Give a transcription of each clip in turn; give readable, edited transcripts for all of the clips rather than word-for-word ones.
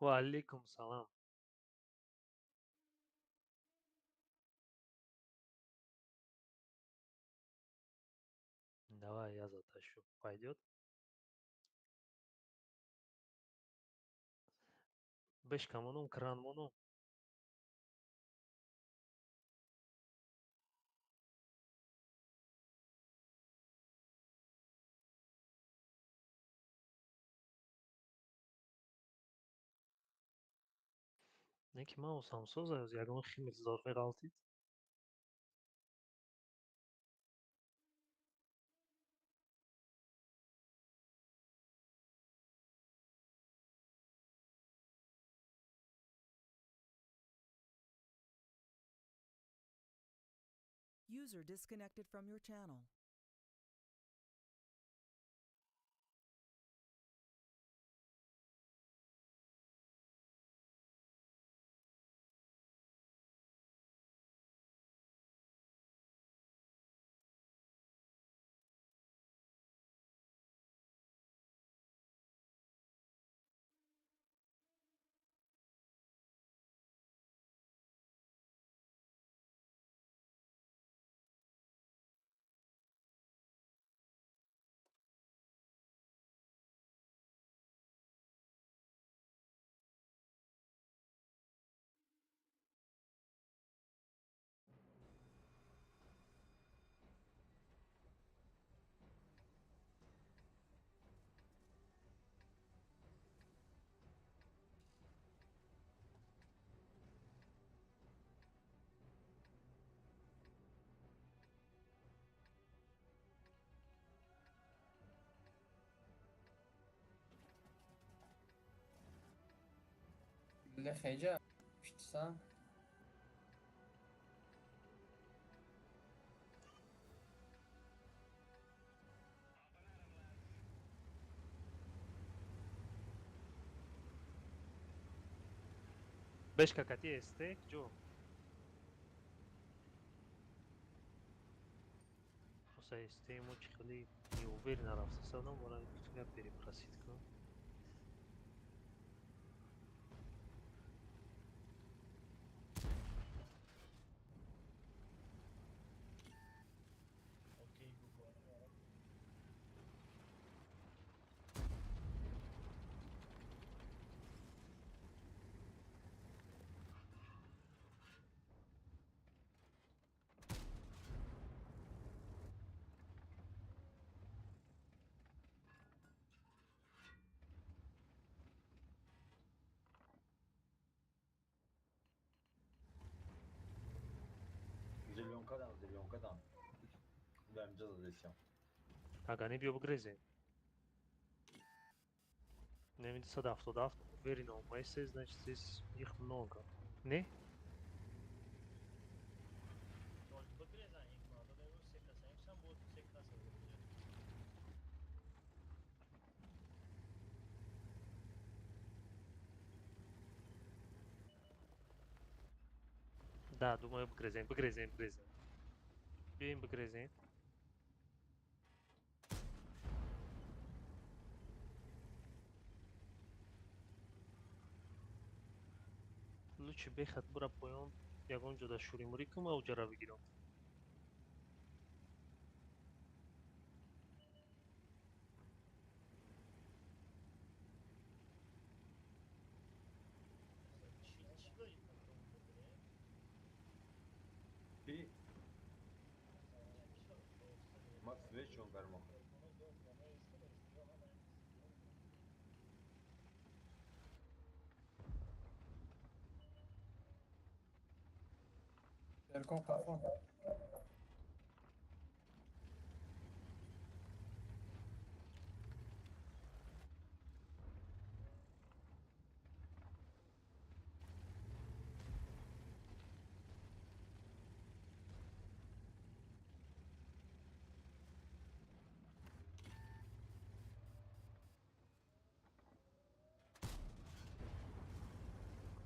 وعليكم السلام. Давай я затащу. Пойдет? Бешкамоном, кранмоном. Неки ман самсоз аз ягон химил зорфи галтид. User disconnected from your channel. Güllə xeycə, piştisən? Бешкакати estек ҷо. Оса estему чӣ хеле неувер нарафта садам барои гап берем расидка. Зеленка дам. Дай им жаза десем. Агани биё бигрезем. Немиди 177 вери номайсез, значит здесь их много. Не? Только подрезание их надо, да его секаса. Им сам будет секаса вырезать. Да, думаю бигрезем, бигрезем, бигрезем. Биёем бигрезем. Лучше бехат бура поён ягон ҷода шуримурӣ кум авҷара бигирам. Çi dayı patron böyle. И Макс вечером гармох. Erkon qafon.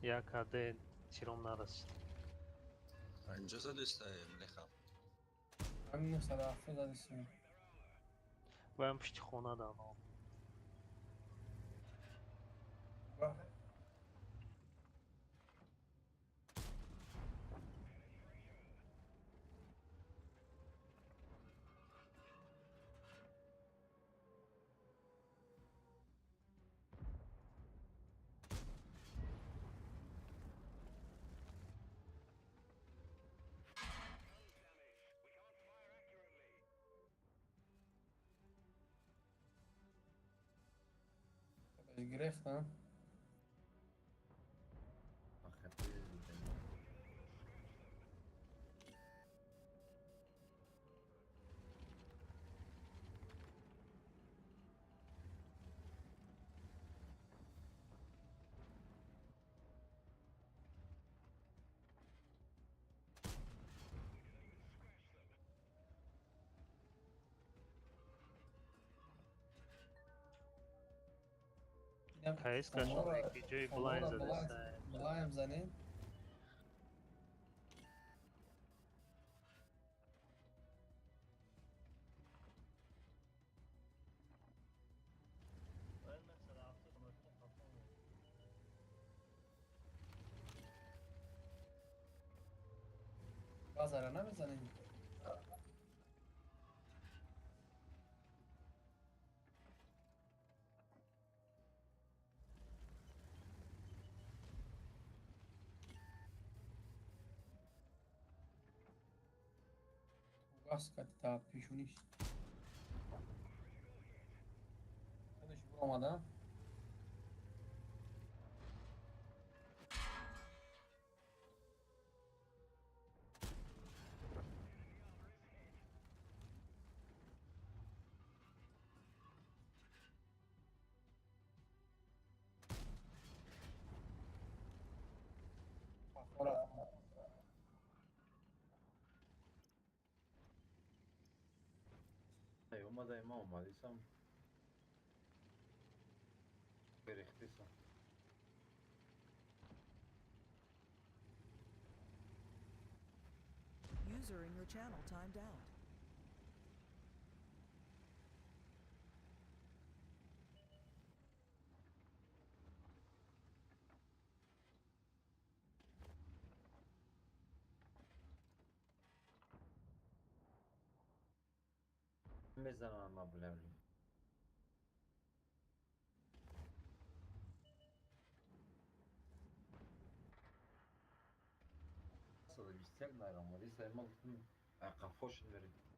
Як аде тиром нарасид. اینجا دستایم نخم Hamine salafi zadisiyim. Ваям пишти хона дано. Bax, گرفتم. آخه پیز Kayıs kaçmak videoyu blind zadeste. بلایم زنیم. باید مثلا هفته کنارتون خفه بازاره نمیزنیم. گاز کرد تا پیشونیش. خودش برو آمده. اومده ما اومدیسم بریختیسم. User in your channel timed out. میزنم ما بلولی صدا بیشتر نرم ولی سعی ما گفتم قفاش برید.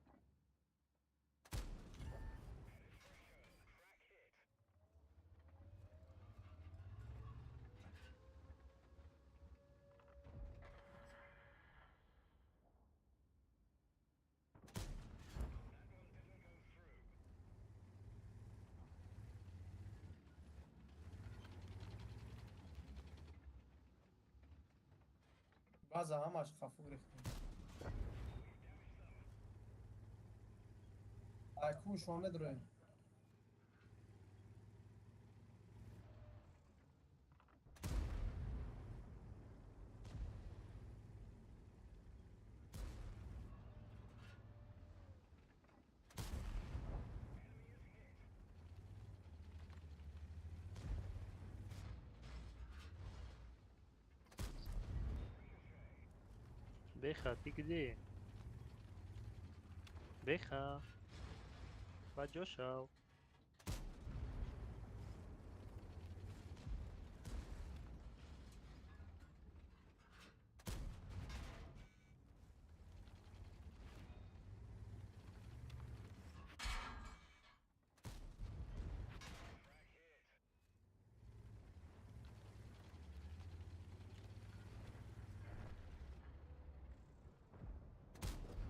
بعض همش خفو گرفتیم. اکو شما نداره. Becha, tigde. Becha. Vajoshal.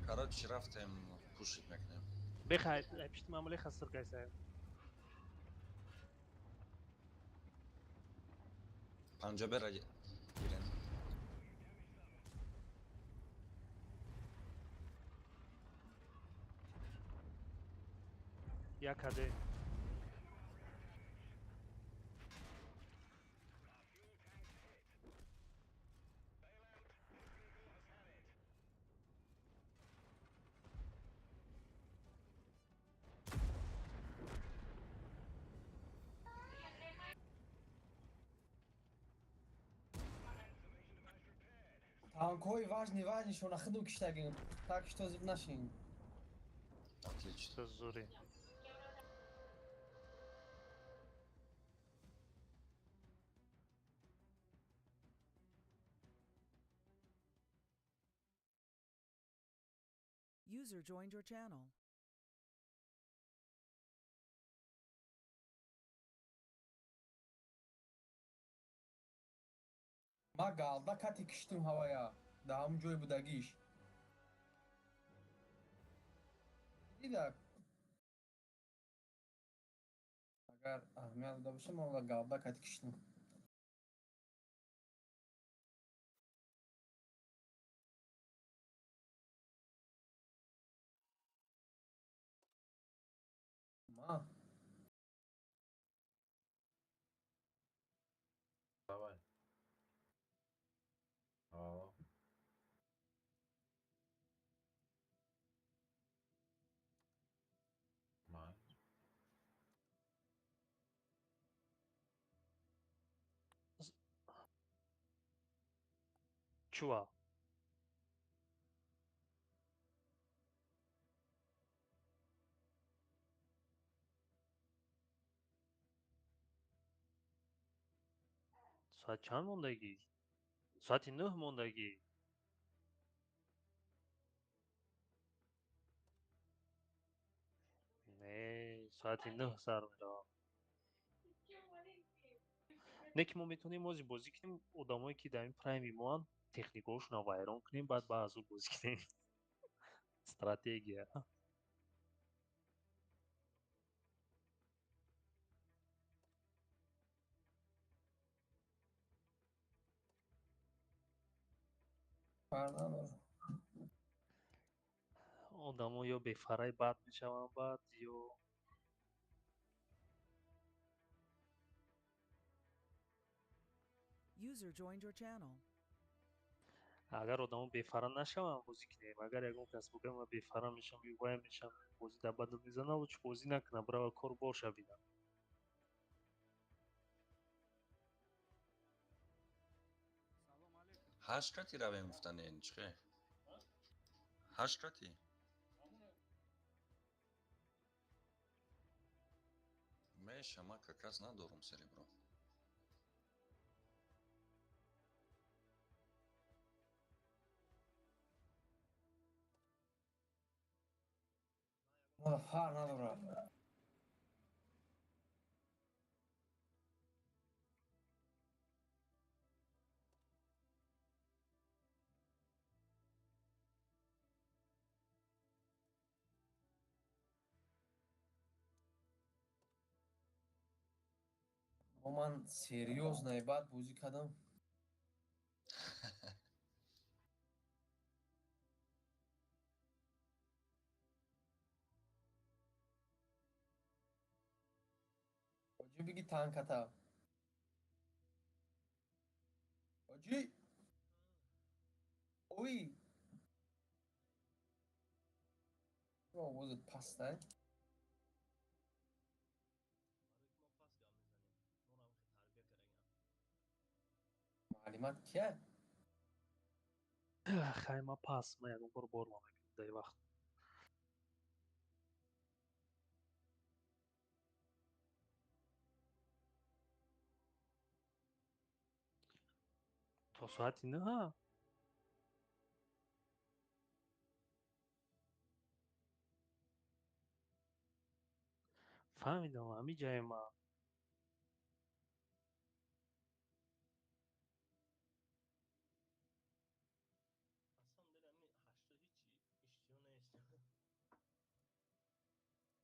Короче, рафтаем пушить мекнем. Becha, pişt mamule khasır kaysa. Panjabera giren. Yakade. Танкой важный, что на ходу киштагин. Так что нашим. Отлично. Söz zori. User joined your channel. ма галда кати киштим ҳавая дар ҳамун ҷои будагиш дида агар аҳамият буда боша мо галда кати киштим ма Давай. Алло. Май. Чува. Соат чанд мондагӣ? Соати 9 мондагӣ. Не, соати 9 сар меравад. Не ки мо метавонем мози бозӣ кунем одамое ки дар ин прайми моан техникаҳошонро вайрон кунем баъд ба аз ӯ бозӣ кунем. Стратегия. фарқ надорад Одамо ё бефарай бад мешаванд баъд ё User joined your channel. агар одамо бефара нашаванд бозӣ кунем. Агар ягон кас бигӯяд ман бефара мешавам ё вай мешавам бозӣ дар бадал мезанам лучше бозӣ накунам барои кор боша бинам. ҳашт кати равем гуфтанен чихе? ҳашт кати? Меша, ман как раз надорум серебро. фарқ надорад ман серьёзно бад бозӣ кардам ҳоҷӣ биги танката ҳоҷӣ ои овозат пастай маълимат кия Хай ман пас ман ягон бор бормам мекунам дар ин вақт. То соати 9? Фаҳмидам ҳамин ҷаи ман. Аслан дилам ми 80 ҳичи иштиё нест.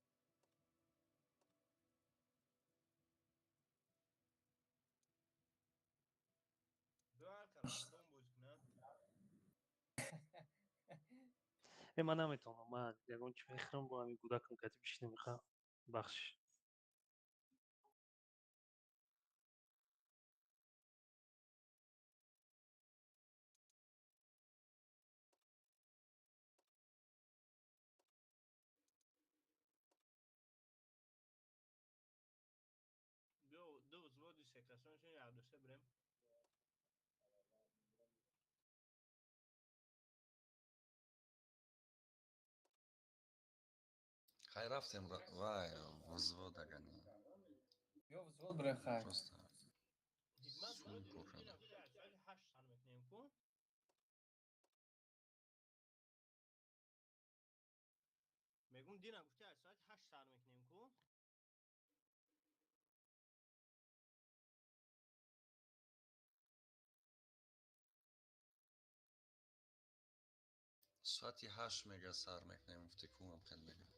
Бивар карандон бозӣ кунам. Ман наметавонам. Ман ягон чӣ мехӯрам бо ҳамин кӯдакам кати бишинем мехоҳам. Бахшиш. Биё ду взводи секретаршон як ду се бирем. Хай рафтем вай взвод агани. ё взвод бирем хай Просто Ҳикмат сум взводи пур дина шуда. гуфта соати 8 сар мекунем ку. Мегум дина гуфта соати 8 сар мекунем ку. ساعتی 8 مگا سر میکنم افتی کنم خیلی مگا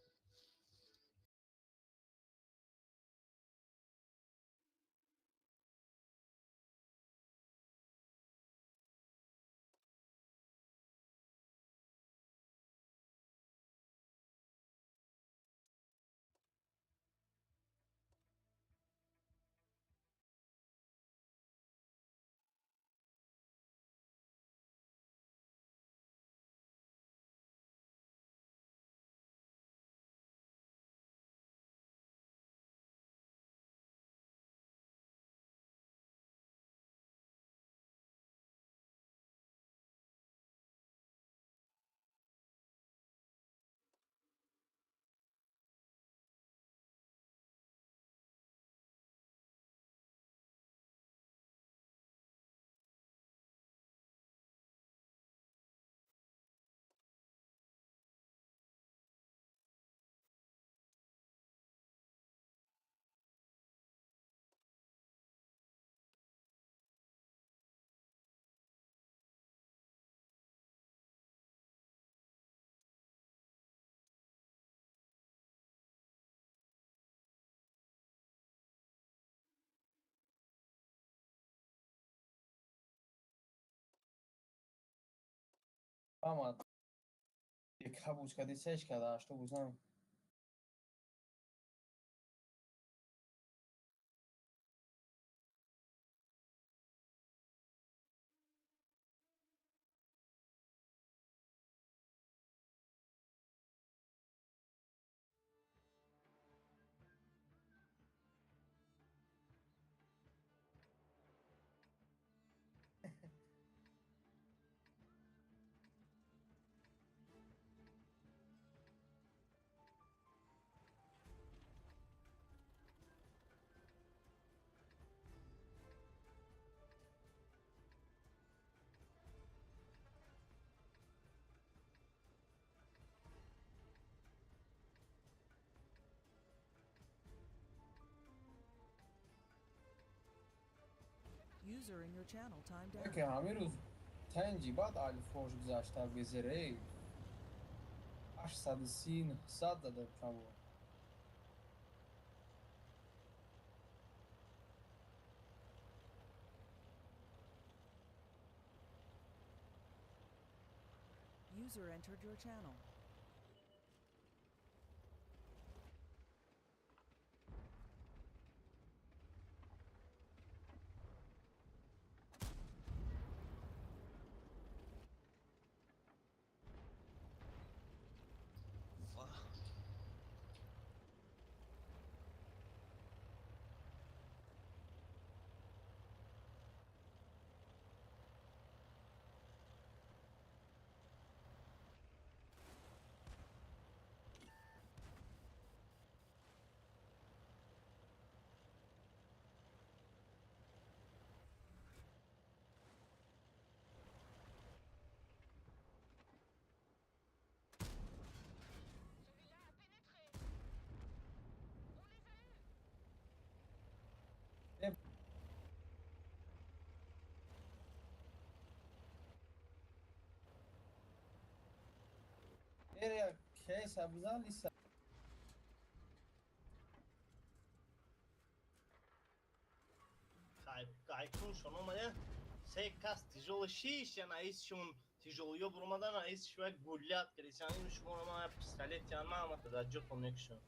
Mama, یک هبوز کدی سش کده اشتو بوزم. User in your channel timed out. که همین روز تنجی بعد آلی فوش گذاشته بزره 830 900 داده کمو. User entered your channel. واه Nereye kese buzan lise. Кайкун омаде се кас тяжелый шиш, я наисшун тяжелый бурмадан наис швек гулят, крисянин шумо ма пистолет янма ама тададжо коннекшн.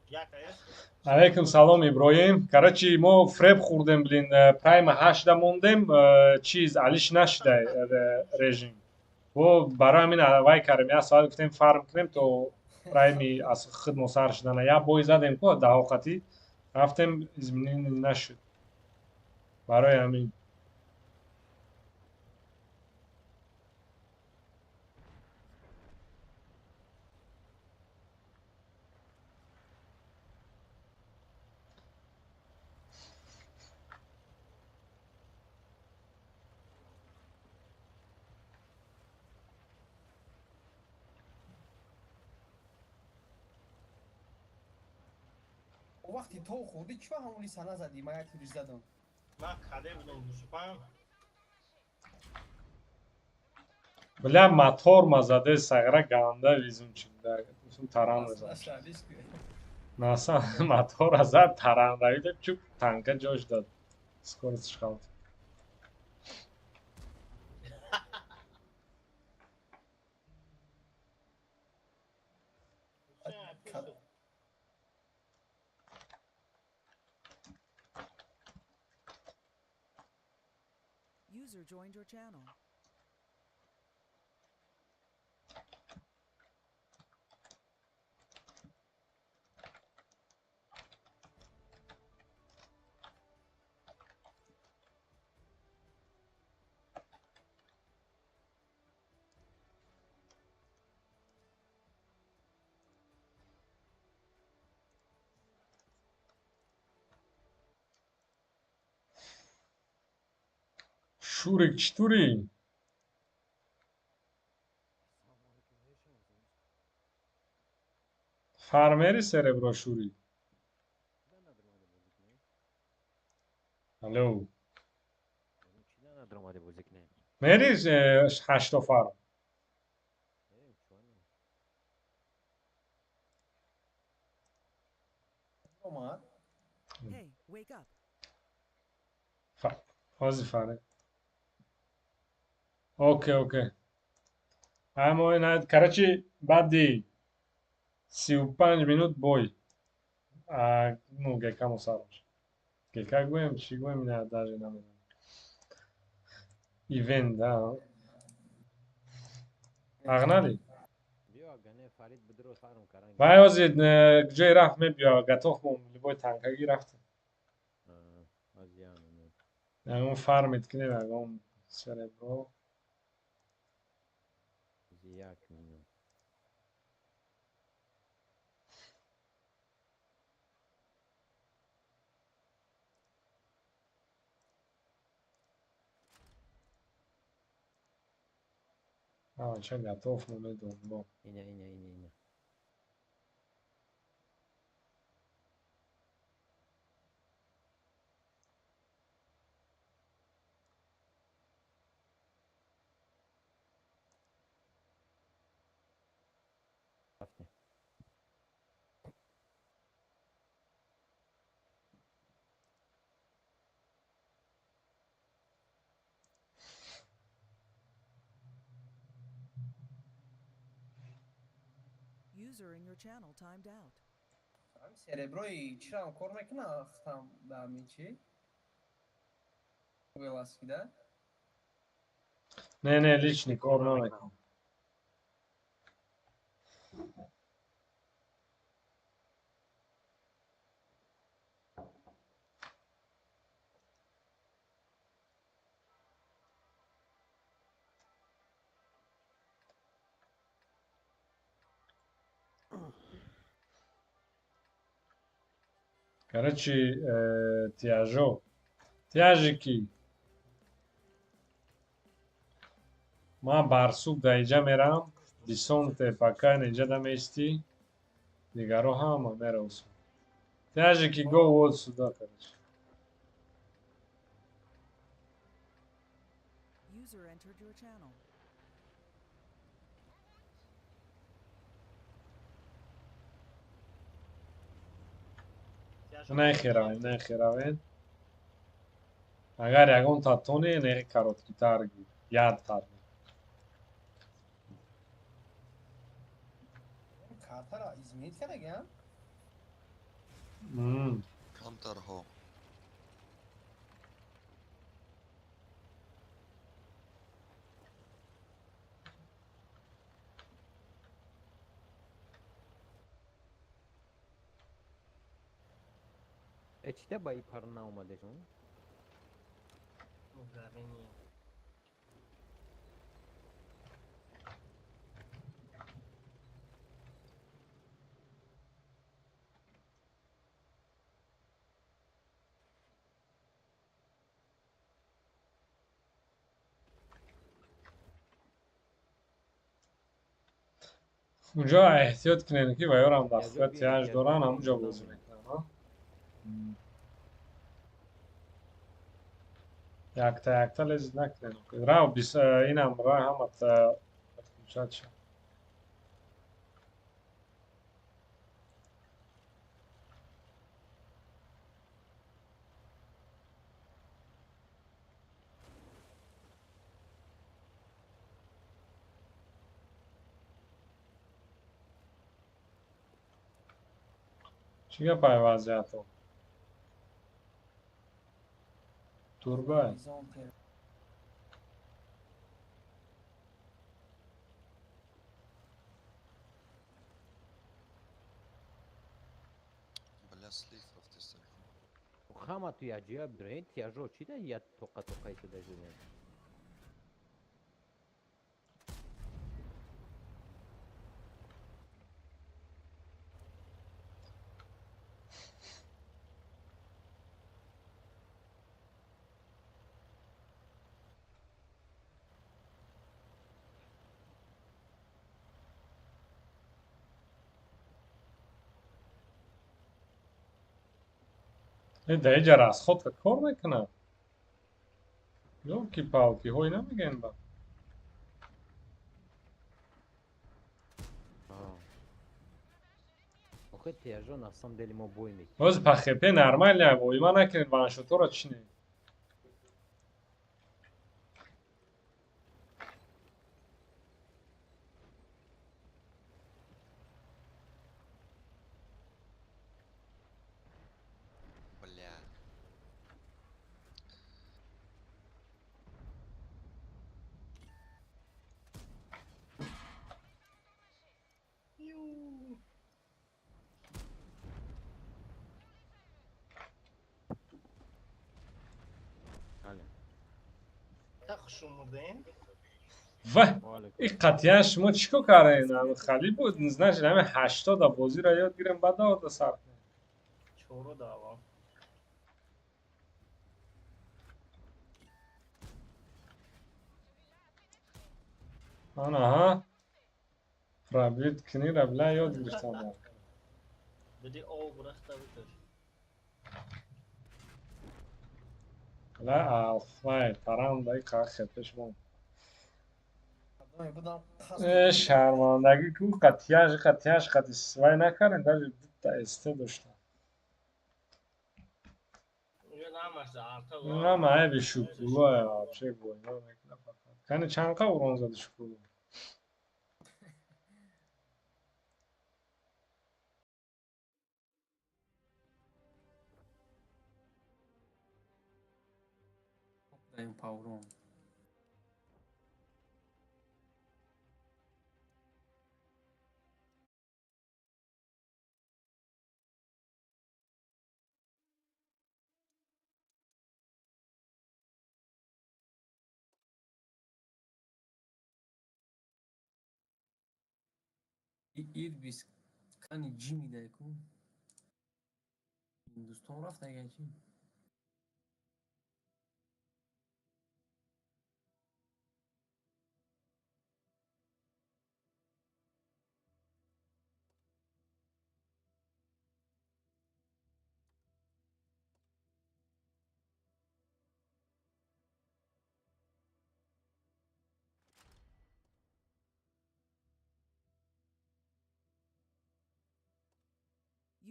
Як аст? алейкум салом иброҳим. Карачи мо фреб хурдем блин, прайма 8 мондем, чиз алиш нашида режим. Во барои ҳамин вай кардем, як соат гуфтем фарм кунем то прайми аз хидмат сар шудана. Як бой задем ко даҳоқатӣ рафтем изменение нашуд. Барои ҳамин وقتی تو خودی چه همونی سنا زدی من یک تیرش زدم من کده بودم دوستم. بله موتور مزده سگره گنده ویزون چنده میتون تران Aslında بزن şahadiş ki. ناسا موتور از تران رایده چوب تنکه جوش داد سکورتش خالد User joined your channel. شورک چطوری؟ فارمری سربرا شوری الو مری 8 فارم Ama Hey, wake up. بازی فاره اوکی اوکی اما این کراچی بعدی 35 minut boj. A no, gekamo saroš. Gekak gojem, či gojem, ne, даже ne znam. Event, da. Aghnali. Vay ozid, gdzie raf mi bia, gatoch mum, liboj tankagi rafte. Yani on farmit kine meg, on cerebro. А, че готов, но не думал. User in your channel timed out. Am cerebroyi çiram kormek ne tam da miçi. Velaskida. Ne, lični, korno nekom. Короче, тяжо. Тяжики. ما برسوب در اینجا میرم دیسونت پکن اینجا دمیستی دیگر رو هم میره اصول تیجی که گو وول سودا کرد User entered your channel. نه خیراوین اگر یکون تاتونی نه کاروت کی تارگی یاد تارگی Kartara İzmit kere gel. کانتر ها چیته با ای پر اومده جون اونجا احتیاط کنین که ویارم دستگاه تیاج دارن همونجا بازی میکنن ها якта лез накунем. Рав бис инам ра ҳамат включат шад. چی گپای وضعیتو؟ توربای میزان تیر. بля слив в телефон. Хама tu яджия брейн тяжо чида я тока сюда жунен. ای جا از خود کار میکنه. یوکی پاوکی هوی نمیگن با. Охе тяжо на самом деле мо бой мекунем. Оз пахепе нормально бой ма накин ваншотора чини. Бля. Але. Так خوش اومدین. و این قطعه شما چیکار کردین؟ خالی بود نزنش همه 80 بازی را یاد گیرم بعد داد سر. چورو داوا. آنها رابط کنی رابلا یاد گرفتم. بدی او برخته بکش. لا آفای پرام دای کار خطش مون. آدمی بودم خست. شرمندگی کو قطعهش قطعی سوای نکردن در تا استه داشتم. یه نامش آرتا نه مایه به شکلوه آبشه بوینا میکنه فقط. کنی چند قا اوران زده شکلوه. دایم پاورون. ایر بیس کنی جی میده کن. هندوستان رفت اگه چی؟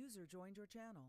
User joined your channel.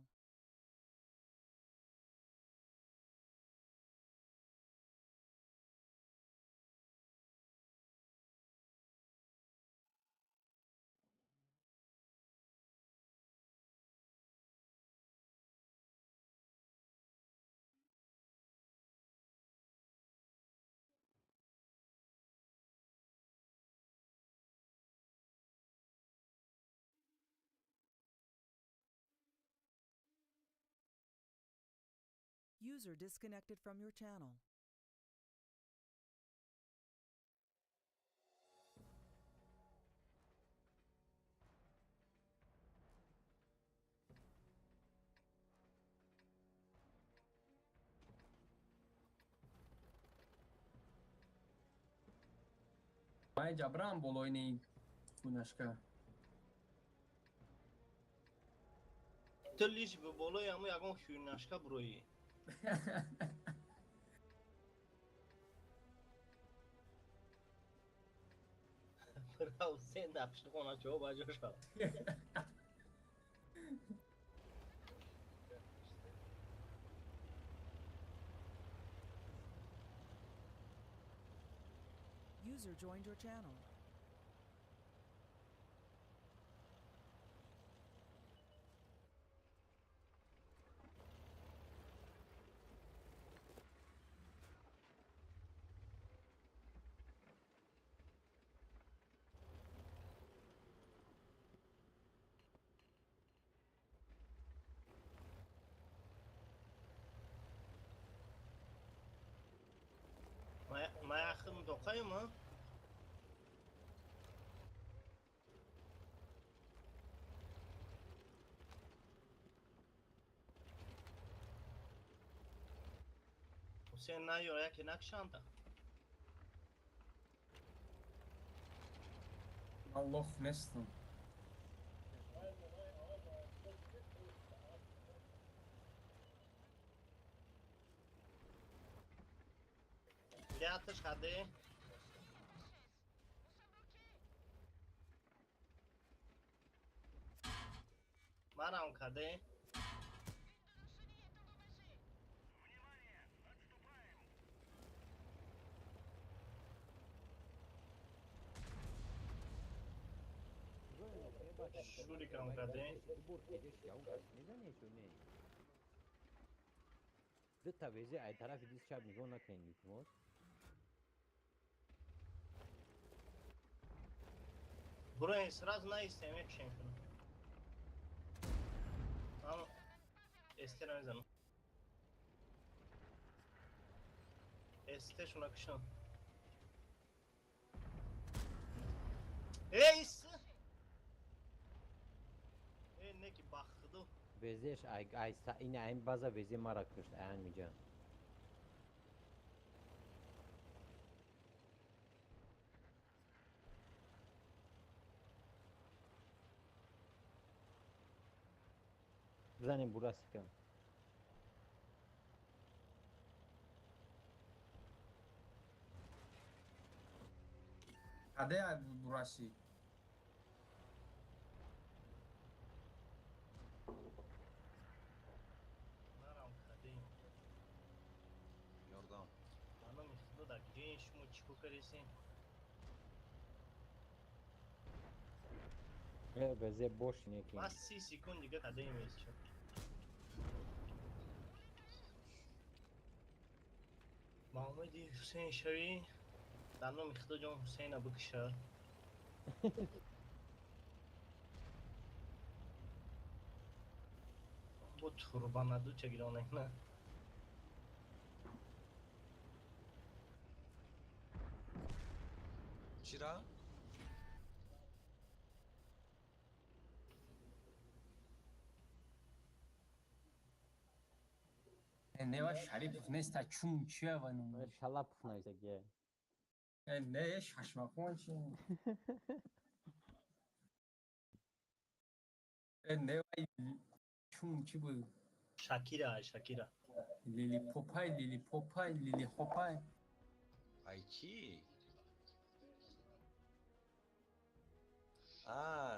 User disconnected from your channel. مای جبران بالای نی کنشکا. تو لیش به بالای همو یکم خیونشکا بروی. برا حسین در پشت خونه چه با جوش کرد. User joined your channel. ما yakın dokayım mı? Hüseyin ne yiyor ya ki nakşanta? Allah mesutum. Gdzie atış hadi? Maram hadi. Шуриком hadi. ده تویزی ای طرف دیز شب نگاه نکنید موت Burayı сразу на isteme bir şey şunu. Tamam. Estere zaman. Este şuna kışın. Eys! Ne ki baktı. ویزیش این این بازا ویزی مرا کشت این میجا بزنیم burası کن Hadi ya burası. Maram hadi. Yordam. Hanım istiyor da genç mu çıkı kırısın. ویزی boş اینه که Mas 30 sekund دیگه قدیمیز شد. محمدی حسین شوی دانو میخدو جون حسین بکشه bu turbanadı çekil ona ne? چرا؟ Ne var şerif ne sta çum çiğ var ne? شلا پفنایزه گه Ne şaşmakon çiğ. Ne var çum çiğ bu. Shakira. Lili popay lili hopay. ای کی؟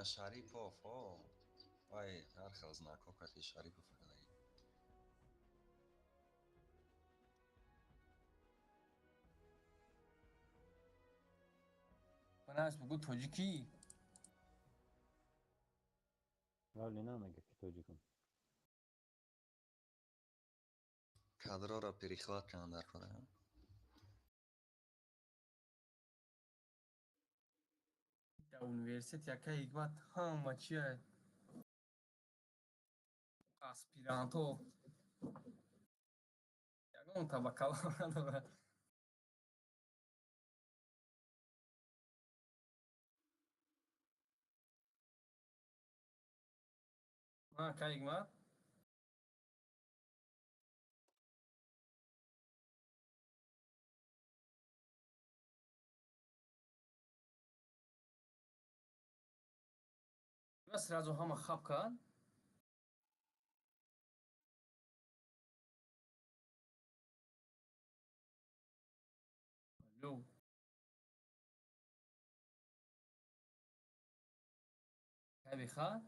شریپوف او وای هر خیلی از ناکوکتی شریپوف کنی Bana az bu tociki. ولی نه مگه که توجی کن کادرها را پریخواد کنن در کنه Da üniversite ya hikmet ha maçı. Aspiranto. Ya on tabakalı. Ha hikmet. Sразу hama khab kan. Alo. Кайбиха?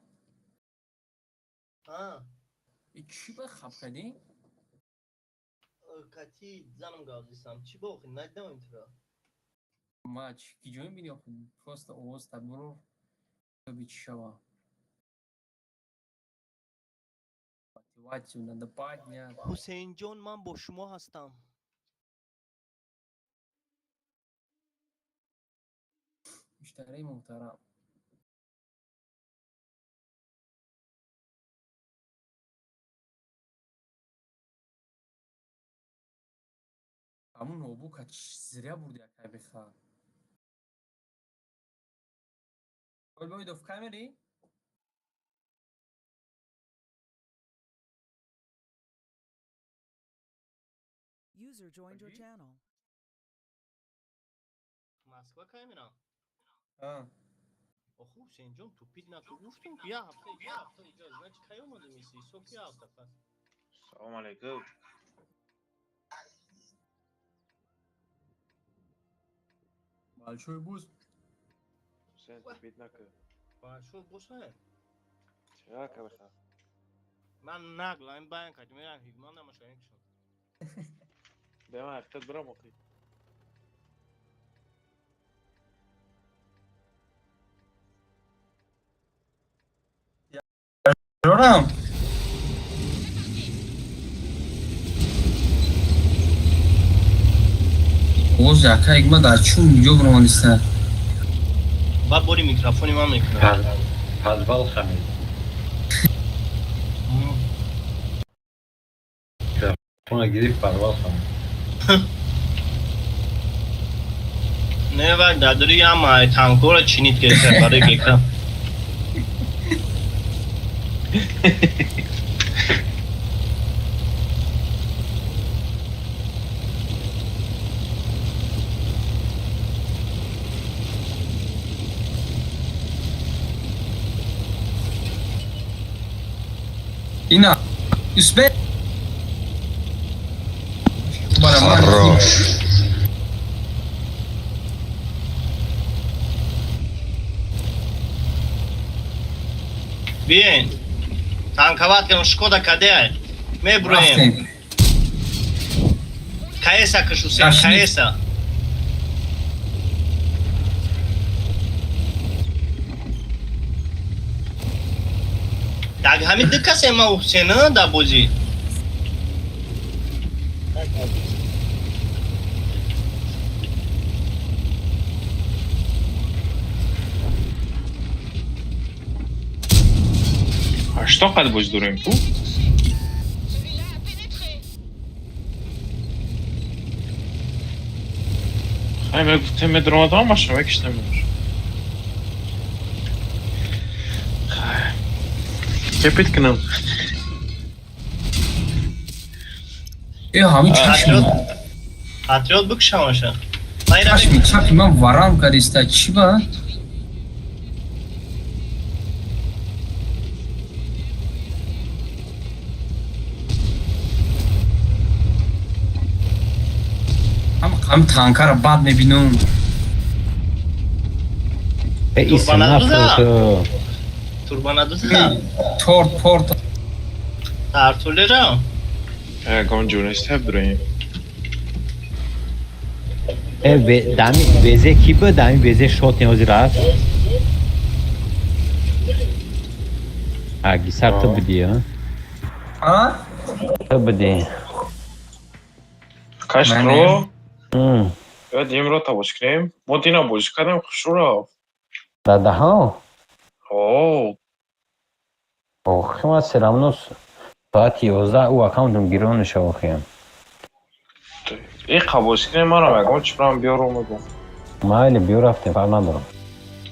چی به خب کردی؟ Kati canım gazlısam. Çi bakın ne demek intro? ما چی جوی بینی خود پست اوز تبرو تو بیچ شوا мотивацию надо поднять. حسین جان من با شما هستم. مشتری محترم همون نوبو که زیریا بودی اکای بخواه قول باید اف کامری؟ User joined your channel. Moskva kamera. ها آخه حسین جان تو پیت نکو گفتم یه هفته اجازه نچ کی اومده میسی صبح یه هفته پس سلام علیکم большой буз حسین تو پیت نکن باشو بوسه چرا که بخواه من نقل این بیان کردم میرم هیگمان نماشاین کشون به من اختت برام اخی جونم اوز یکا اگما در چون اینجا برمانیستن و بوری میکروفونی من میکنم پزبال خمید میکروفون گیری پزبال خمید نه و دادری هم تانکو رو چینید که برای بکرم اینا اسبه بیاین танковать کنم شکودا کده می برویم کایسا کشوسیم کایسا так همین دکسه ما حسینه دا بوزی А что kad будешь дурим tu? Hayır, ben drone'dan amaçlamak belki istemiyor. Kepit kınam. همین چشم پاتریوت بکشم باشه چشمی چپی من ورم کردیسته چی با؟ هم تانکه رو بد میبینم توربانا دوزا تورت پورت ترتوله را Gone jurist hep durayım. دمی ویزه کی بود؟ دمی ویزه شوت نیازی رفت اگه سر تو بودی ها؟ تو بودی Kaç Ben tro? ام Evet, 20 rota boş krem. Modina boş kadem khshura. داده ها Oo. اوخی ما سلامنوس ساعت 11 او اکاونتم گیرانش اوخیم این boş krem ara megam çıpram biyorum megam. ما ایلی بیو رفتیم فرق ندارم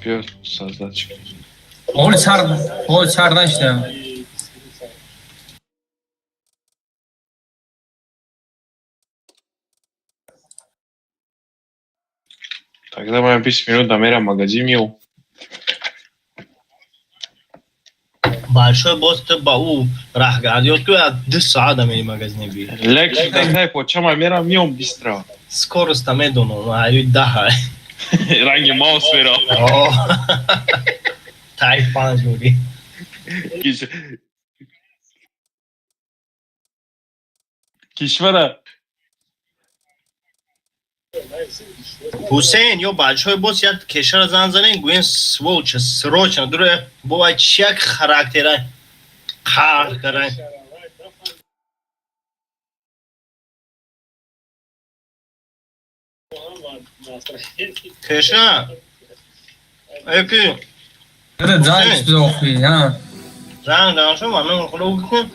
Biyor sazda çık. اول چرد نشتم Тогда мы 5 минут намерим магазин мил. باشو باز تو با او راهگردی تو 2 ساعت میری مغازه بی Lek dakika po çama mera miom bistra. скорость там медоно аю да Rangi mouse vera. تایید 5 نوری کشور حسین یا بچه های باز یاد کشور زنزانه گوین سوچ سروچ نداره با چیک خراکتره خار کرن کشور ایکی زنگ دوخی ها زنگ دانشو من خلو بکن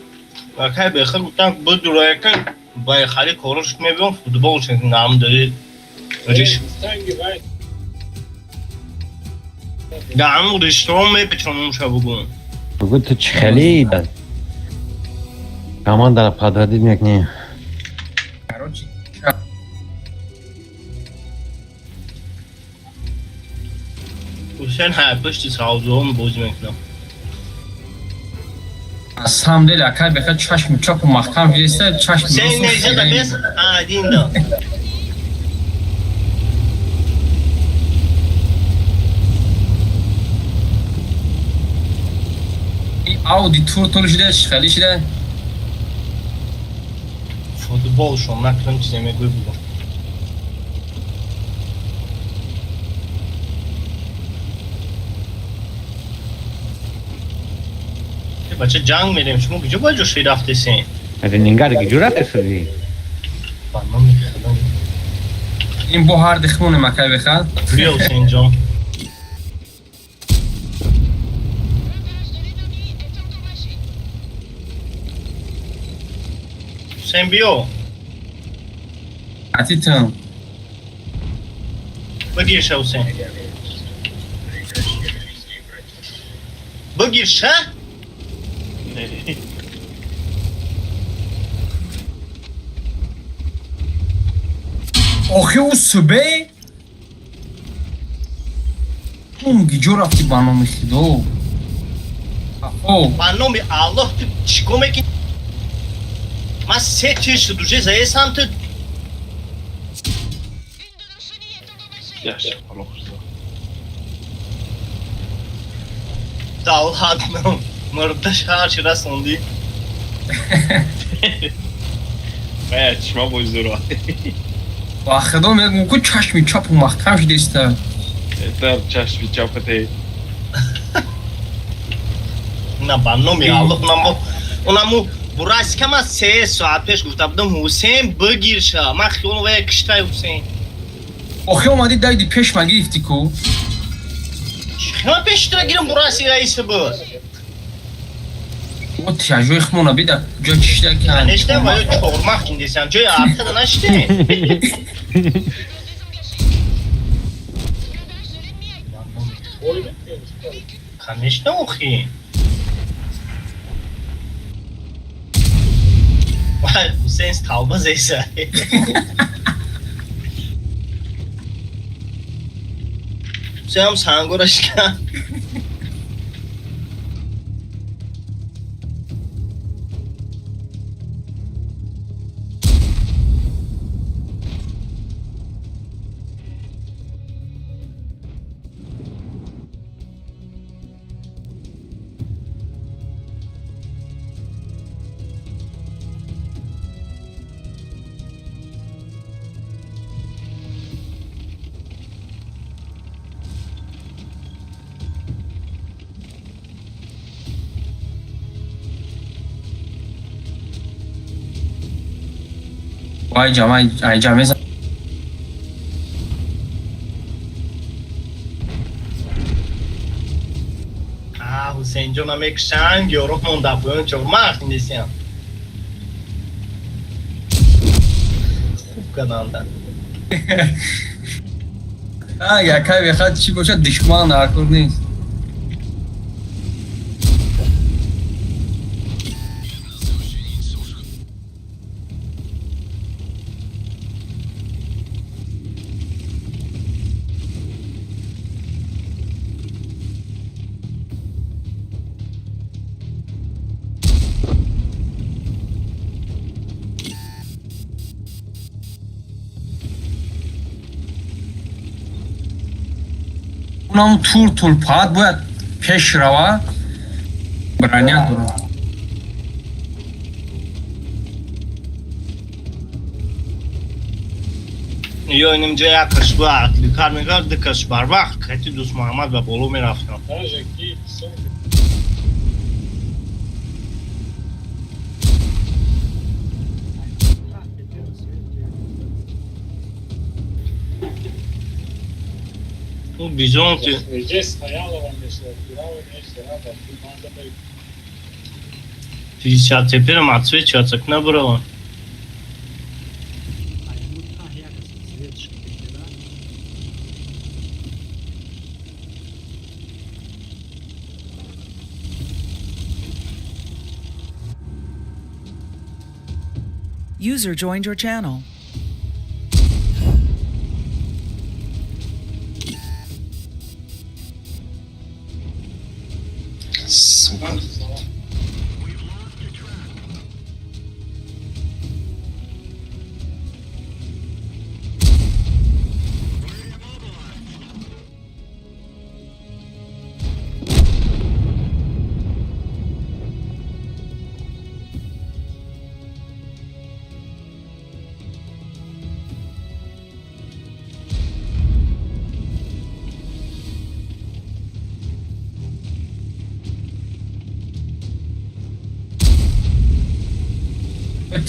و که بخیر بودم بود دورای کن با خالی کورش میبیم فوتبال چند نام داری ریش دعمو ریشترون میپیچونم شا بگون بگو تو چی خیلی داد کامان در پادادید میکنی حسین های پشتی ساوزو هم بازی میکنم از هم دل اکر بخیر چشم چاپ و محکم ویسته چشم حسین نیجه دا بیس آدین دا این آودی تور شده خیلی شده فوتبال شما نکنم چیزی میگوی بودم بچه جنگ میریم شما کجا باید جوشی رفته سین؟ رنینگار که جورت سردی بانم میخوادم این بوهر دخمونه مکر بخیر بیا حسین جان حسین بیا عتیتم بگیر شه حسین بگیر شه آخه او سبه اون گیجو رفتی برنامه خیدو برنامه الله تو چیکو میکنی؟ من 3 تیش دوشه زایه سمت Yaxşı, Allah xursa. dal hadnam mırda şahar şirasındı Baya çişma boy zora. با خدا میگم کو چشمی چاپ و محکم شده است Yeter çeşmi çapıtı. نه برنامه الله اونمو براس کم از 3 ساعت پیش گفته بودم حسین بگیر شه من خیلی وای کشته حسین آخه اومدی دایدی پیش من گرفتی کو من پیش تو گیرم براسی رئیس بود او تیاجوی خمونه بیده جا کشته کن نشته وای چورمخ کندیسم جای آرته نشته کنشته اوخی وای حسین تاوبه زیسه حسین هم سنگورش کن وای جمعه زن حسین جانم یک شنگ یارو مونده بودن چورمخ کندیسم خوب کننده یکی بخواد چی باشه دشمن نرکور نیست اونم تور پاد باید пеш рава броня дорад. یا اینجا یک کشور کارنگار ده کشور وقت خیلی دوست محمد و بولو می رفتم اون بیزون که فیزیات تپی رو مطوی چهاتک نبرو User joined your channel.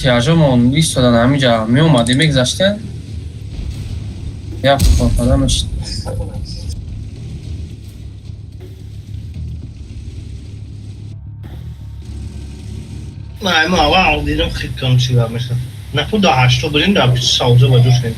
тяжамон истодан ҳаминҷа меомадӣ мегзаштем як хопадамаш Nej, men alla aldrig de skickar om sig med sig. När på dag står det där på sauza vad du ska.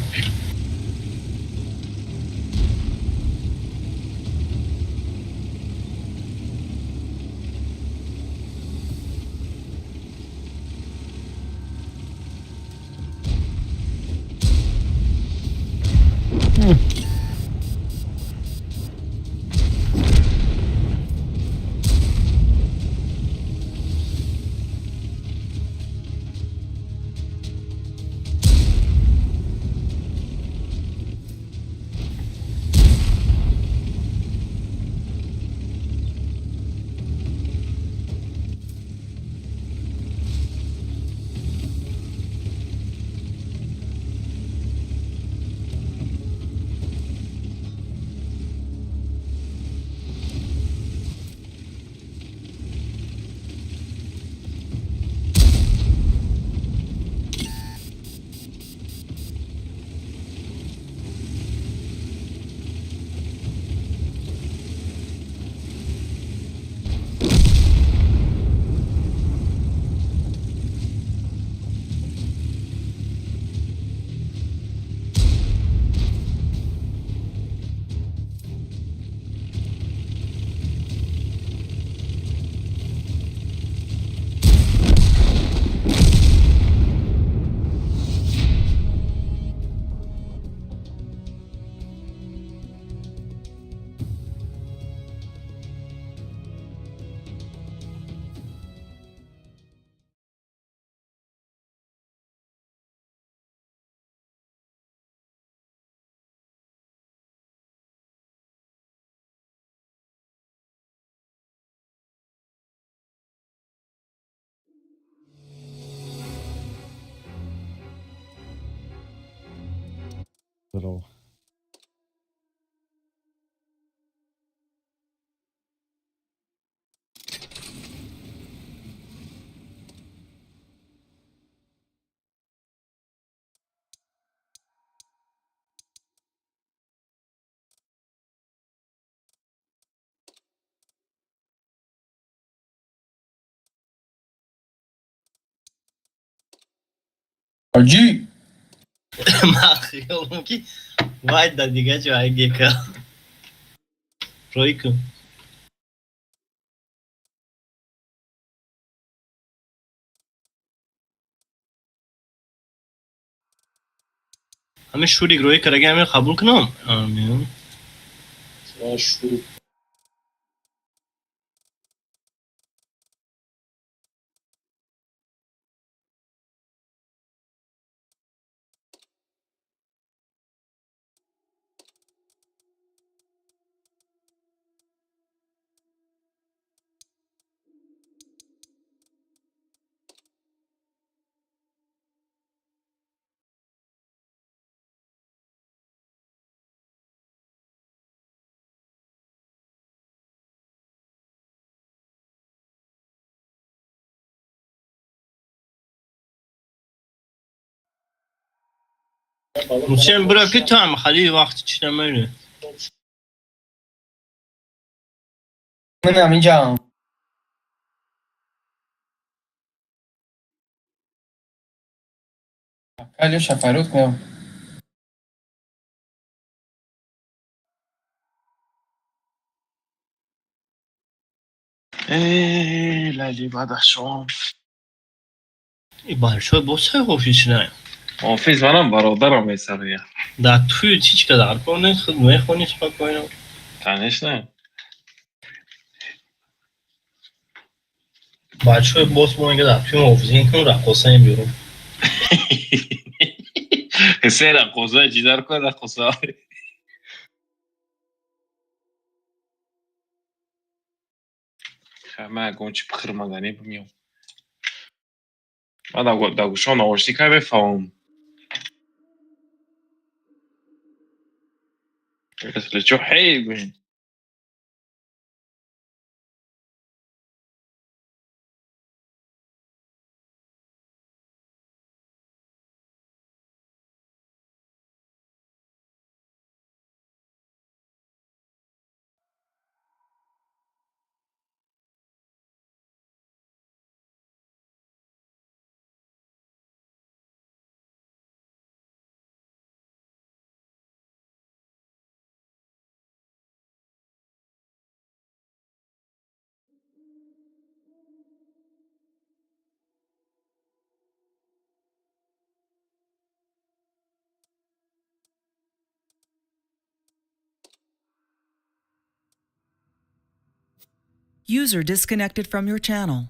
Little. ҳоҷӣ Man خیالم که باید در دیگه جایی که روی کن همه شوری روی کرده همه قبول کنم آمین حسین برو که تو هم خیلی وقت چی نمیره. من همینجا هم. خیلی شفروت میام. لالی بعد از شام این برشای بسه خوشیش نه. حافظ منم برادرم میسره یا در توی چی که در کنه خود میخونی چی کنیم. تنش نه برشای بس مونگه در توی حافظین کن رقصه این بیرون. حسین رقصه چی در کنه رقصه همه اگه چی بخیر مگنی بمیام من در گوشان آورشتی که بفهم مثل چو حیل گوشن User disconnected from your channel.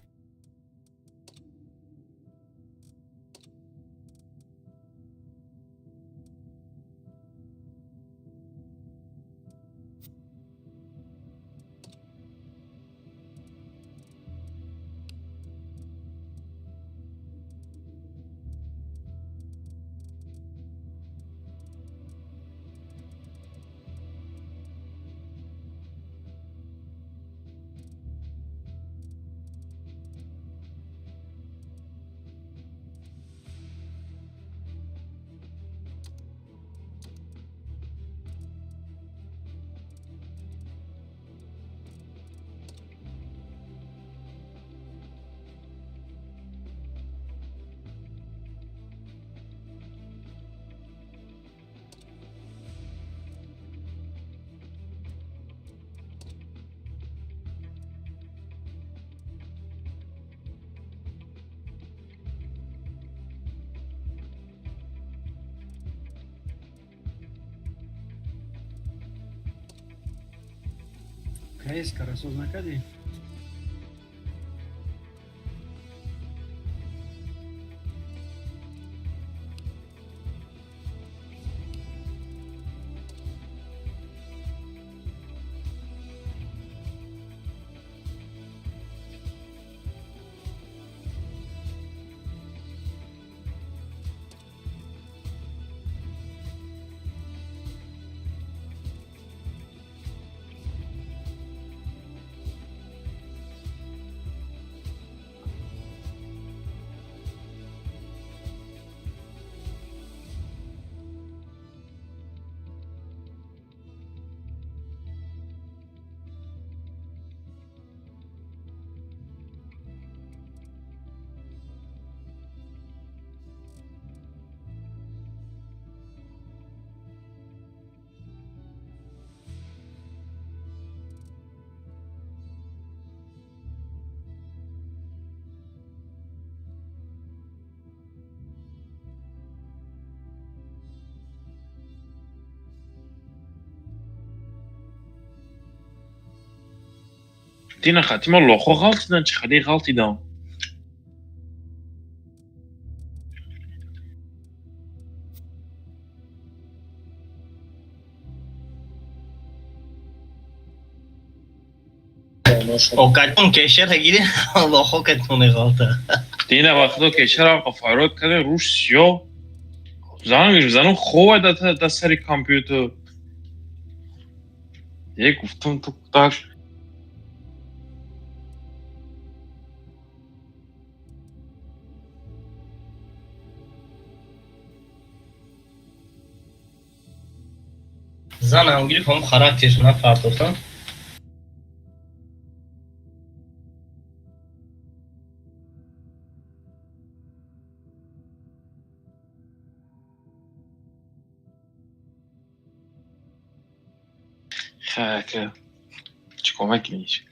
Крейс, карасоз накади? Tina gaat maar logo galt dan je gaat galt dan. اوقاتون کشر هگیری الله خوکتونه غلطه. Tina وقتا کشر هم قفارات کنه روش یا زنم خوبه در سری کامپیوتر. یک گفتم تو tak زن همگیری هم خراکترش نپرداختن. خاکه چی کمک میشه.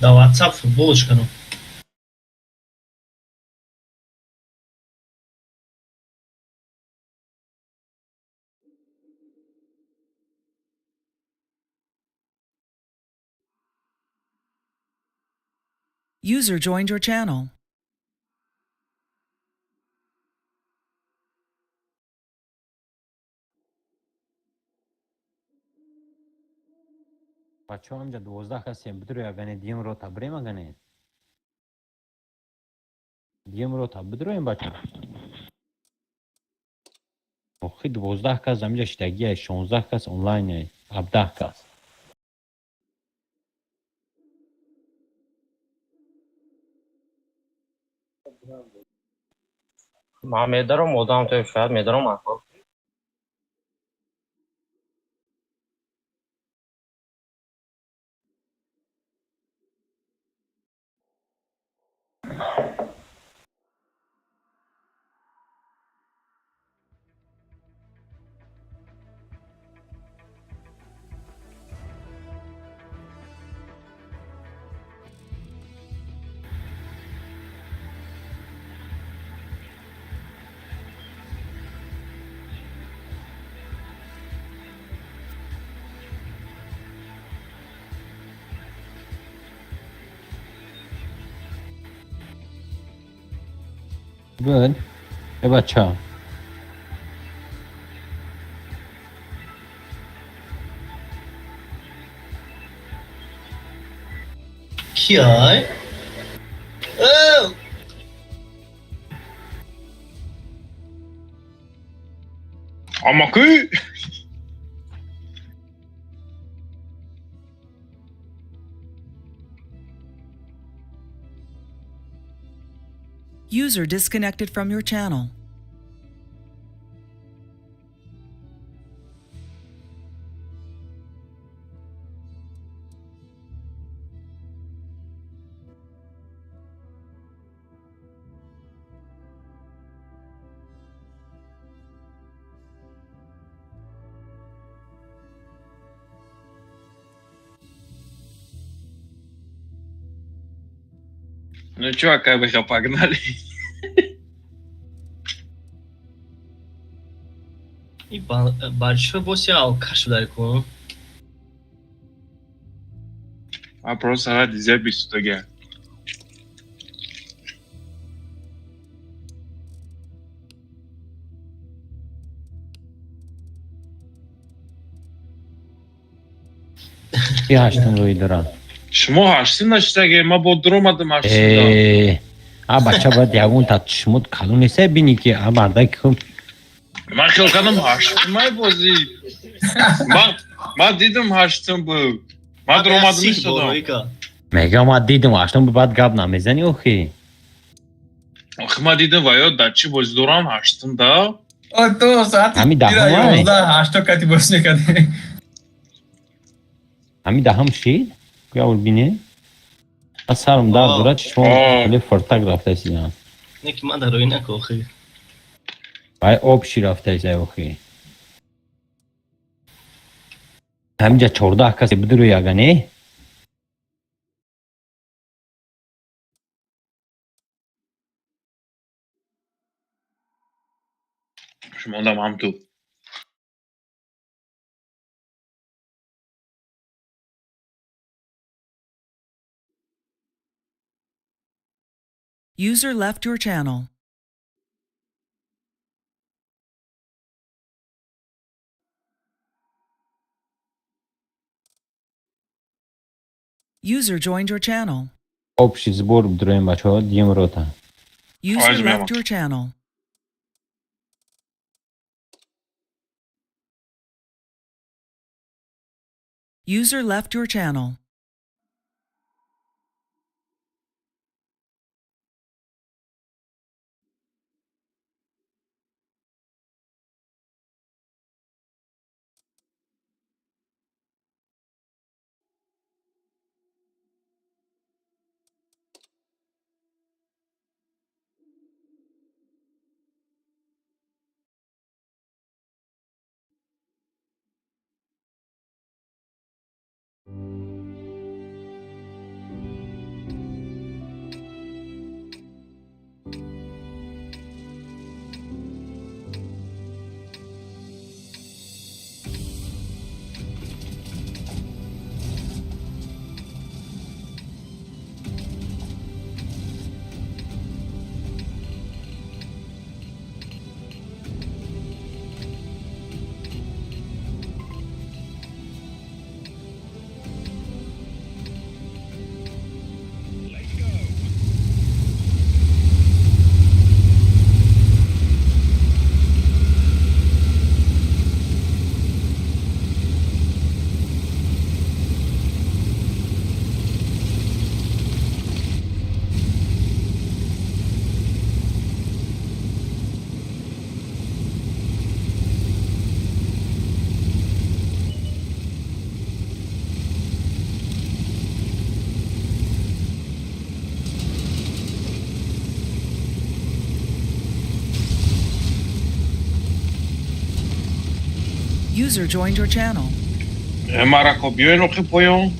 در واتساپ فوتبالش کنم. User joined your channel. بچه ها همجا 12 کسی هم بدرو یگنه دیم رو تبریم اگنه دیم رو تب بدرویم بچه اخی 12 کس همجا شتگیه 16 کس اونلاینه 17 کس من میدارم مدام تو شاید میدارم اخواب. بود ای بچه ها کیای؟ او! اما که User disconnected from your channel. ну чё, как бы погнали. این برچه باسی алкаш дар кун. А просто ради зебись тоге. چی هشتم روی دارن شما هاشتین نشتاگه ما با درآمدم هاشتین. بچه باید یگون تا چشمت کلو نیسته بینی که مرده که من خیلی کنم هاشتم مای بازی. من دیدم هاشتم بود. من درآمدم نیستم. میگم ما دیدم هاشتم بعد گپ نمیزنی اوخی. آخه ما دیدم وایاد بچه بازی دوران هاشتم دا. تو ساعت همین ده دیره همه 11 کتی باز میکرده. همین ده هم شید که اول بینه از سرم در داره چشم خیلی فرتک رفته سیدن نه که من در روی نکو اخی بای آب شی رفته سیده اوخی همینجا 14 کسی بده روی اگنه شما دم هم تو. User left your channel. User joined your channel. آب شی زبور بده روی بچه ها دیم رو تا User left your channel. User left your channel. User joined your channel. Maraco bieno que poyon.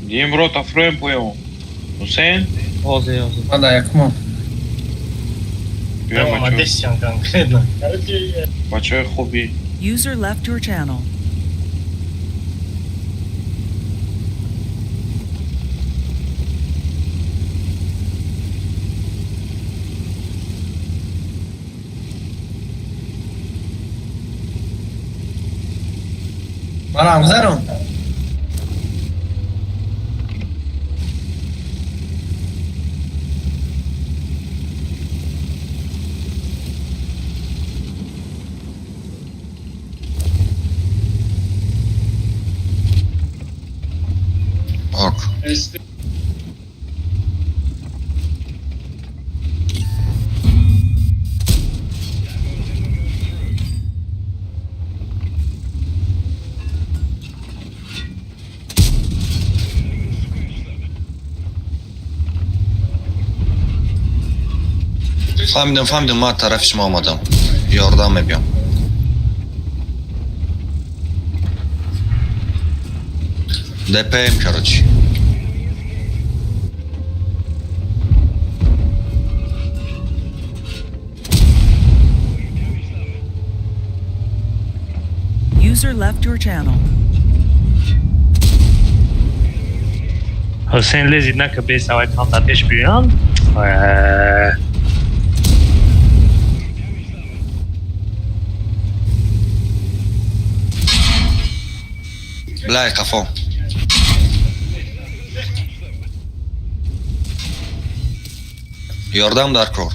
Diembro ta froen poyon. Hüseyin. Ozi. Valla yakmam. Biyo Tamam maço. ateş yan kanka. Maço hobi. User left your channel. Bana amzarım. Ok. فهمیدم ما طرف شما آمدم یاردم میبیم دپیم کرچی User left your channel. Hüseyin lezi ne kadar savaş kan ateş büyüyen. بلای کفو یاردم در کار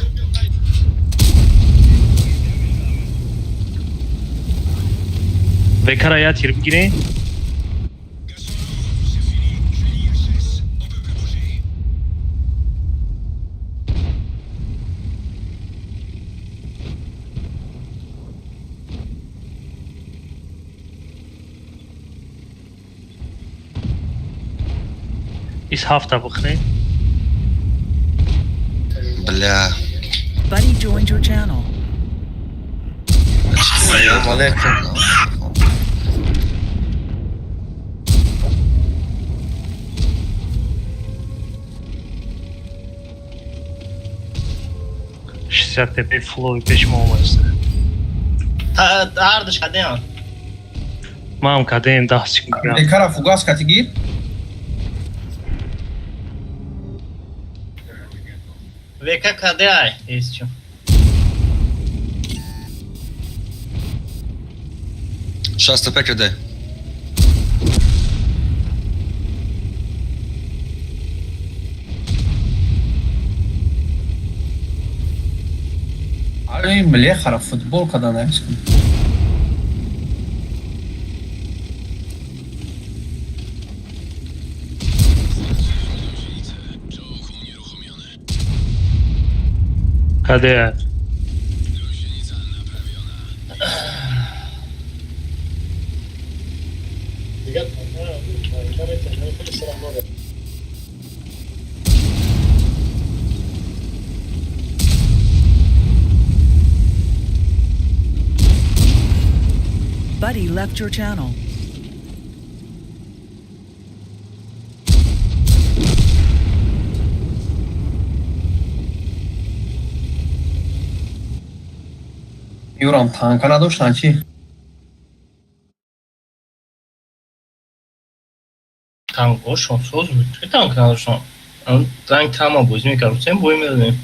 Ve karaya tirip gireyim. Is hafta bıknı. بلا Buddy joined your channel. Selamun aleyküm. Şişat tepe flow peşme olmaz. Ardış hadi ya. Mam kadın daha çıkmıyor. Bekara fugas kategir. VK KDA istiyorum. شست پکرده Abi ملي خرا futbol kadar ne? Kadeya. Buddy left your channel. یورم تانکا نداشتن چی؟ танкошон соз буд чӣ танк надоштон занг тама бозӣ мекардем сен бой медадем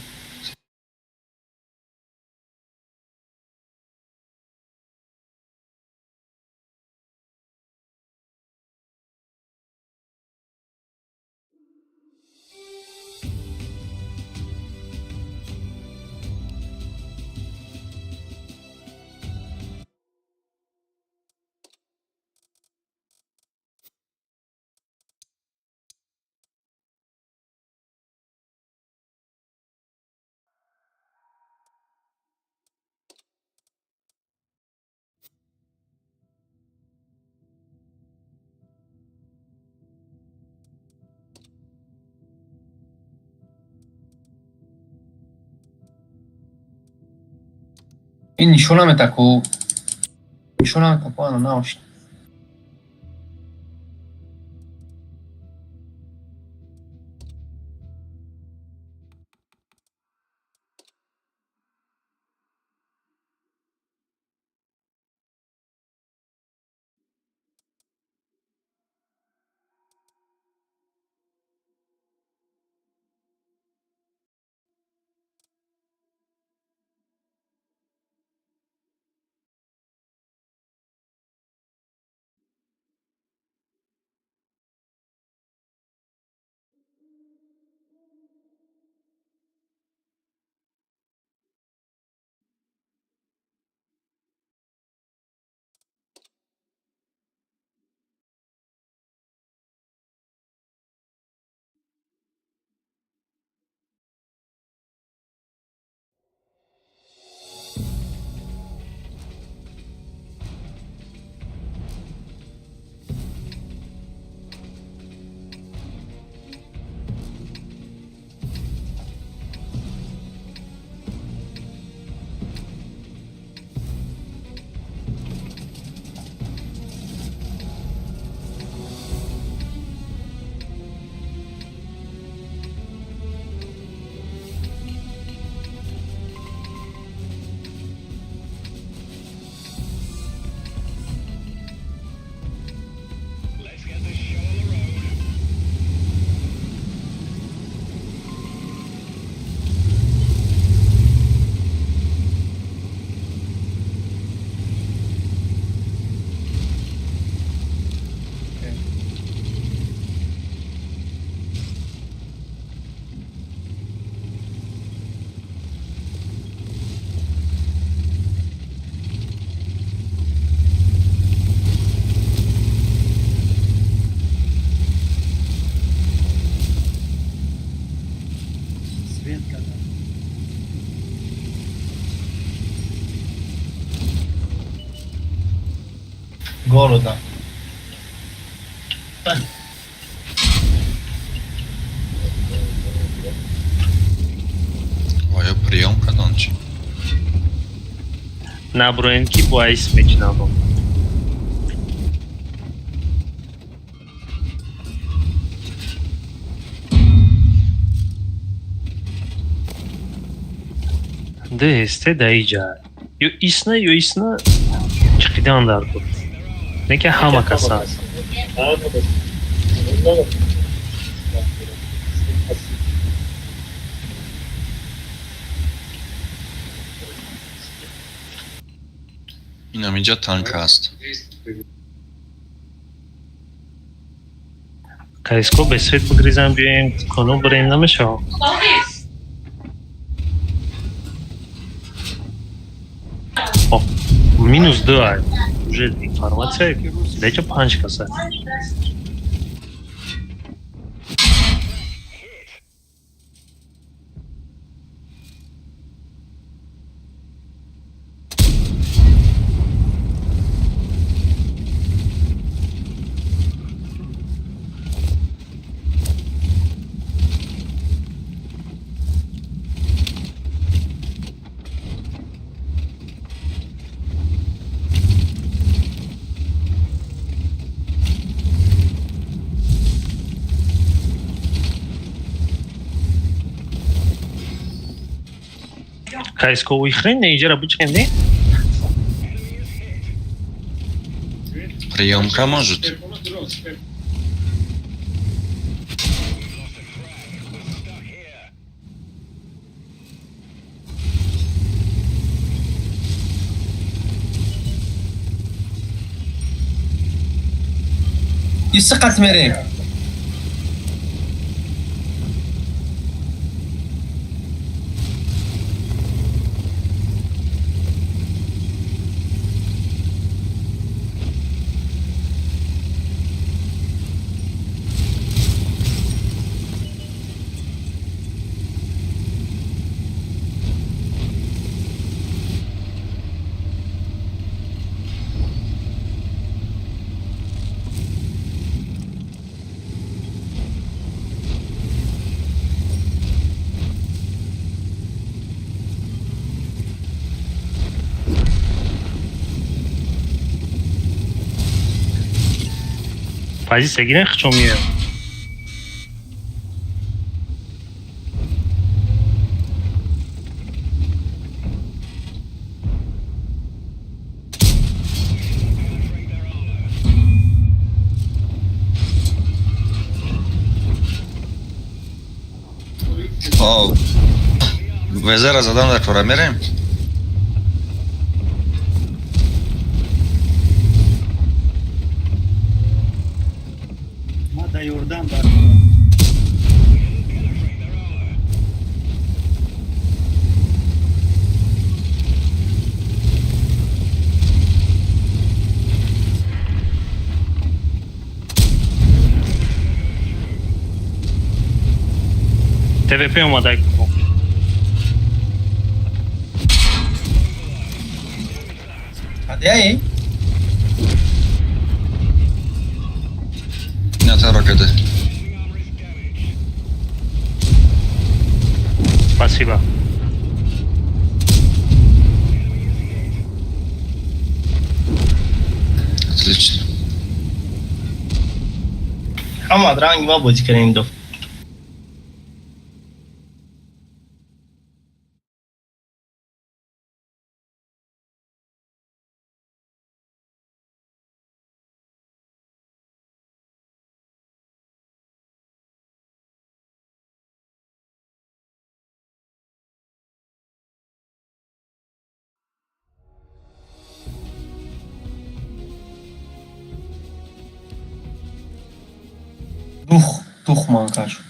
این нишонаме таку ана наошт Свет когда. города Oya приемка чи? Наброенки бо айс мечинам. Este daija. Yo isna chiqidan dar bu. Nega hamma kasa. اینم اینجا تانک هست. Кайско без свет погрызам бием, кону брем намешо. О, минус 2. Уже информация. Дайте панч каса. Кайско уихрен иджера бычкенде? Приемка может. يسقط مريم Позиция гине хчомия. О, везера задам در کورا میریم. ما در یوردان بر ТВП اومده. هذه اي نه تراکده. Спасибо. Отлично. محمد رنگ ما بازی کردیم دو. дух манкаш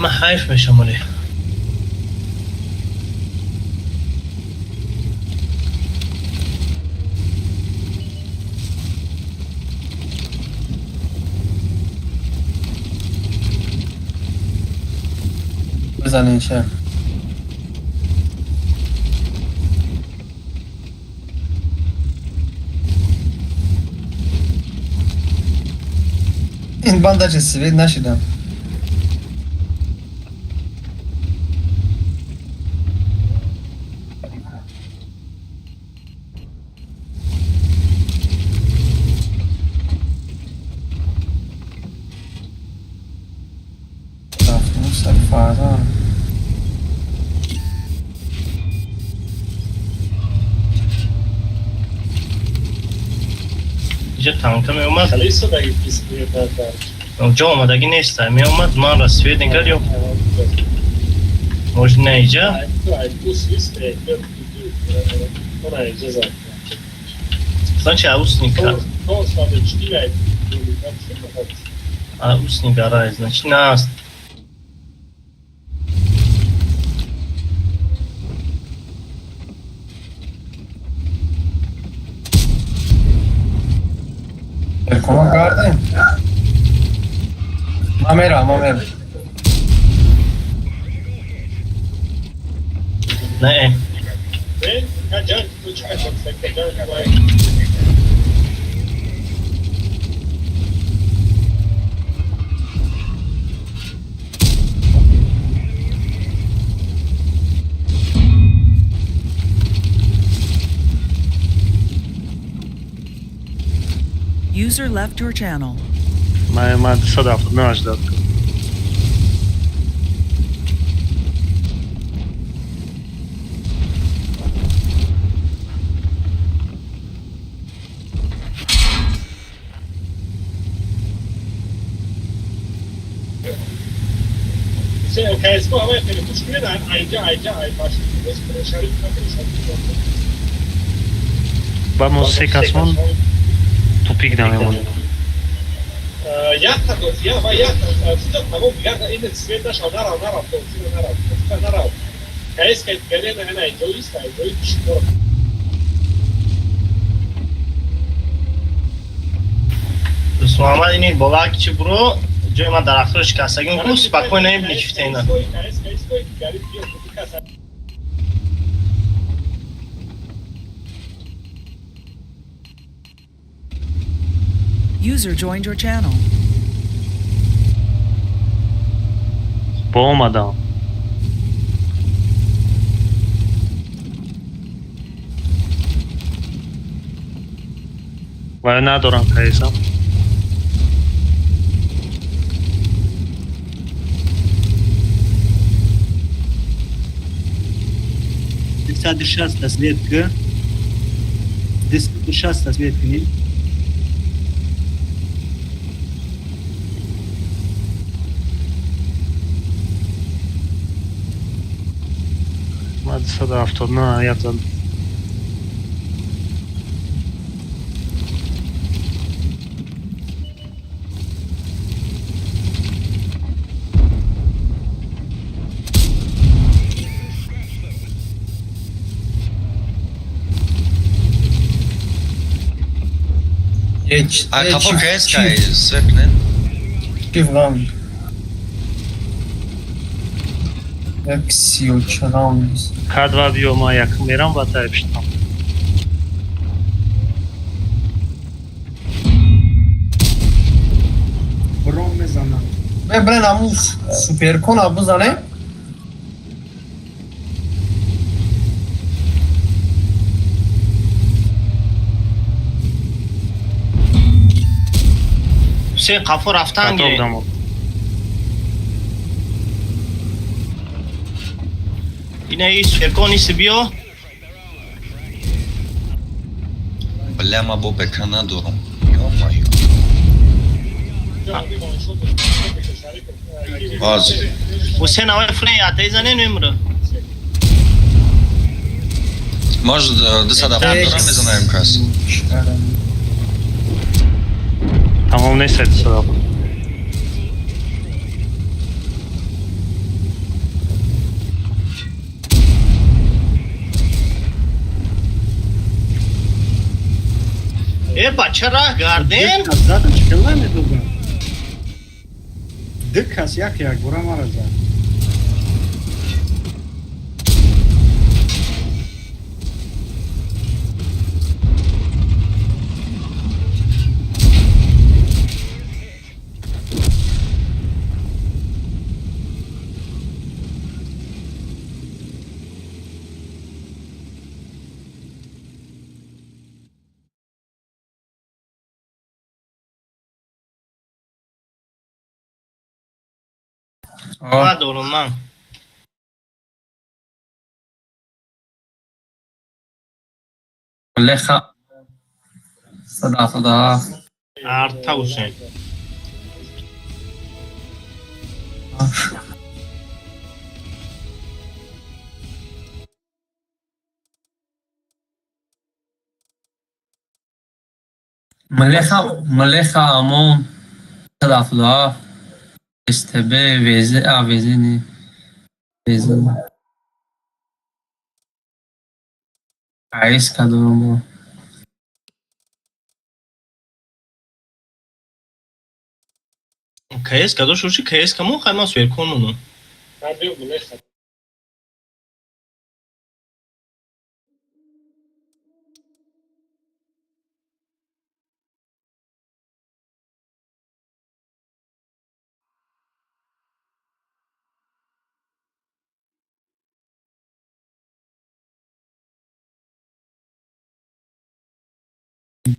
من حیف میشم ولی بزنین شه این بانداج سوید نشیدم اینجا تانکه می اومد خیلی صدای بیسکویت داد. اونجا آمادگی نیست می اومد من را سوید نگرد یا موجود نه اینجا Sen će usnika. A usnik garaj, znači nas. Come guarda. Mamera. Ne? User left your channel. ما 270 داد. CSGO ama yapıyor. Kuşkuya da ayrıca başlıyoruz. Şarkı Vamos secasmon topik dame. Jachta to jest, ja wszystko na mowy, ja inny świat nasz, narał, to narał. KSK gelene hena egoista, szkoda. Muhammed ini baba kiçi bro, joy ma dar akhirش kasagin ku spokojno ne bili çifte ina. User joined your channel. Bom adam. و ندارم کایسم. Десятый шанс разведка. Десятый шанс разведки. ما 270 я там. A kafa KSK'yı Svetlin. Piwam. Jak si uçanamız. K2 biyoma yakın veren vata yapıştım. Rom mezana. Ve bre namus super kona bu zane. Hüseyin kapı raftan Katol gel. damo. Yine iyi Ferkon isi bio. Bляма бобека надором. Ё-моё. Vazi. Hüseyin hava frey atayza ne numara? Može da sada Pandora ne znam kas. Tamam neyse sıra. Bachara garden. Дык задом чекалами дуга. Дыкас як бурамара за. Ha doğru lan. Lecha. صدا Arta Hüseyin. ملخا امون صدا استبه ویزه ویزه نی ویزه عیس کدومو КС, когда шуши КС, кому хаймас верконуну?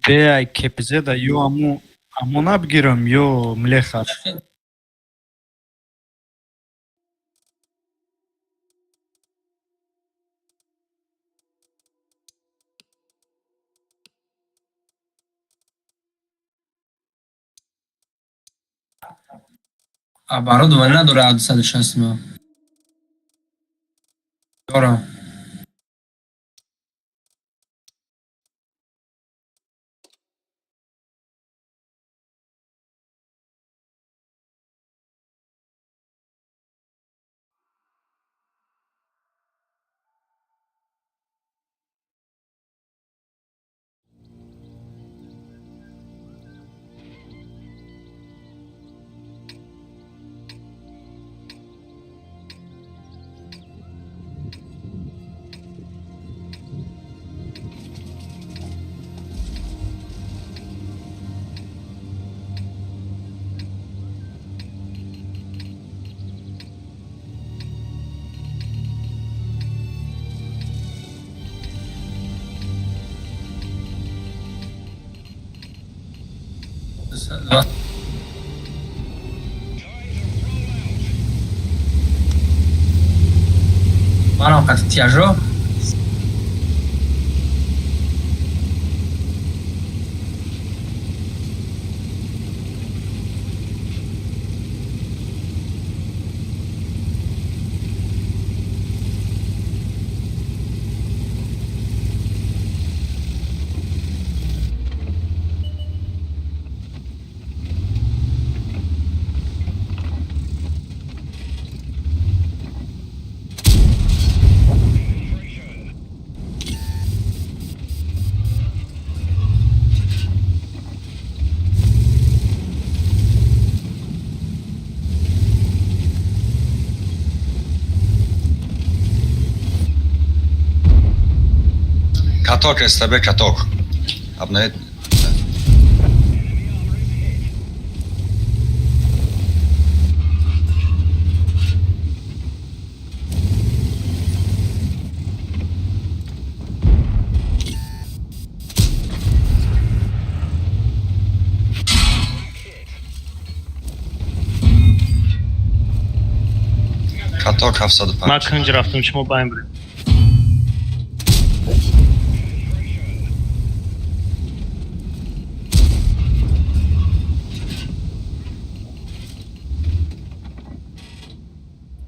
Бе ай кепзеда ё амона бигирам ё млеха. оборудование نداره 260 ما دارم Voilà, quand tu y as joué. Katok STB katok. Abnet. Katok 75. ما کنج رفتم شما بایم بریم.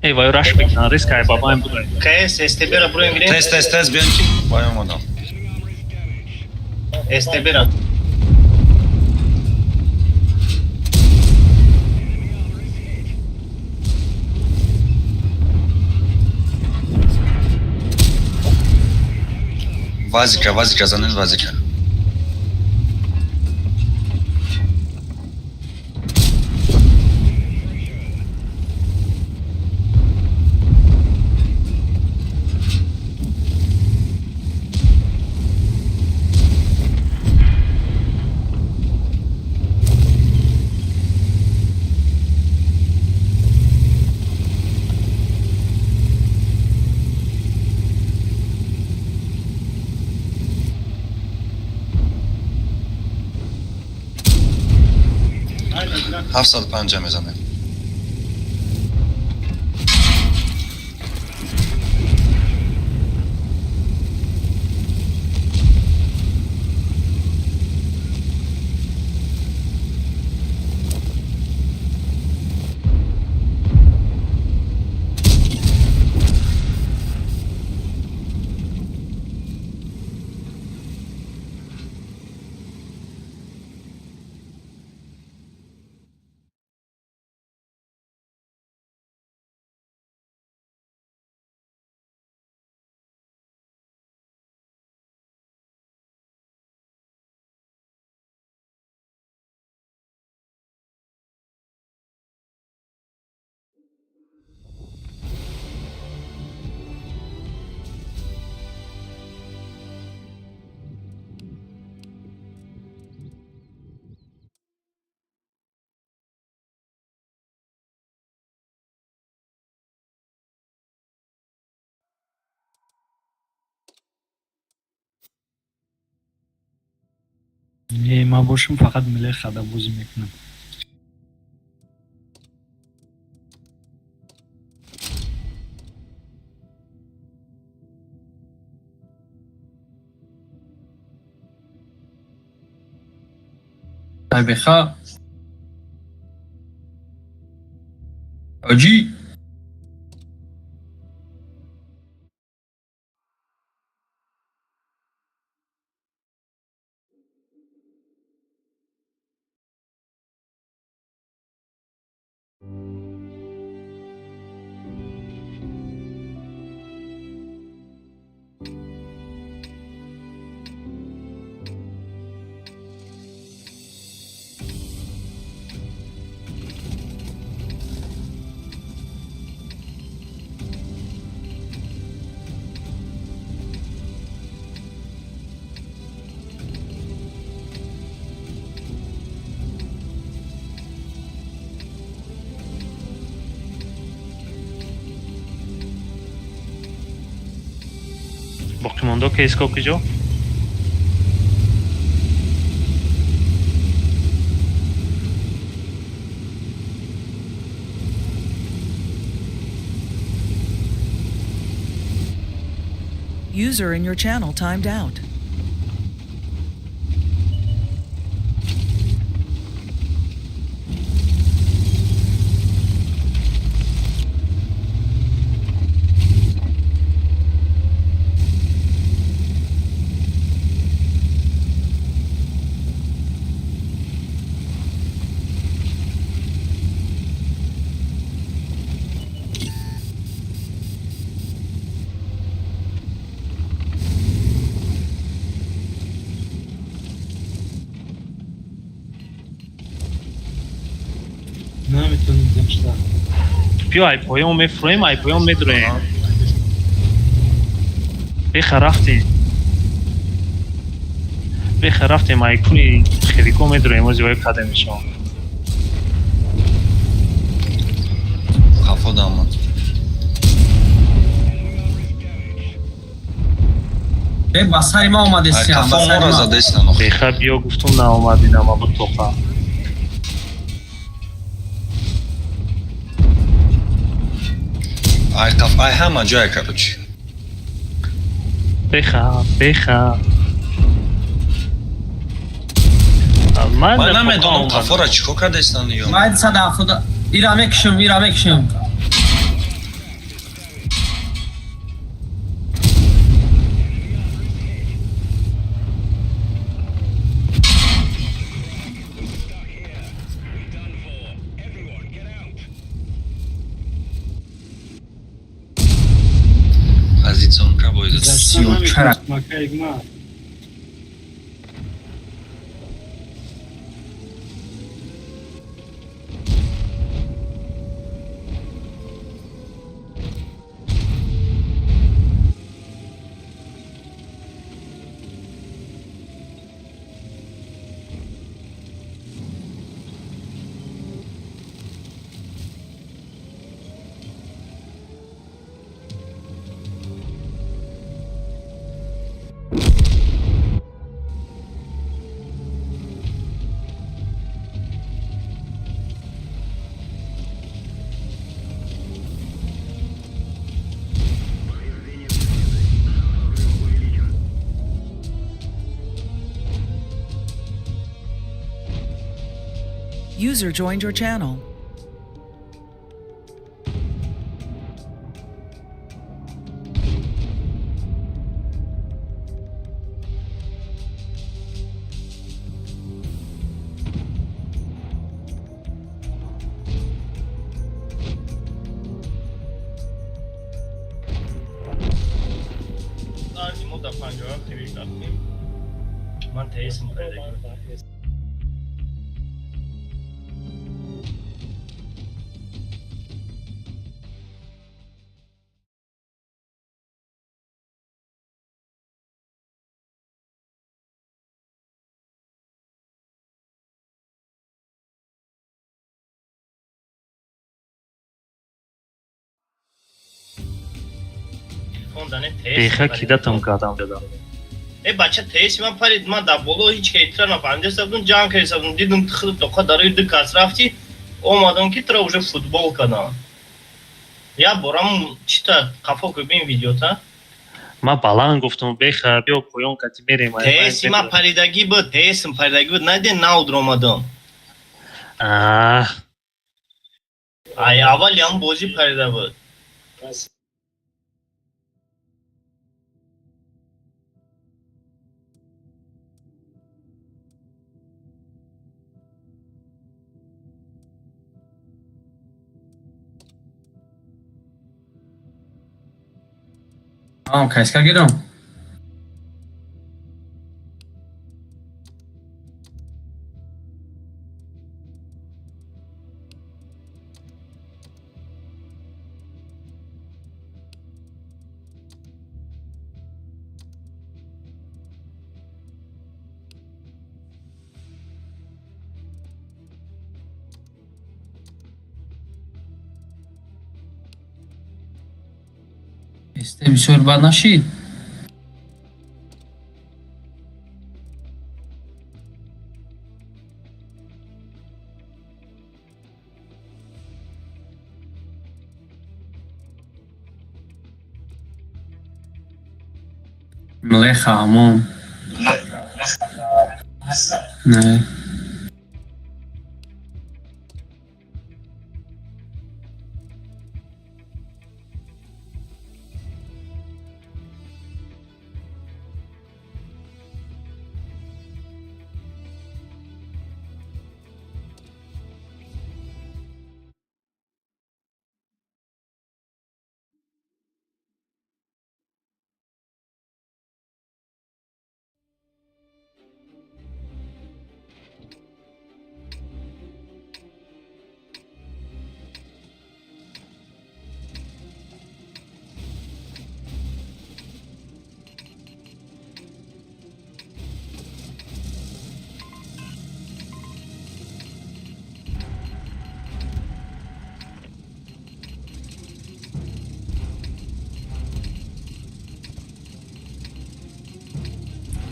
Eyvah uğraş bekle. Risk ay babayım buraya. КС, STB-ra buraya gireyim. Test bianchi. Bayım adam. STB-ra. Vazika zanen vazika. Hafsad panca mezane. من باشم فقط ملی خدا بازی میکنم. بخا آجی باقی مونده کیس کو کجا؟ User in your channel timed out. نمیتونیم بیشتر. بیا ای پایان میفریم ای پایان میدریم. رفتیم ای کنی خیلی کو میدریم از وای قدم میشم. خفا دامن به بسری ما اومده سیام خفا ما را زده ایستن بیخه بیا گفتم نه اومدین اما با توقع ای خفا ای همه جای کروچی بیخه من نمیدونم خفا را چیکو کرده ایستن یا باید صدا خدا ایرا مکشم Poziționul ca voi de User joined your channel. من تاییسم پیدا بیخه کیده تم کردم دادم بچه تیس من پرید من در بالا هیچ که ایترا نفهمیده سبودم جان که سبودم دیدم تخلط دوخه داره دکاس رفتی اومدم که ترا уже فوتبال کنم یا برام چی تا قفا که بین ویدیو تا من баланд گفتم بخر بیا پایان کتی میریم تیس من پریدگی بود تیس پریدگی بود نده ناو در اومدم ای اول هم بازی پریده بود Kayska gidiyorum. بسیار بد نشید. ملخ همون نه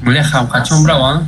ملخ هم قچون برو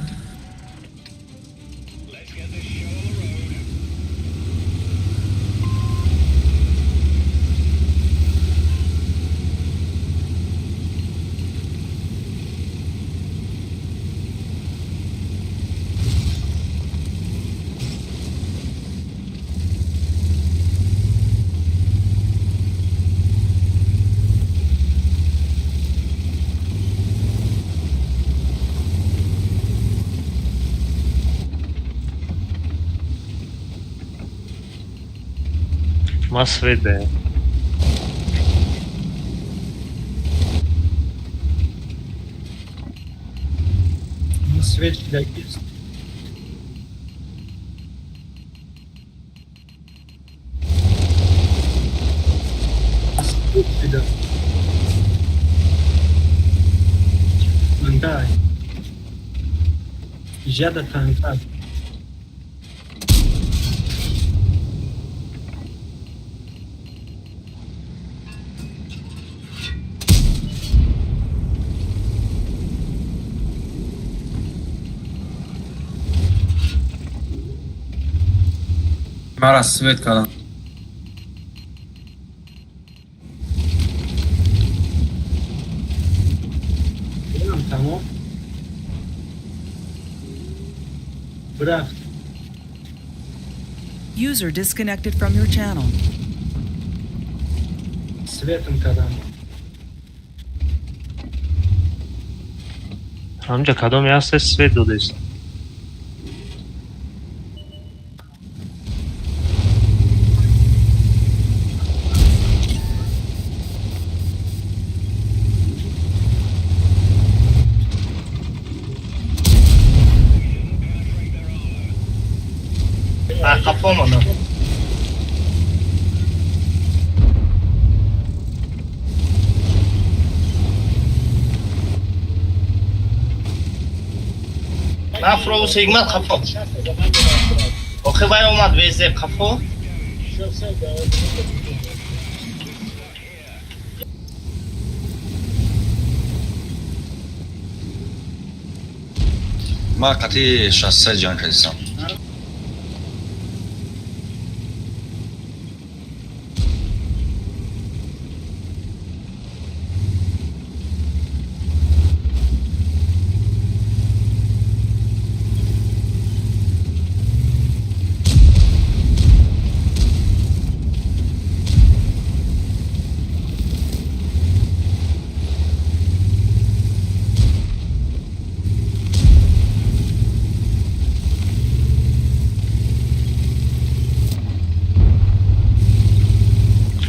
Масведе. Свет для есть. Мандай. Жада танка. مرا سویت کردم Tamam. Bırak. User disconnected from your channel. Светом когда. Amca kadom yazsa свет dodaysan. Kafam onu. من فروس حکمت خفا آخه وای اومد ویزه خفا من قطعی 63 جان کردم.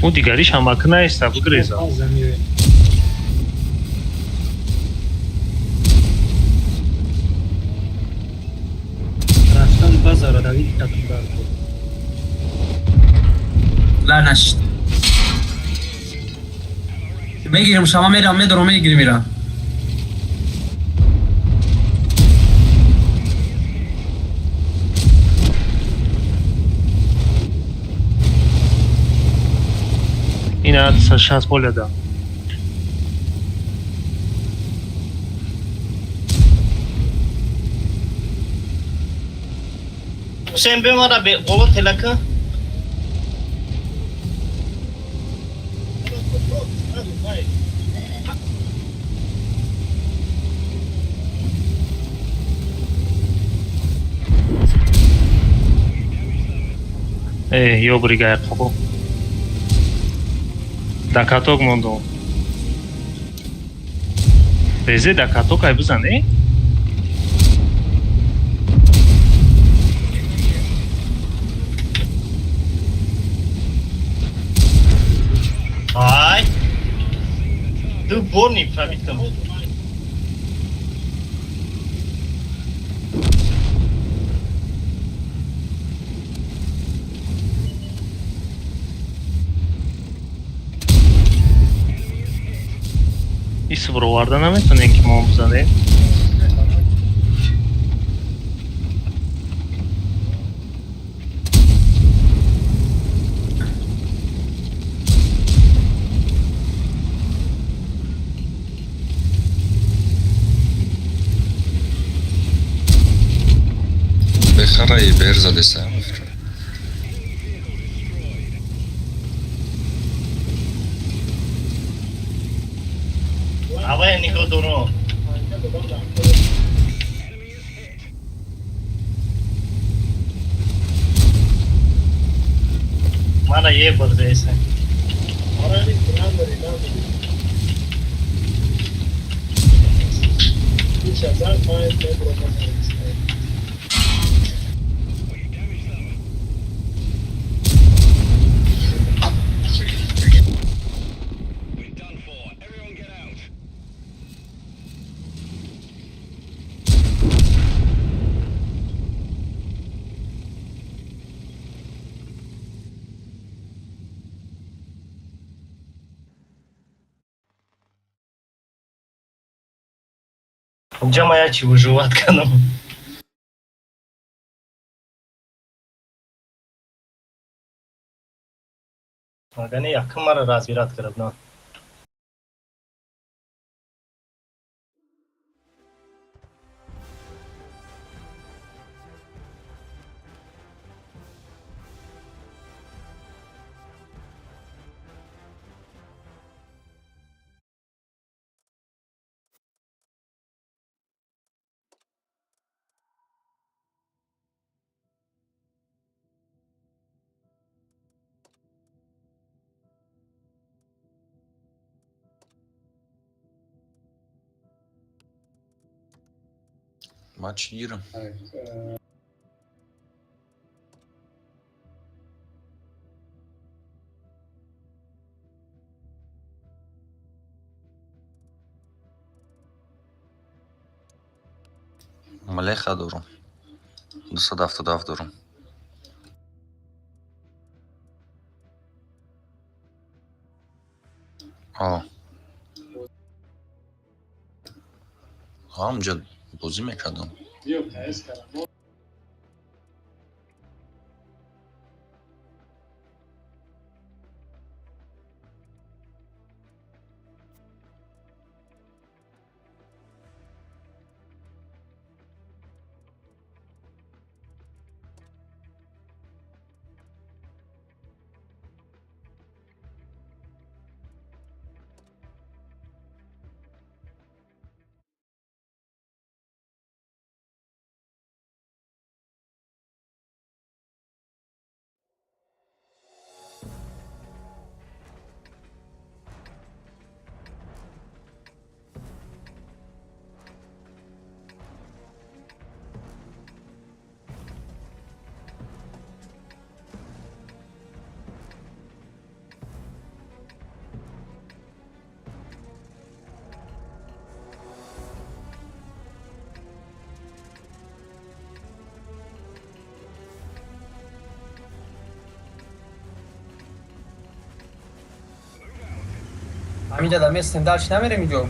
اون دیگریش هم مکنه است بگریزا رفتم بازار دوید کتم برد لعنش میگیرم شما میرم میدارم میرم این عدد شانس بولیده حسین بمارا به قولو تلکه Io brigare poco. Da katok mondo. Beze da katok ay buzane? Ay. Tu borni pravitkam. Is vroarda nametune ki mo buzane? بخرای برزا دستم. Havaya niko dono. Mana ye burde ise. Джама я чи выживать канал. Magane yakın mara razvirat karab na. Maç girim. ملیخه دارم. 277 دارم. همونجا بازی میکردم. همینجا در مصر درش نمیره میگم.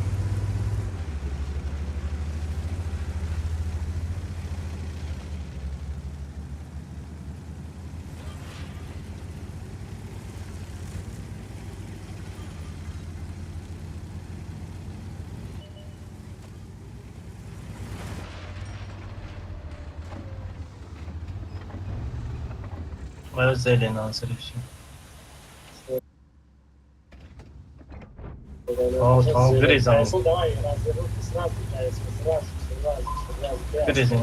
باید زیلی ناصرف شیم. tamam grizam. Grizam.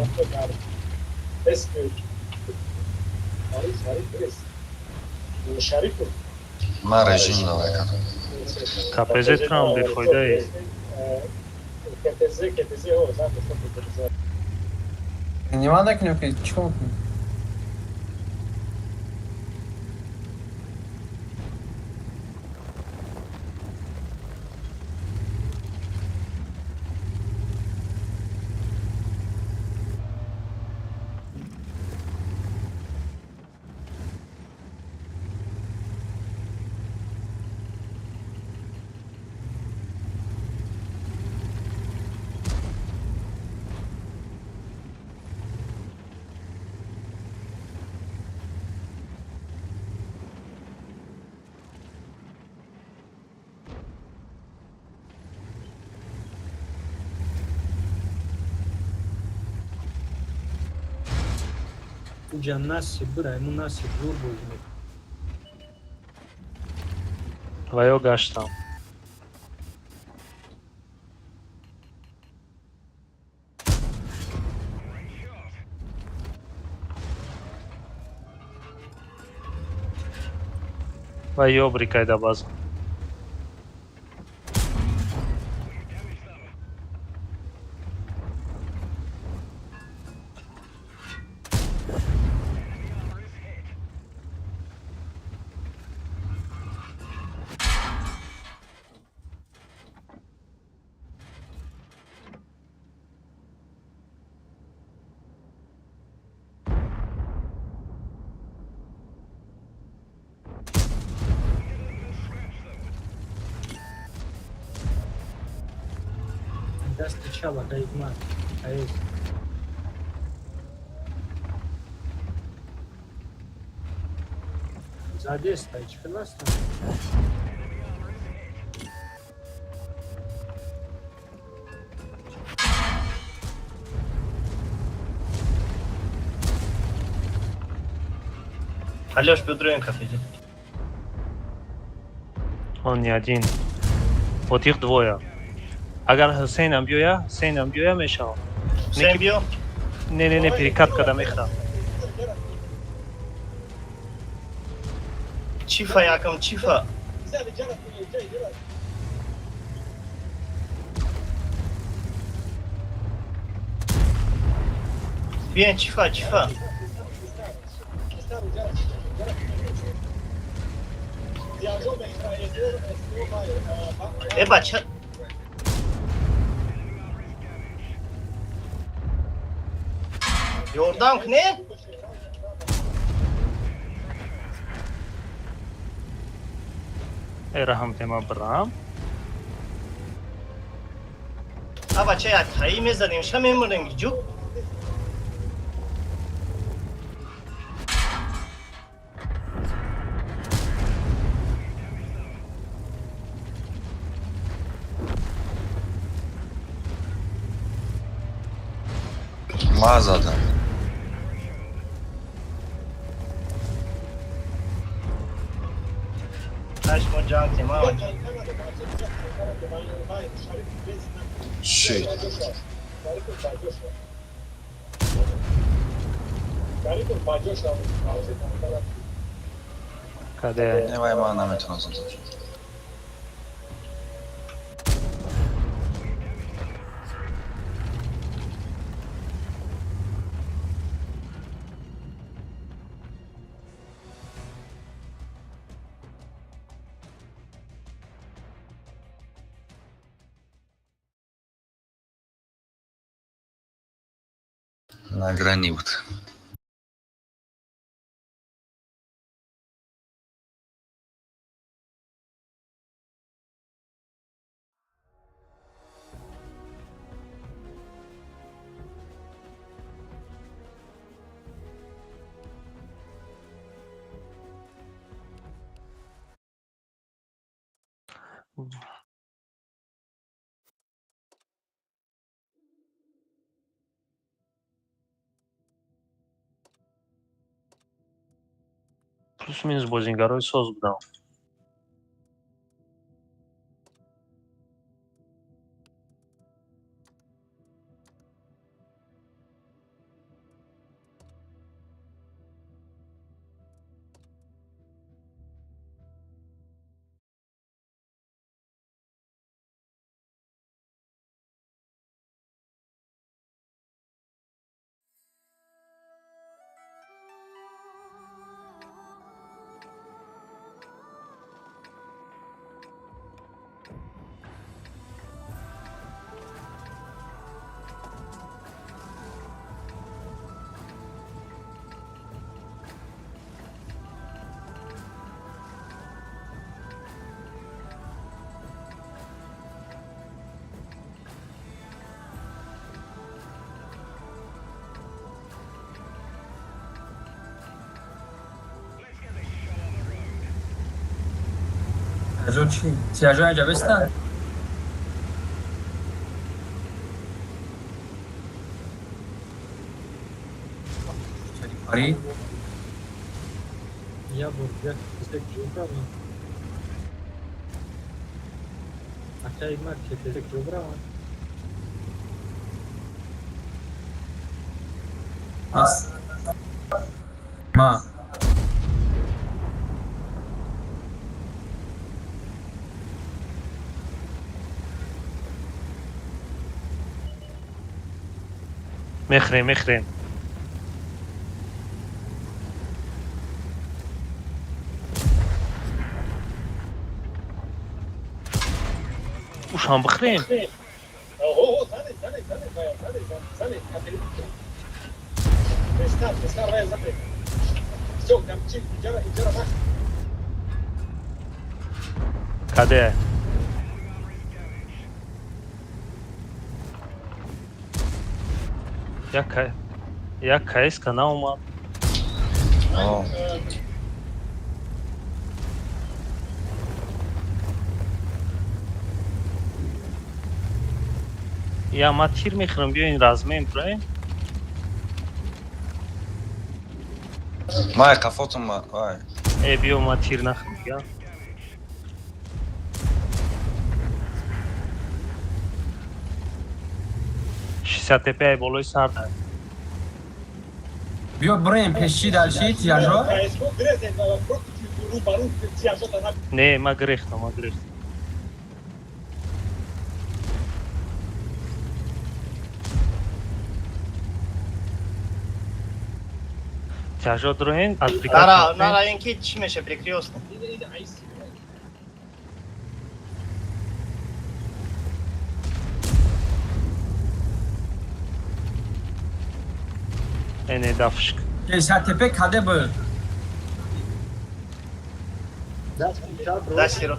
من رژیم نمیکنم. KPZ tam bir foydayı. Нема da кнопки, чего? Ve yok açtım. Ve yok brikayda bazı. Алёш, бедруем кафеде. Он не один. Вот их двое. Agar Hüseyin'im diyor Hüseyin'im diyor meşal. Sen bio? Ne перекаткада мехта. Çifa yakım çifa. Bien çifa çifa. Baça. Yordam ne? Rahmet ema Bram. Baça ya tayı mezanim şamemurun gücü. Mağazada. Taşma can tema var. Şey. Kade. Ne var mana metanızın. На грани вот. плюс минус бозингарои соз будам. تیاجو چی؟ تیاجو عجبستان؟ آری؟ Я бургер кесек жобрама. Акай мар кесек жобрама. As. Ma. مخرم وشان بخرين كده Я КС канал ма. Я матир мехрам биёин размем брай. Май кафотум вай. Биё матир нахм я. Шисатепе болой сарда. بیا بریم پیشی دلشی تیاجو Не, ма грехта. Тяжо дроен Нара, инки чӣ меша перекрёстно? Эне дафшк. Кесатепе каде бу? Дастиро.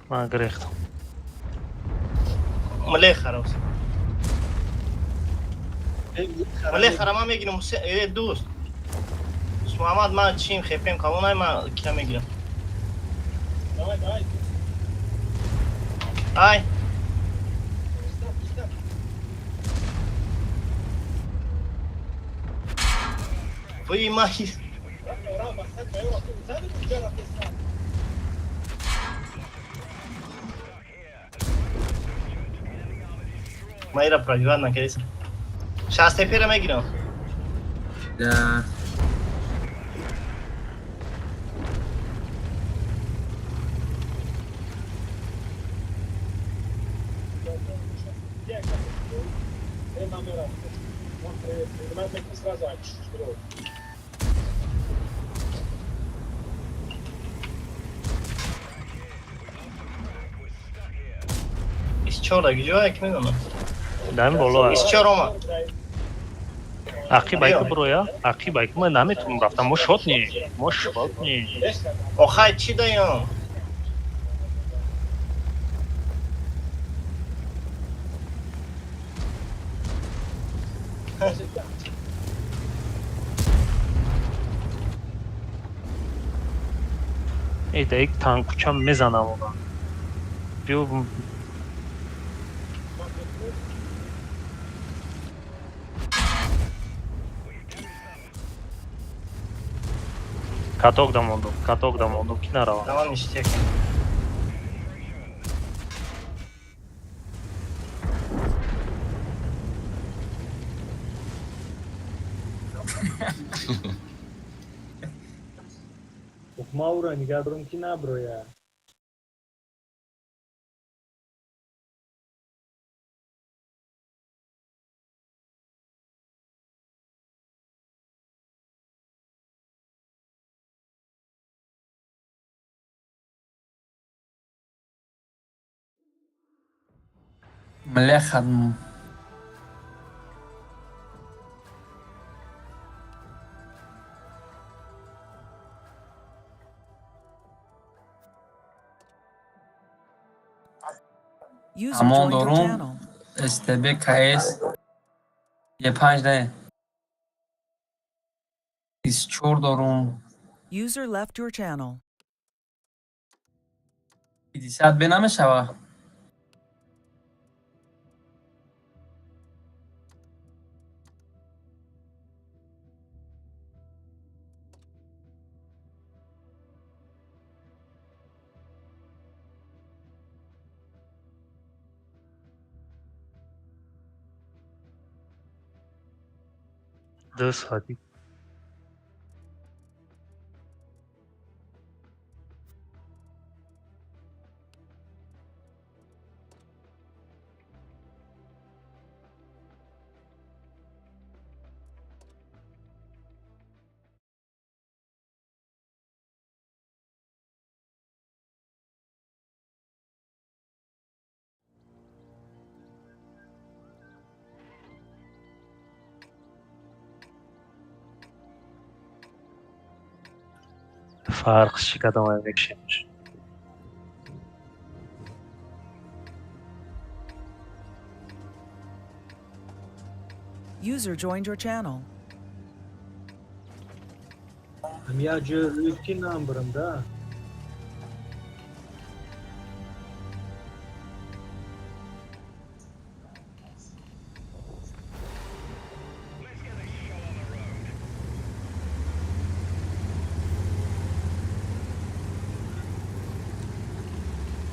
Ма грехта. Мале харос. Мале харама мегирам дӯст. Муҳаммад ман чим хепем калонай ман кия мегирам. Ай. Вы махи. Майра проиграл на кейс. Сейчас теперь мы играем. Да. Из чёрта, где я кину? Дам боло. Из чёрта. Ақи байк броя. Ақи байк мы наметунем рафтам. Мо шотни. Охай чи даём? Эйда ик танкучам мезанам она. Биё Каток да мондум ки наравам. Давай ништяк. Маура нигадрум ки наброя. Млехад. User Amon joined your Dorum. channel. STB KS. یه 5 ده. 24 دارم. User left your channel. 200 به نمیشوه. Дас ҳадӣ. Фарқш кадом мекшемш. User joined your channel. Я же легкий намбрам, да?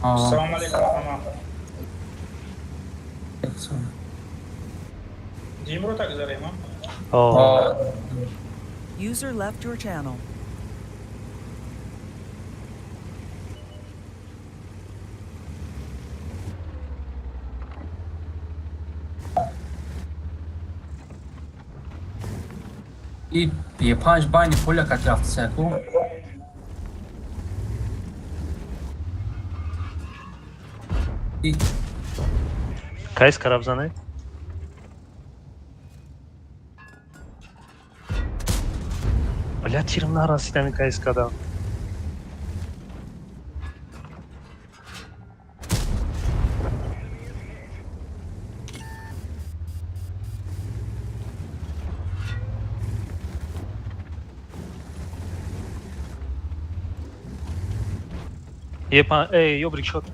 Салам алейкум. Димро так зарем, User left your channel. یه 5 بانی پول کت رفت سکو. Кайс карабзане? Бля, тирм нарасидами кайс кадам. Ёбрик шот.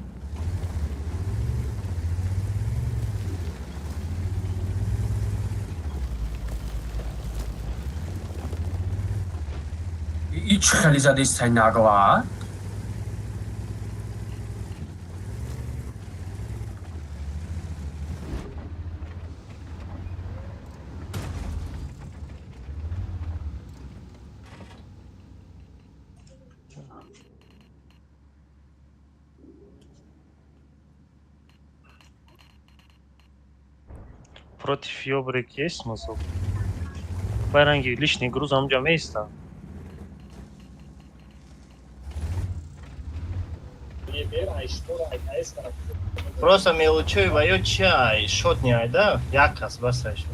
هیچ خیلی زده سای نگوه. Против ёбрик есть смысл? Байранги лишний груз амҷам еста. Просто мелочой ваё чай, шот не ай, да? Якас басаш.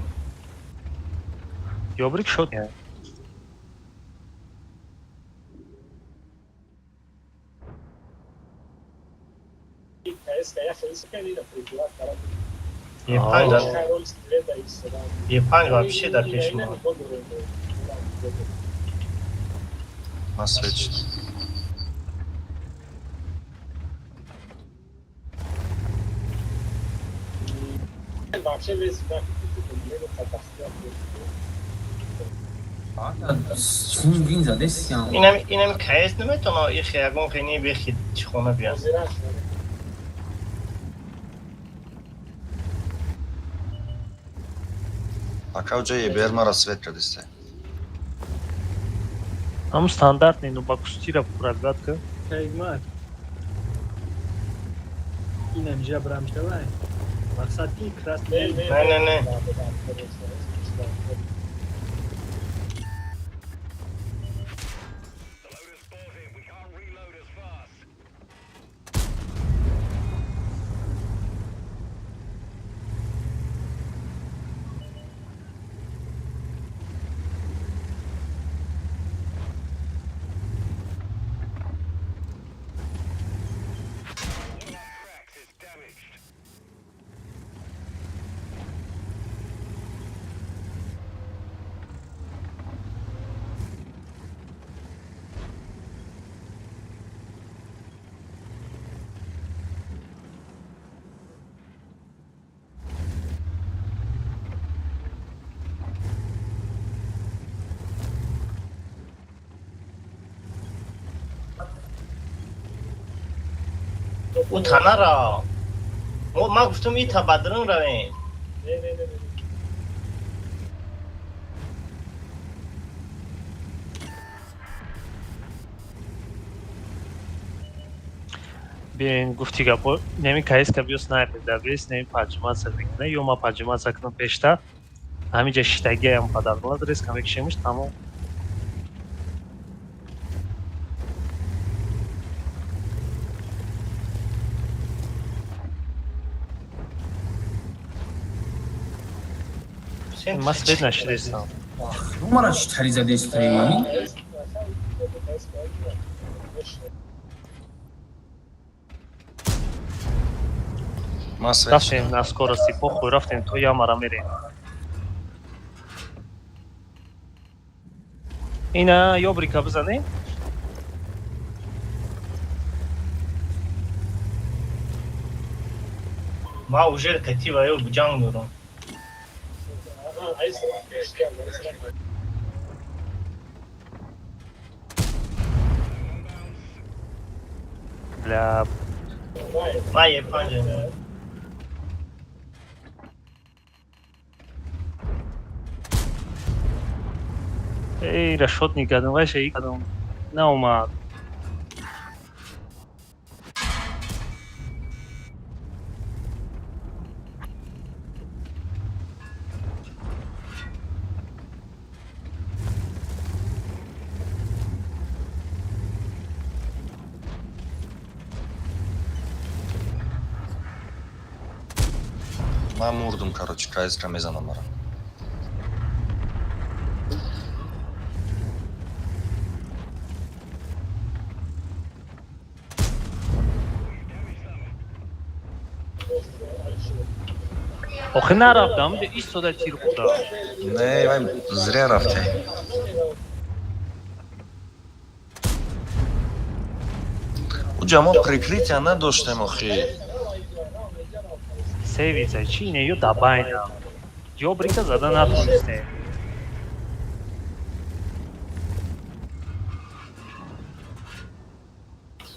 Ёбрик шот не ай. Епань вообще до пешного. Насвечено. چون زده سیام اینم کیس نمیتونه این خیابون خیلی بخید خونه بیاد. Пока уже и берма рассветка десте. Am standardni, no bakustira pradvatka. Tegmat. اینم جبرم شوی. مقصد کی کراس نه. او تنه را ما گفتم این تبدرون رویم Bien, gufti gapo, nemi kais kabio sniper dabis, nemi pajma sakne, yo ma pajma sakna peshta. Hamija shtagi am padarla dres kamek shemiş tamam. Mas vedna shresam. Numara çtari zade istayı. Рафтем на скорости похуй, рафтем то ямара мерем. Ина ёбрика бзанем? ما уже катива ё джанг дорам Бля. ما یه پنجه Ey, расчетник гадам, вообще гадам. На ума. Мам урдум, короче, кайзка меза номера. Охе нарафтам, истода тир худа. Не, вай, зря рафте. Уҷа мо прикрития надоштем охи. Севица, чи не ё дабайна. Ё брика зада натонисте.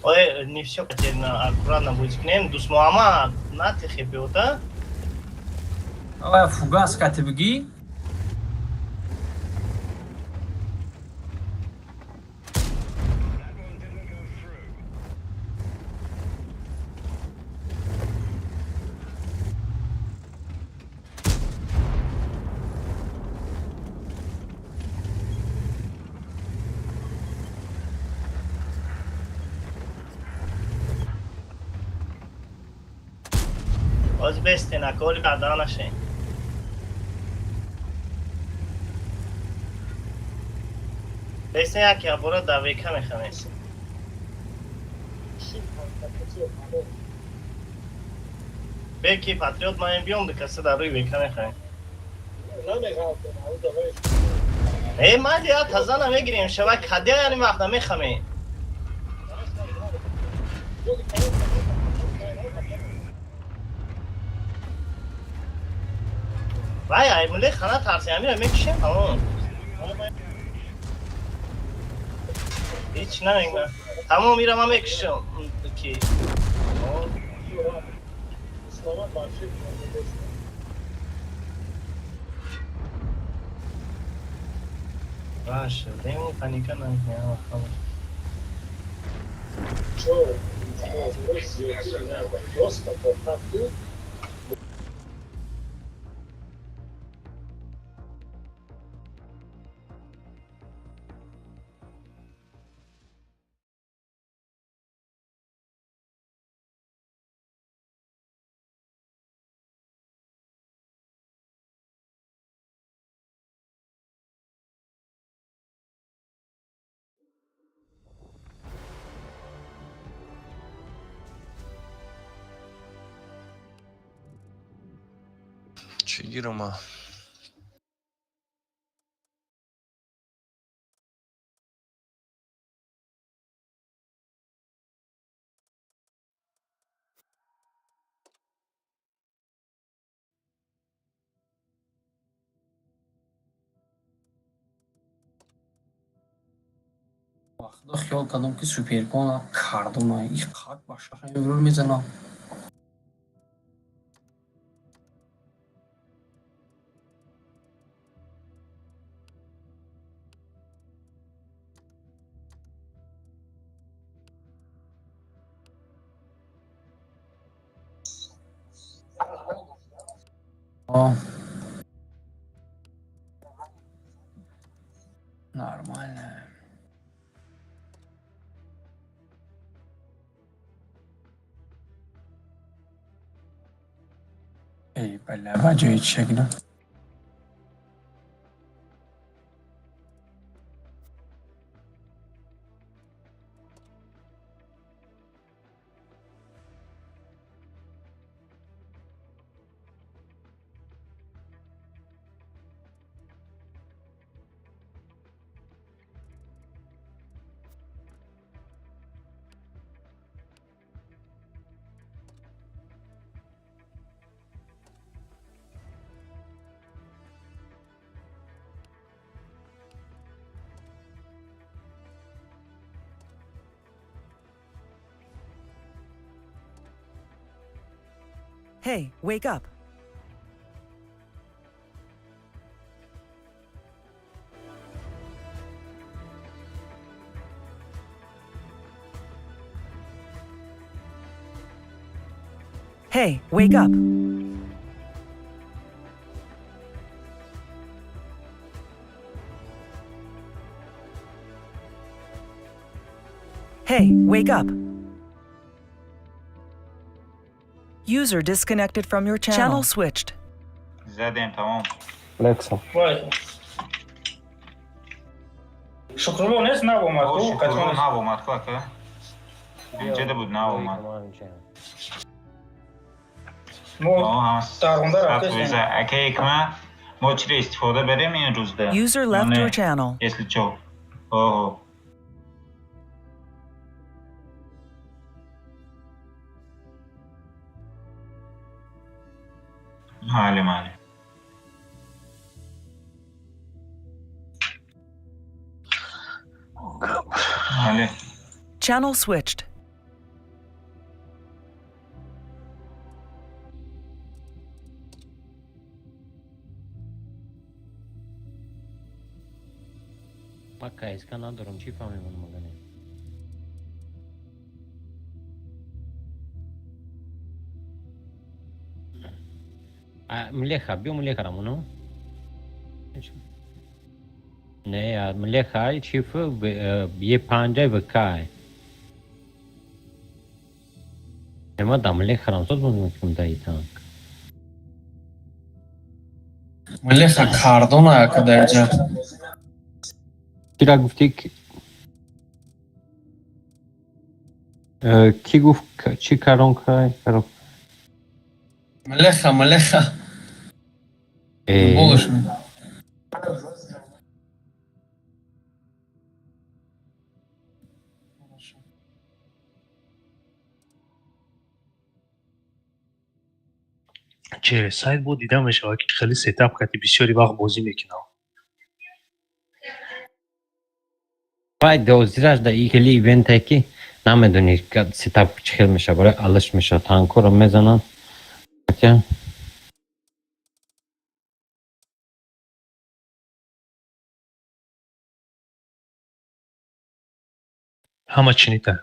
ой не все потеряно аккуратно будет кнем дусмуама на техепиота Ава фугас катибги. باز بسته نکاری قدر نشه بسته یکی برو دویکه میخوامست بکی پاتریوت مایم بیام دکسته در روی بیکه میخوام ای ما دیا تازه نمیگیریم شبه کدیا یعنی وقت میخوامیم وای ای ملی خانه ترسی همین رو میکشیم همون هیچ نه تمام میرم هم یکشم که باشه دیمون پانیکا نه خبر چی گیرم ها؟ وقتا خیال کردم که سوپرکان کردم این خاک باشه رو میزنم Нормально. Ey, بله وجه شکل Hey, wake up. Hey, wake up. Hey, wake up. User disconnected from your channel. Channel switched. زدیم تمام. Alexa. شکرلو نیست نه اومد تو شکرلو نه اومد که اینجا بود نه اومد ما تارونده رفتیم اگه یکمه ما چی استفاده بریم این روز ده User left your channel. اسلی چو اوه مالی مالی مالی Channel switched. Maka iska ندارم چی فهمیمون مگنه ملیخا بیو ملیخا رامونو نه یار ملیخا چیف یه پنجه بکای اما دا ملیخا رام صد بودم کم دایی تانک ملیخا کاردونه که درجه چی را گفتی کی گفت چی کارون کای ملیخا بولش می چه سایت بود دیدمش که خیلی ستاپ کردی بسیاری وقت بازی میکنم باید دوزیرش در ایکلی ایونته که نمیدونی که ستاپ چخیل میشه برای علش میشه تانکو رو میزنن اوکی همه چینیده.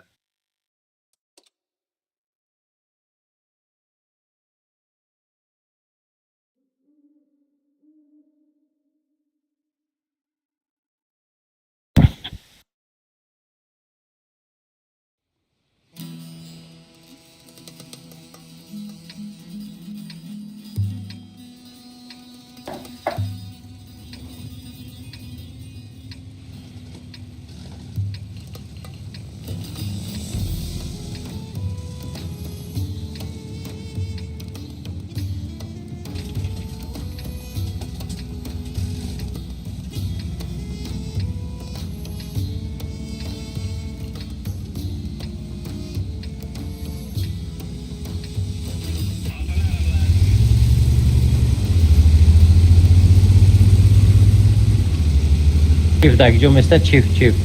چیف در جو مثل چیف چیف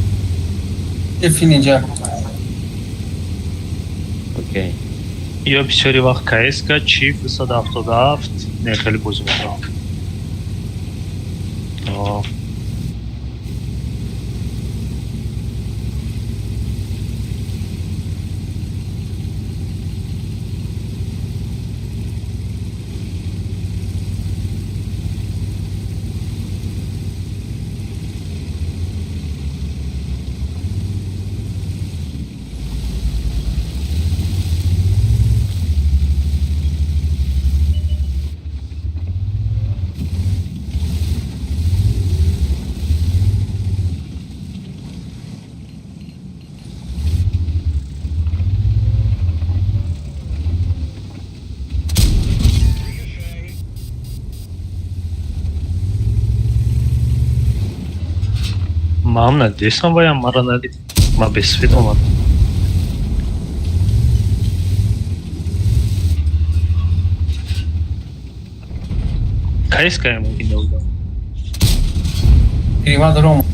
اینجا اوکی یا بسیاری وقت کایسکا چیف 177 نه خیلی بازی میکنم. Mám надеюсь, он vai amar ali, uma vez feito uma. Кайская ему не удал. Перевод Рома.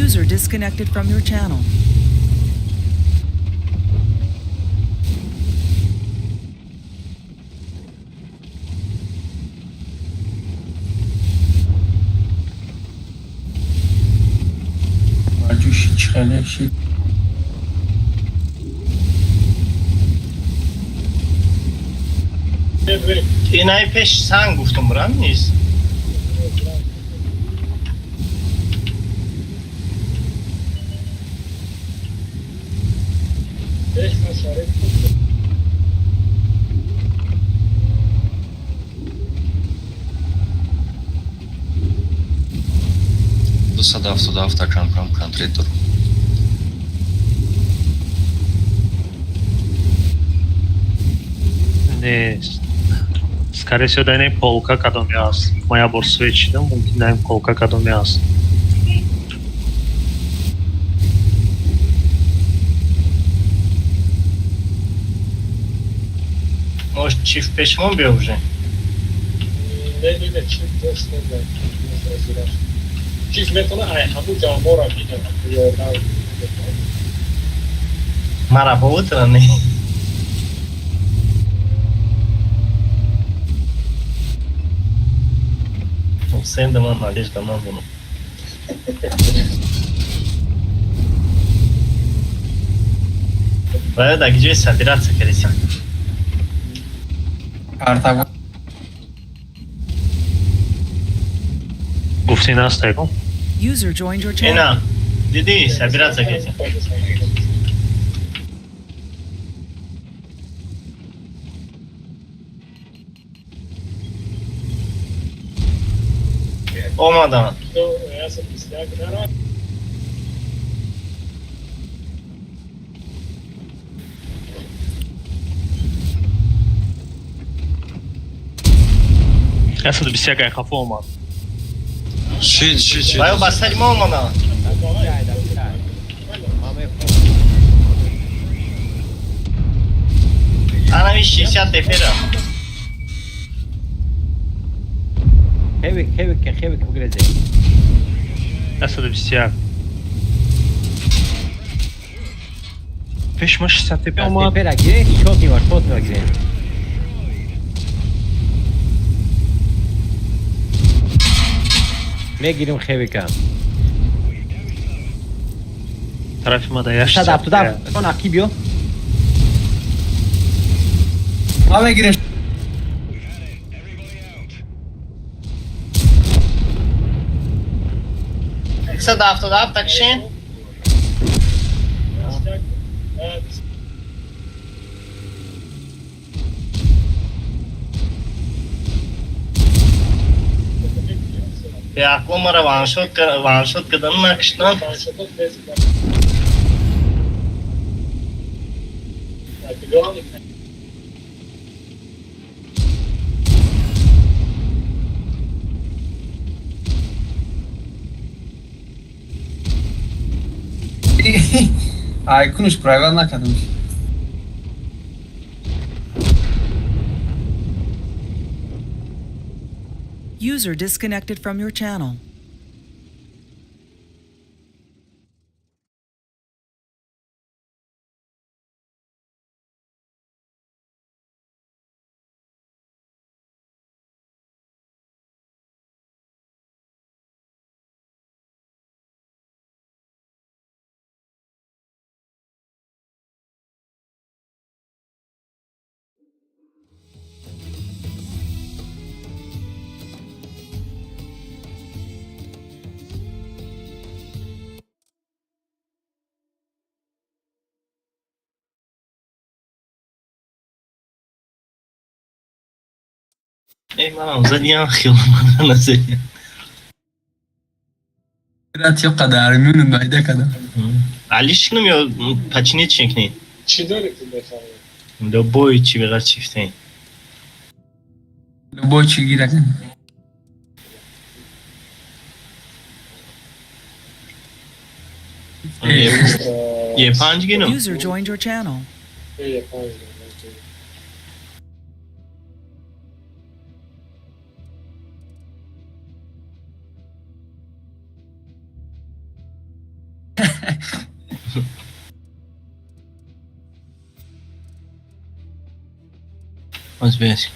User disconnected from your channel. اینای پیش سنگ گفتم برام نیست. До автокран контритор. Не, скорее всего, да не полка, когда у меня моя борсвечи, да, мумкин да не полка, когда у меня. Может, чиф пешмон бил уже? Не, чиф просто да, не разбираш. Чиф метона, ай, хаму джамора бида, я да. Мара по утро не. Sen de man надеюсь, да man bunu. Да, где собираться, короче. Карта. Гуфти нас тайком. User joined your channel. Ина, диди, собираться, короче. Olmadan. Aslında bir şey kafa olmadı. Shit. Bayo basarım olmadı. Ana bir 60 tepera. Хевик выгрызи. Aslında bir şey. Peş maşı sen tepe olmadı. Тепер агре, шот не агре. Megirим Хевика. Tarafıma da yaş. Туда, он акибио. Abi girin. Kısa da haftada takışın. Ya aklım ara vanşot kadının akışından. Aykunuş private nakadmış. User disconnected from your channel. Eyvallah zadiyan xiyolmadan nasıl? Biraz yok kadar eminim bayda kadar. Ali şunum ya paçini çekni. چی داری تو بخواه؟ Do boy çi bir çifteyin. Boy çigirekin. Ye panç günüm. User joined your channel. یه پنج Az beş.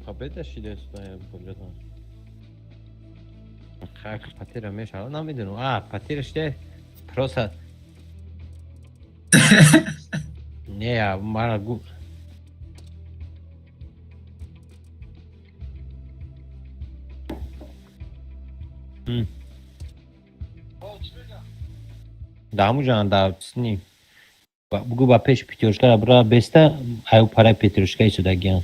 Победа شده است کجا خاک پاتیر میشه الان نمیدونم پاتیر شده پروسا نه مرا گو Даму жан давсни. Бугу ба пеш петрушка бра беста ай пара петрушка исуда гян.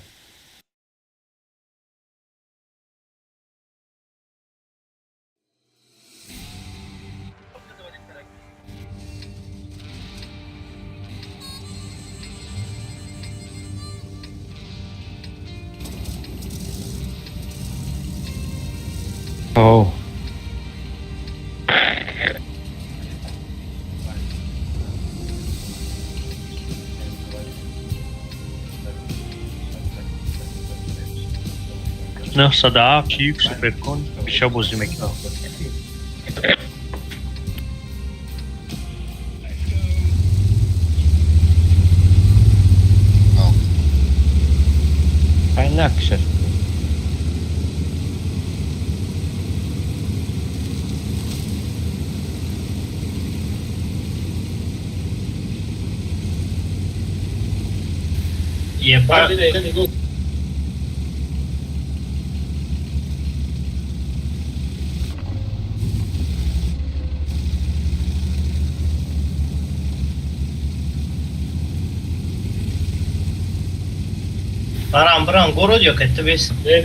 Oh. Nossa, dá pico, super con, bicho bozim aqui não. Kaynak. Ye pan. Param город yok etti biz. Ne,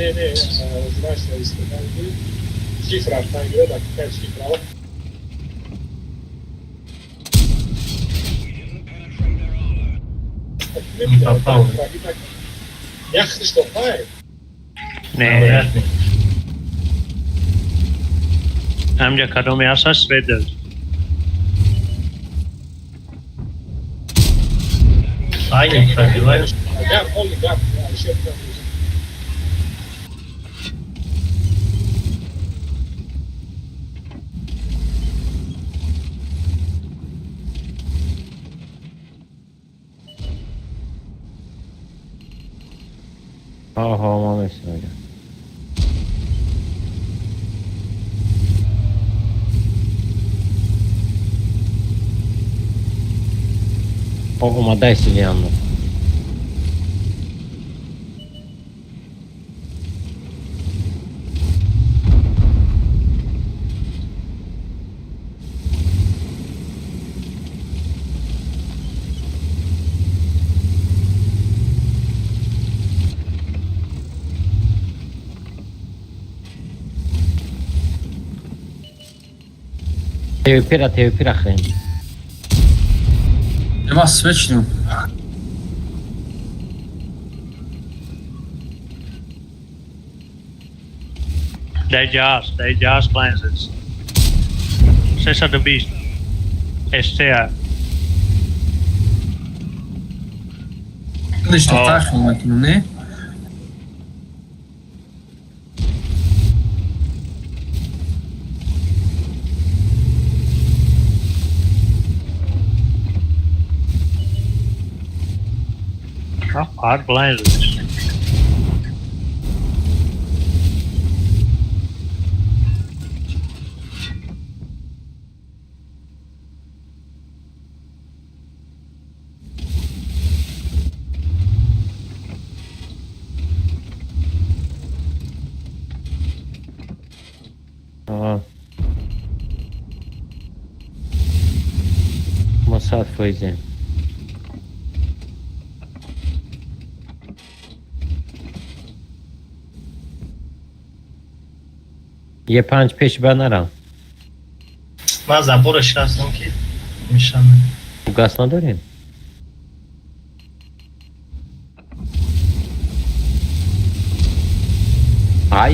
знаешь, я истекал. Цифра, там говорят, какая цифра. Yaxshi to'qay. نه همجا کدومی اساس بده Aynen tabii var. Gap oldu gap. آها ما مثل اومده سیلیانو TV pira خیلی Eva switch nu. They just glances. Says at the beast. STR. Kılıç tutar şu makine ne? Hard glances. مساعد فایزه یه 5 پیش برنرم من زبورش هستم که میشم فوگاس نداریم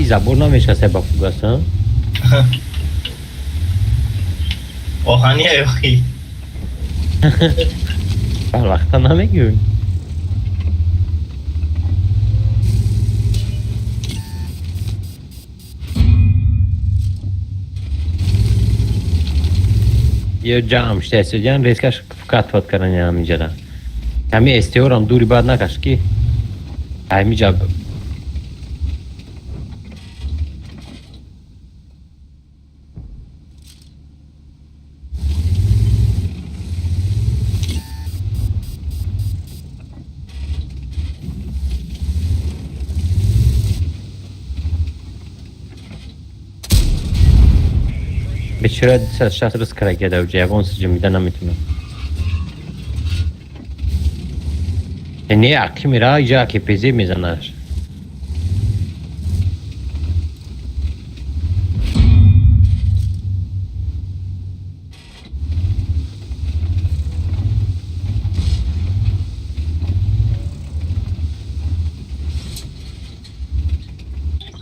زبور نمیشه با فوگاس ها آهانی ایوخی بر وقتا نمیگوی یه جام شده جان ریسکش فقط فوت کردن همینجا را همین استیورم دوری بعد نکش کی همینجا چرا 260 روز کرا کرده و جوان سجم میده نمیتونم یعنی عقی میره اینجا که پیزی میزنش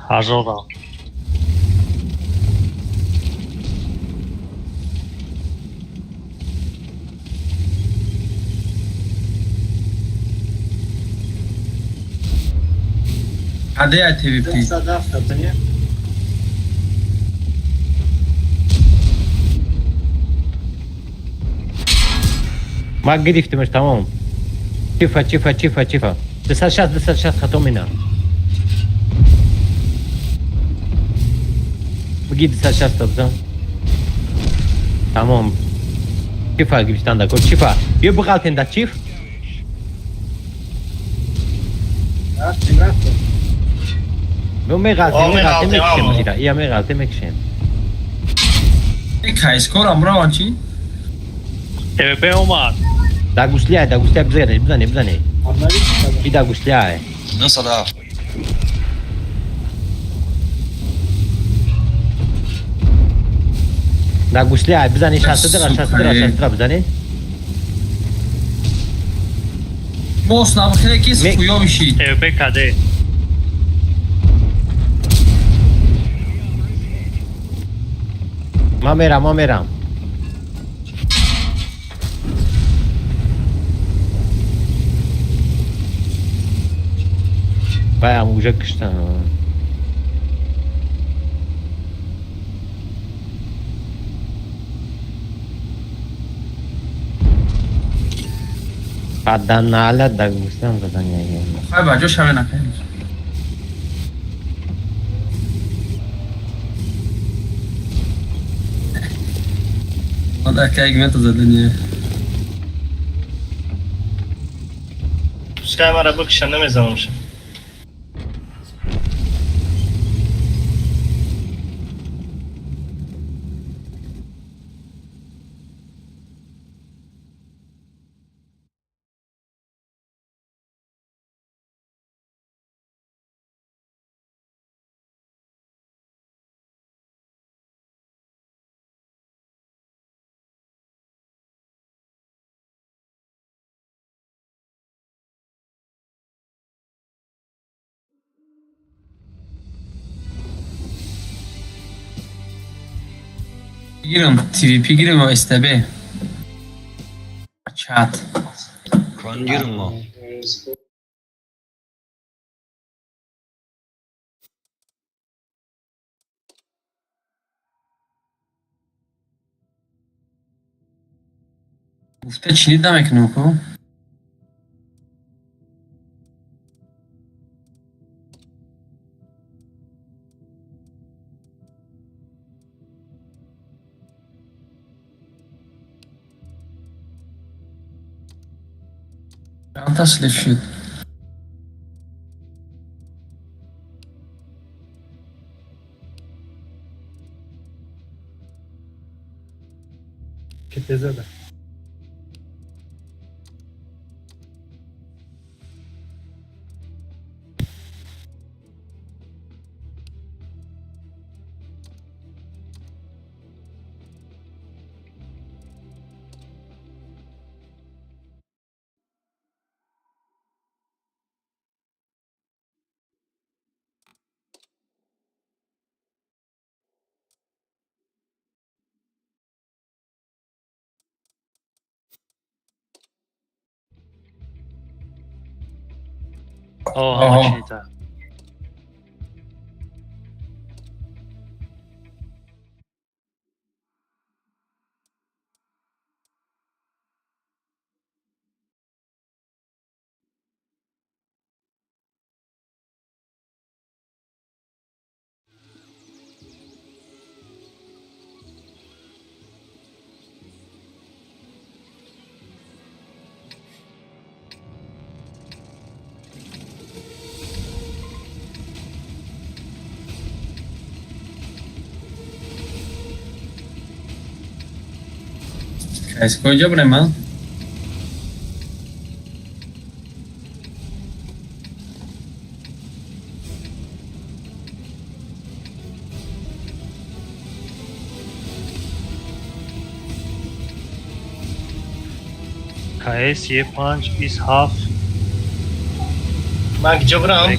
حاضرم Hadi ya TVP. ما گرفتمش تمام چیفا 260 ختم اینا بگی 260 بزن تمام چیفا گرفتن دکو چیفا بیا بغلتین دا چیف بیا میغلطه میکشیم یک هایسکور امرا وانچی؟ TVP اومد دا گوشلیه بزنه کی دا گوشلیه نه صلاح دا گوشلیه بزنه 60 درا بزنه Бос набхеле ки суя бишид. БКД. ما میرم باید اونجا کشتن قدن نعلت در گوستن زدن یه خواهی بجا شوه نکنی مادر که اگمت زدن یه Pускай مرا بکشن نمیزنمشم. گیرم TVP گیرم و STB چت Kan girme. گفته چینی دمک نوکو چند تسلیف شد که زده همه چی تا کسی کجا برم من KS 5 27 من کجا برم؟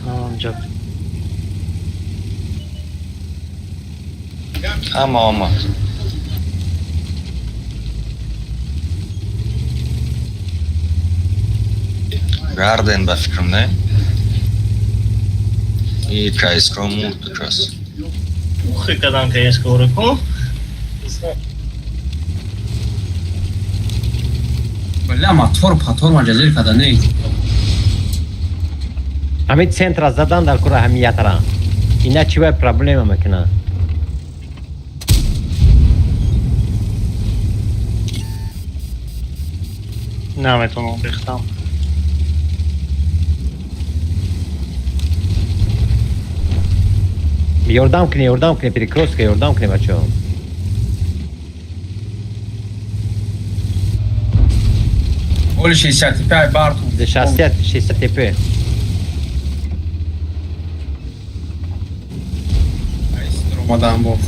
اونجا Ama. Garden به فکرم نه این کایس کرومو تو کس خیلی کدام که اسکور کن ولی اما تور مجازی کده نه همین سنتر زدن در کره همیت را اینا چی باید پرابلم میکنه نمیتونم بختم یوردام کنی پیری کروس که یوردام کنی بچه اول 600 تپه برد ده شخصیت 600 تپه اومدم با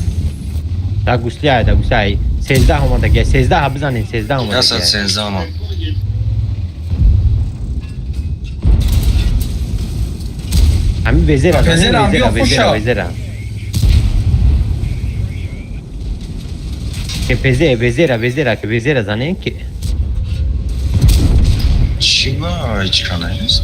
دا گوسلی های دا گوسلی های 13 اومده گه 13 ها بزنین 13 اومده اصلا گه 13 ما همین وزیره وزیره که وزیره زنین که چی ما هیچ کنه نیست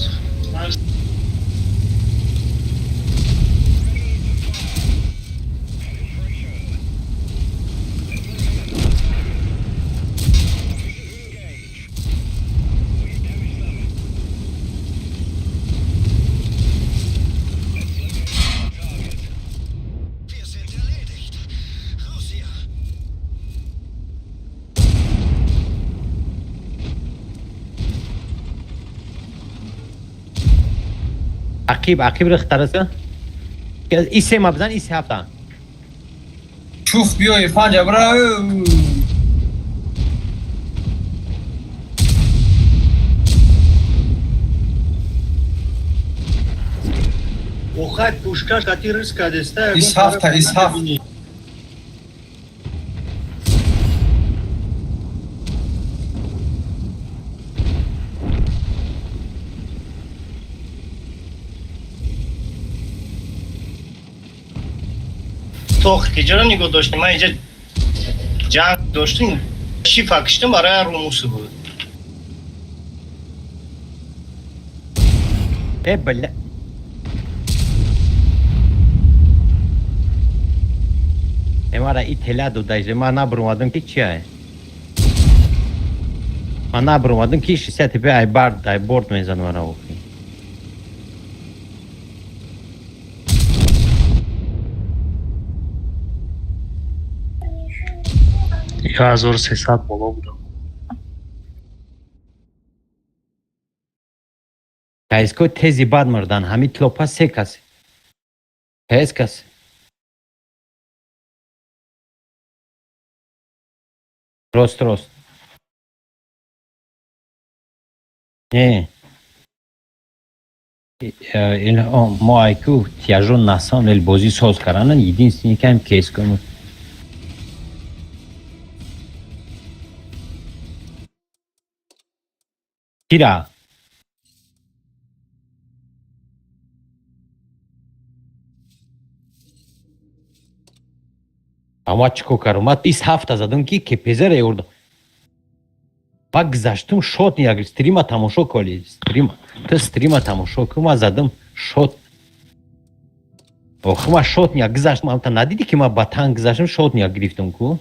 عقیب رخ ترسه که ای سه ما بزن ای سه هفته شوف بیای پنجه برا Охать пушка, кати рыска деста. Из хафта. تخت که چرا نگاه داشتیم؟ من اینجا جنگ داشتیم شیف کشتم برای روموس بود. بله امارا ای تلا دو دایجه ما نبرومادم که چیه ما نبرومادم که 600 تپه ای برد میزن ورا اوکی 1300 بالا بودم کایسکو تیزی باد مردن همین تلوپا سه کسی هیچ کسی درست نه ما ایکو تیاجون نسان ال بازی ساز کردن единственный کم کیس کنم تیرا اما چیکو کردم من 20 هفته زدم که پزر ایوردم ما گذاشتم شوت نیاگر استریما تماشا کلی استریما تماشا کنم ما زدم شوت اوه ما شوت نیا گذاشتم هم تا ندیدی که ما با تانک گذاشتم شوت نیا گرفتم کو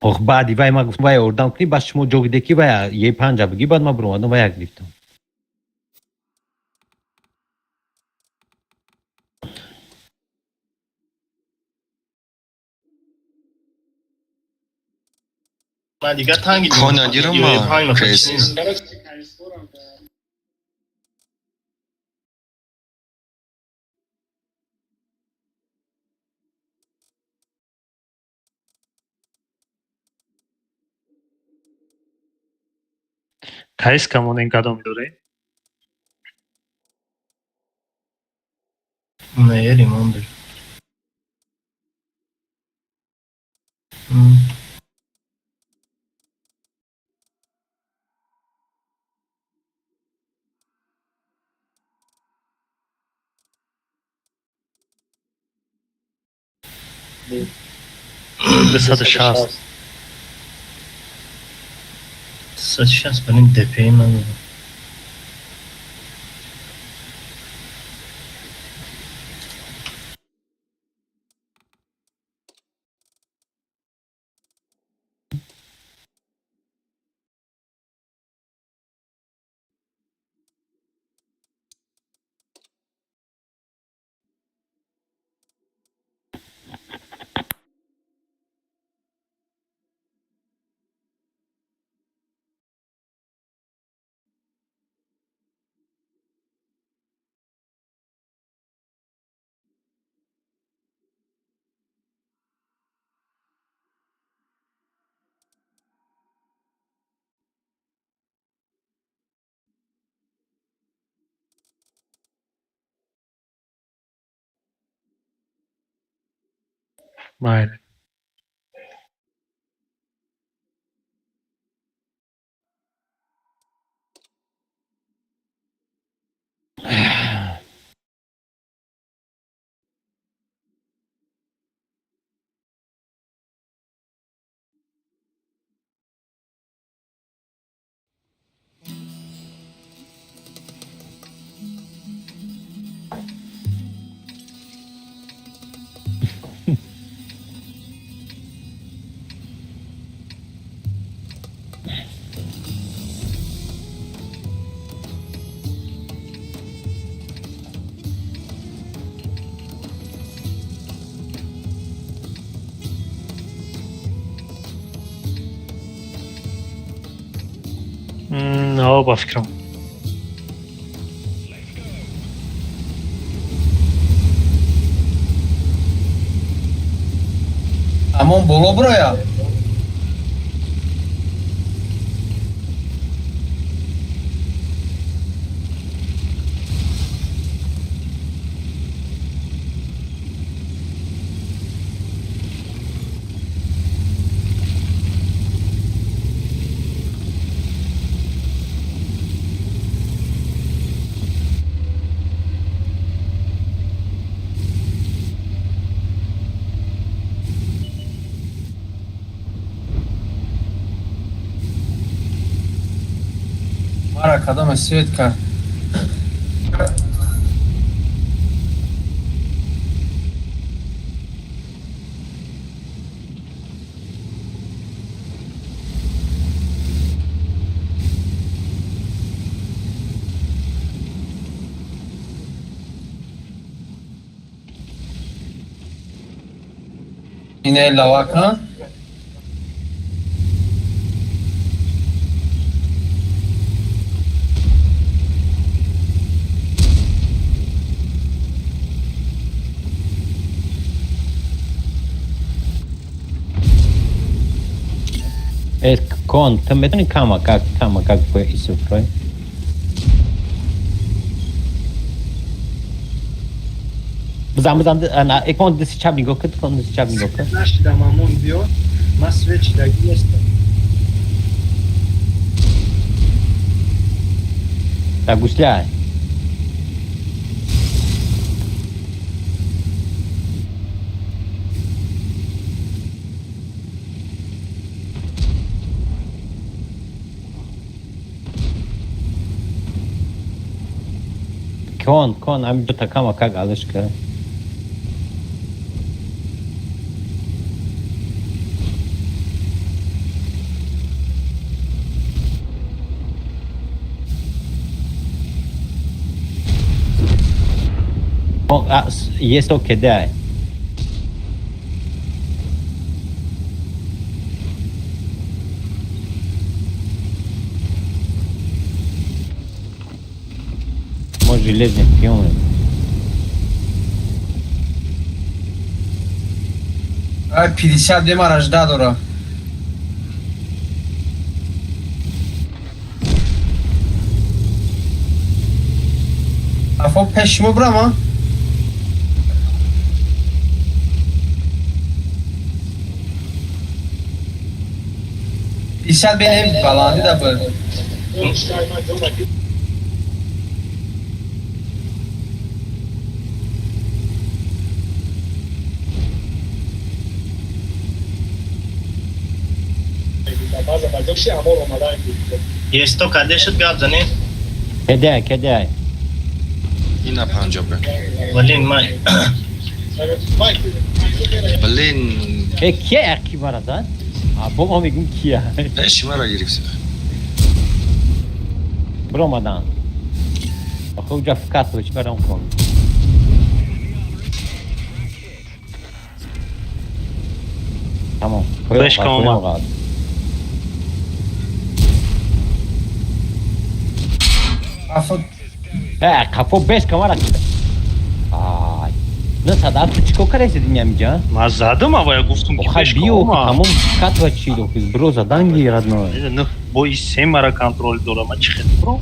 اوه بعدی وای ما گفتم وای اوردم کنی بس شما جوگ دکی وای یه پنجا بگی بعد ما برمادم وای گرفتم من دیگه تنگی کانادی رو ما کریسیس کایس کمون این کدام داره نه ریمان داره به 160 160 برای دپی من داره Aynen. Hava bafikrim. Aman bolo buraya. Arkada Mesvetka. Yine Lavaka. Con, te metem cama как бы и сufroi. Bızam ana ekon desi çabingo kıt kon desi çabingo kıt. Naš da mamon bio, mas već da jeste. Ta gusля. Con, am do takama как alışkı. Есть окей, да. Может, железный пион. Ay 50 demaraj da dora. Afo peşimi brama. İşte benim balanı da bu. Есть то, когда еще гадзаны. Кедай. И на панджабе. Блин, май. Блин. Ki erki var da? Babam gün ki ya. Şimara giripsin. Bromadan. Hoca вкатывать воронку. Tamam. Beş kalma. Afo Kafo 5 kamera çıktı. Ay. Nasıl da küçük kadar dinlemeyeceğim. Назадом, а я гуфтум ки Хай био, tamam вкатывать чило. Бро, заданги родной. Ну, бо и 7 мара контроль дорам, а чихет, бро?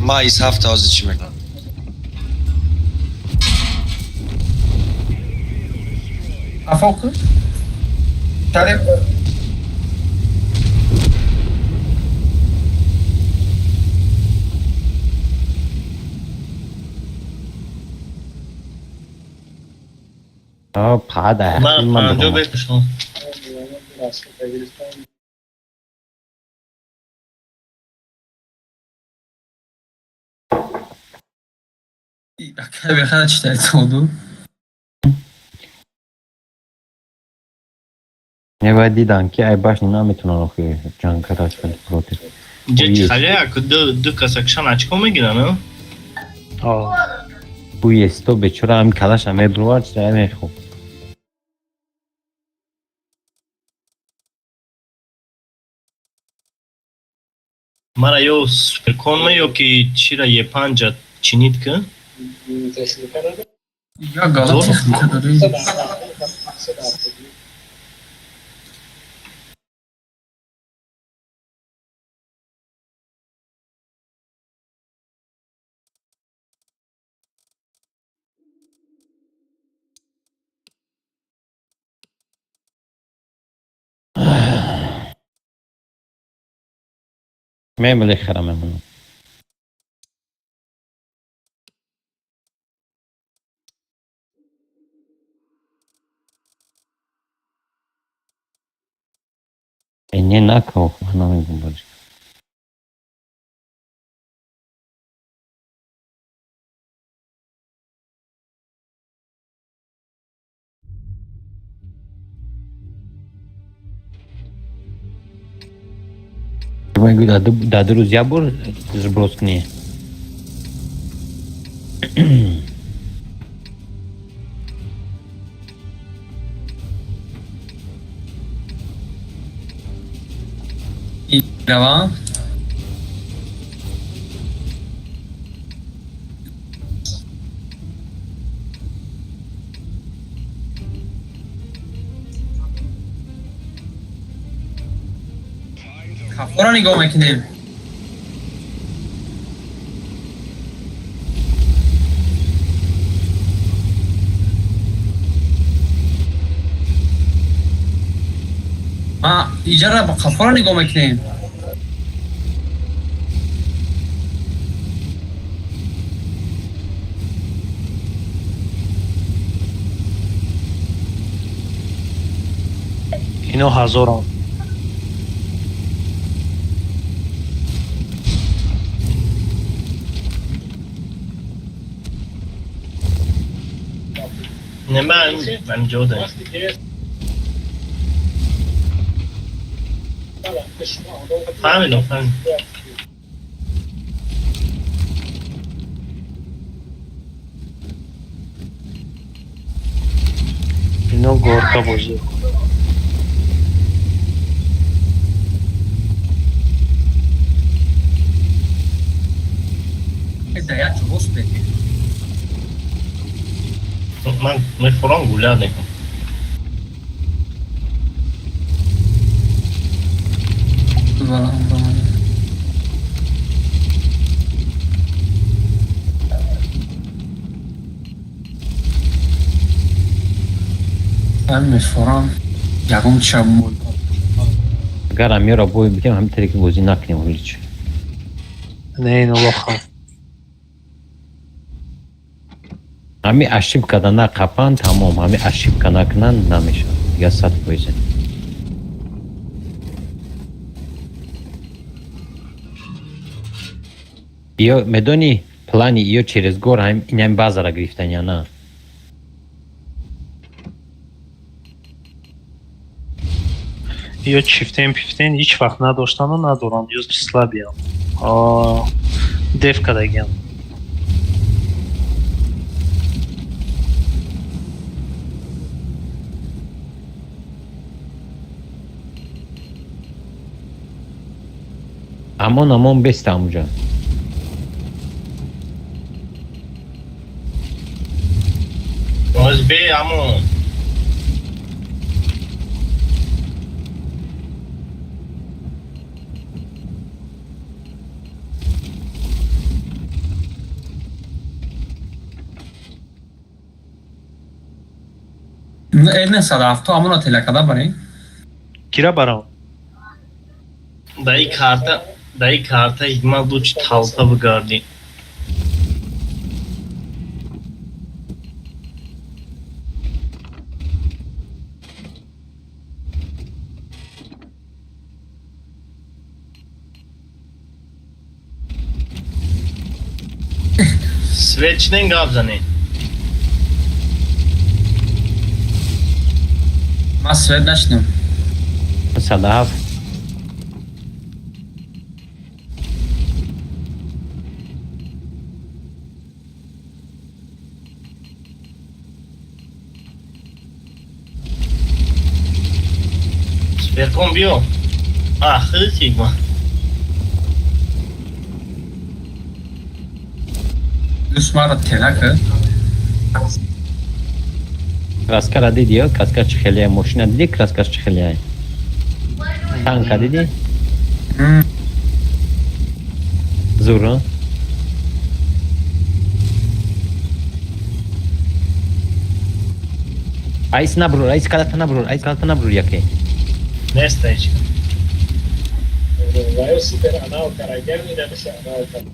مایس 7 تازه چی میکنم افاق تاره فقط من اخیر من پنجا بخونم بکشم. بخدا چطوری تودو یه باید دیدن که ای باش نمیتونن آخه جان کراش کنه پروتست Gdzie خاله jak دو کسکشن اچکو میگیرن ها؟ بوی استو به چرا هم کلاش همه بروار چرا همه خوب مرا یو سپرکون میو که چی را یه پنجا چینید که؟ یا گالا تخنیکه داره میمونه خرم میمونه اینه نکو من نمیگم باش من گو داده روز یا بر زبروز کنیه روان کفا را نگاه میکنیم ما اینجا را با کفا را نگاه میکنیم اینو هزارم نه من جدا فهمیدم فهمیدم اینو گورکا بازی هدایت چو بست بده من میخورم گوله نکنم من میخورم یکم چمول اگر هم یه را بوی بگیم هم تری که بازی نکنیم ولی چی نه اینو بخوام همی اشیب کدن قپن تمام همی اشیب کنن نمیشه یا سطح بایزن یا میدونی پلانی یا چیرز گور هم این هم بازار گرفتن یا نه یا چیفتین پیفتین هیچ وقت نداشتن و ندارم جز سلابی هم دف کدگیم امان بست همونجا باز بی امون Elne sadaf to amına telakada bani. Kira barão. Daí carta ihtimal duç talpa bıgardı. Sveçnen gabzani. Ma svet nashnim. صدف Spercom bio. Sigma. Düşmara telaka. краска دیدی краска چه خیلی ماشین دیدی краска چه خیلی تانک دیدی زورا айс набру айс калата набру яке Nesteci. Vai o super anal, cara. Gelme deve ser anal, cara.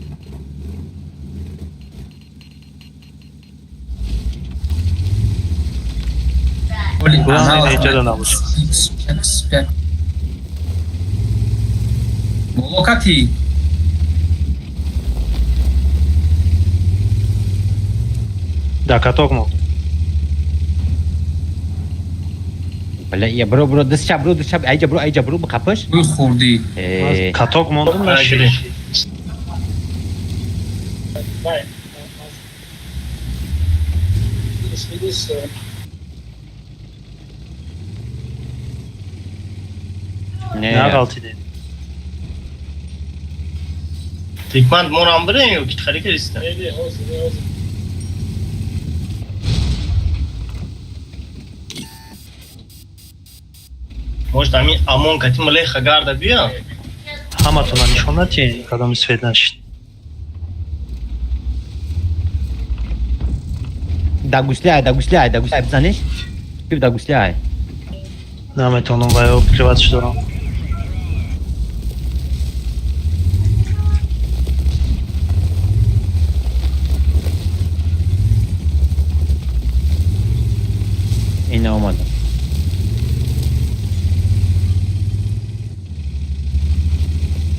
Главное найти до навык. Молокати. Да, каток мог. بله یا برو دست شب ایجا برو بخپش بو خوردی کاتوک موندم نشید Vai. Isso. نه غلطی دید Tikmand moram bire yok ki خالی کریستم. Neydi? Olsun. Может ами амон кати мле хагарда бия. همتون نشون ندید کدام سفید نشید داگوسلی بزنش بیب داگوسلی نه میتونم وایو پریواتش دارم این اومده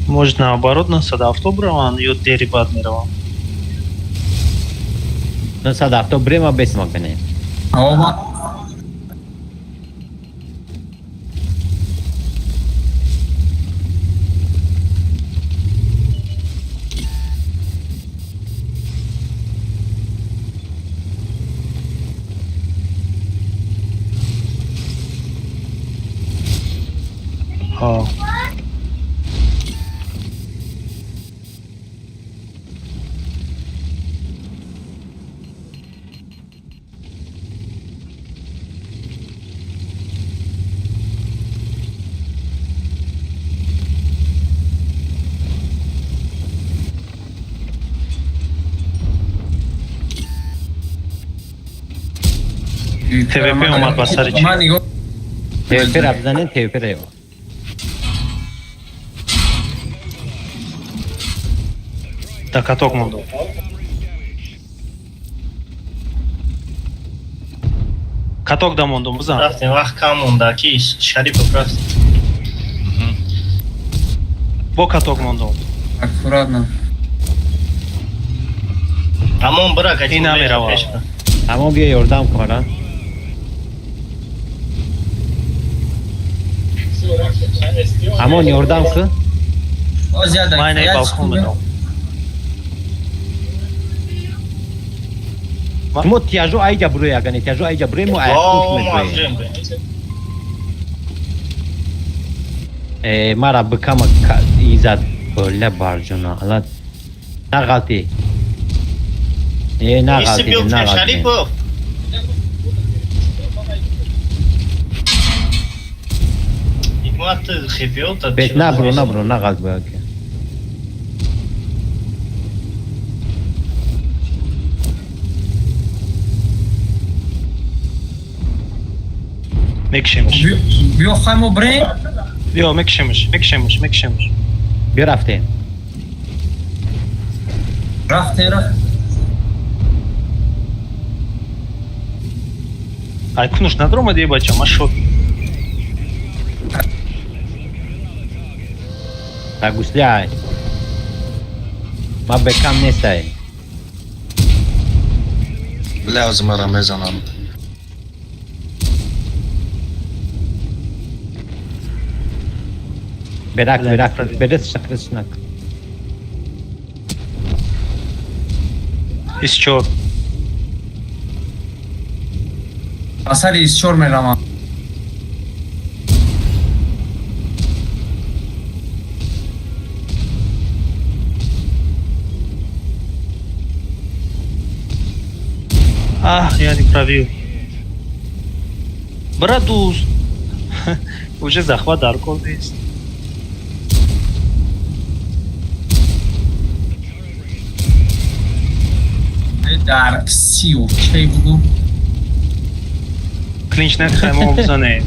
Может наоборот на садавто брал, и от дери бадмировал. на садавто брема без магне Ова. TVP اومد بسر چی؟ TVP را بزنین TVP را Да, каток мондо. Каток да мондо бузан. Рафтим вақт кам монда ки Шарипов рафт. Бо каток мондо. Аккуратно. Амон бира кати. Ин намерава. Амон бия ёрдам кара. Амон ёрдам ки. Майне балкон медам. мо тяжу айҷа бурӯ ягане тяжу айҷа бурӯ мо мара бикама изад бола барҷуна алат нагалти нагалти Шарипов. Икмат хефиота. бет набро нагалт бояг میکشیمش بیا خواهیم بریم. بیا میکشیمش بیا رفتیم رفت айкунуш надромади бача ма шок Агусляй. ما بکم نیسته لازم را میزنم برک برس نک исчор اثر ایسچور میرم. я не пробил братус уже захват даркол есть در 30 کی بودم клинч نخواهیم بزنه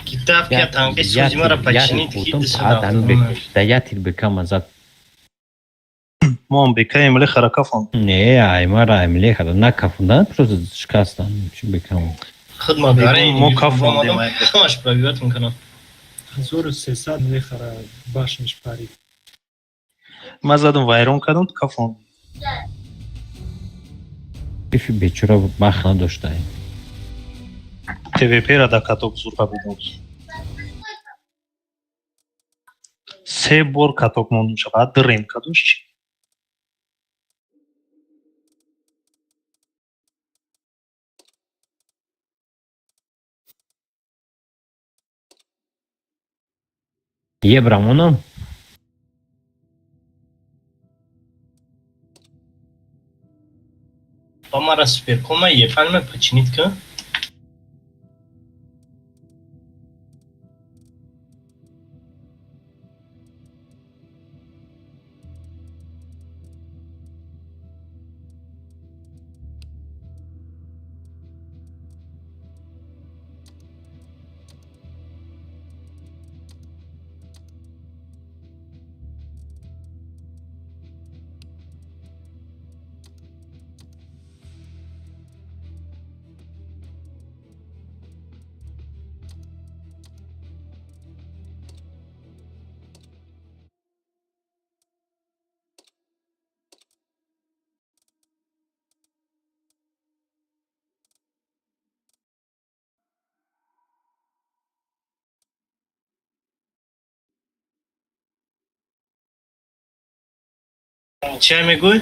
Китапки танки Сузимара починить хит да я тир бекам азат мон бекаем ли харакафон не аймара эмле хара на кафунда просто шкастан чи бекам خدمتگارای ما کافون دیم همش پرویات میکنم 1300 میخره باشمش پرید. ما زدم وایرون کردم کافون ифи бечора вақт надошта tvp ра да каток зурфа бидод 3 бор каток мондум шабад дрем кадош чи ебрамонам Помара суперкома ефальме починитка. چه میگوی؟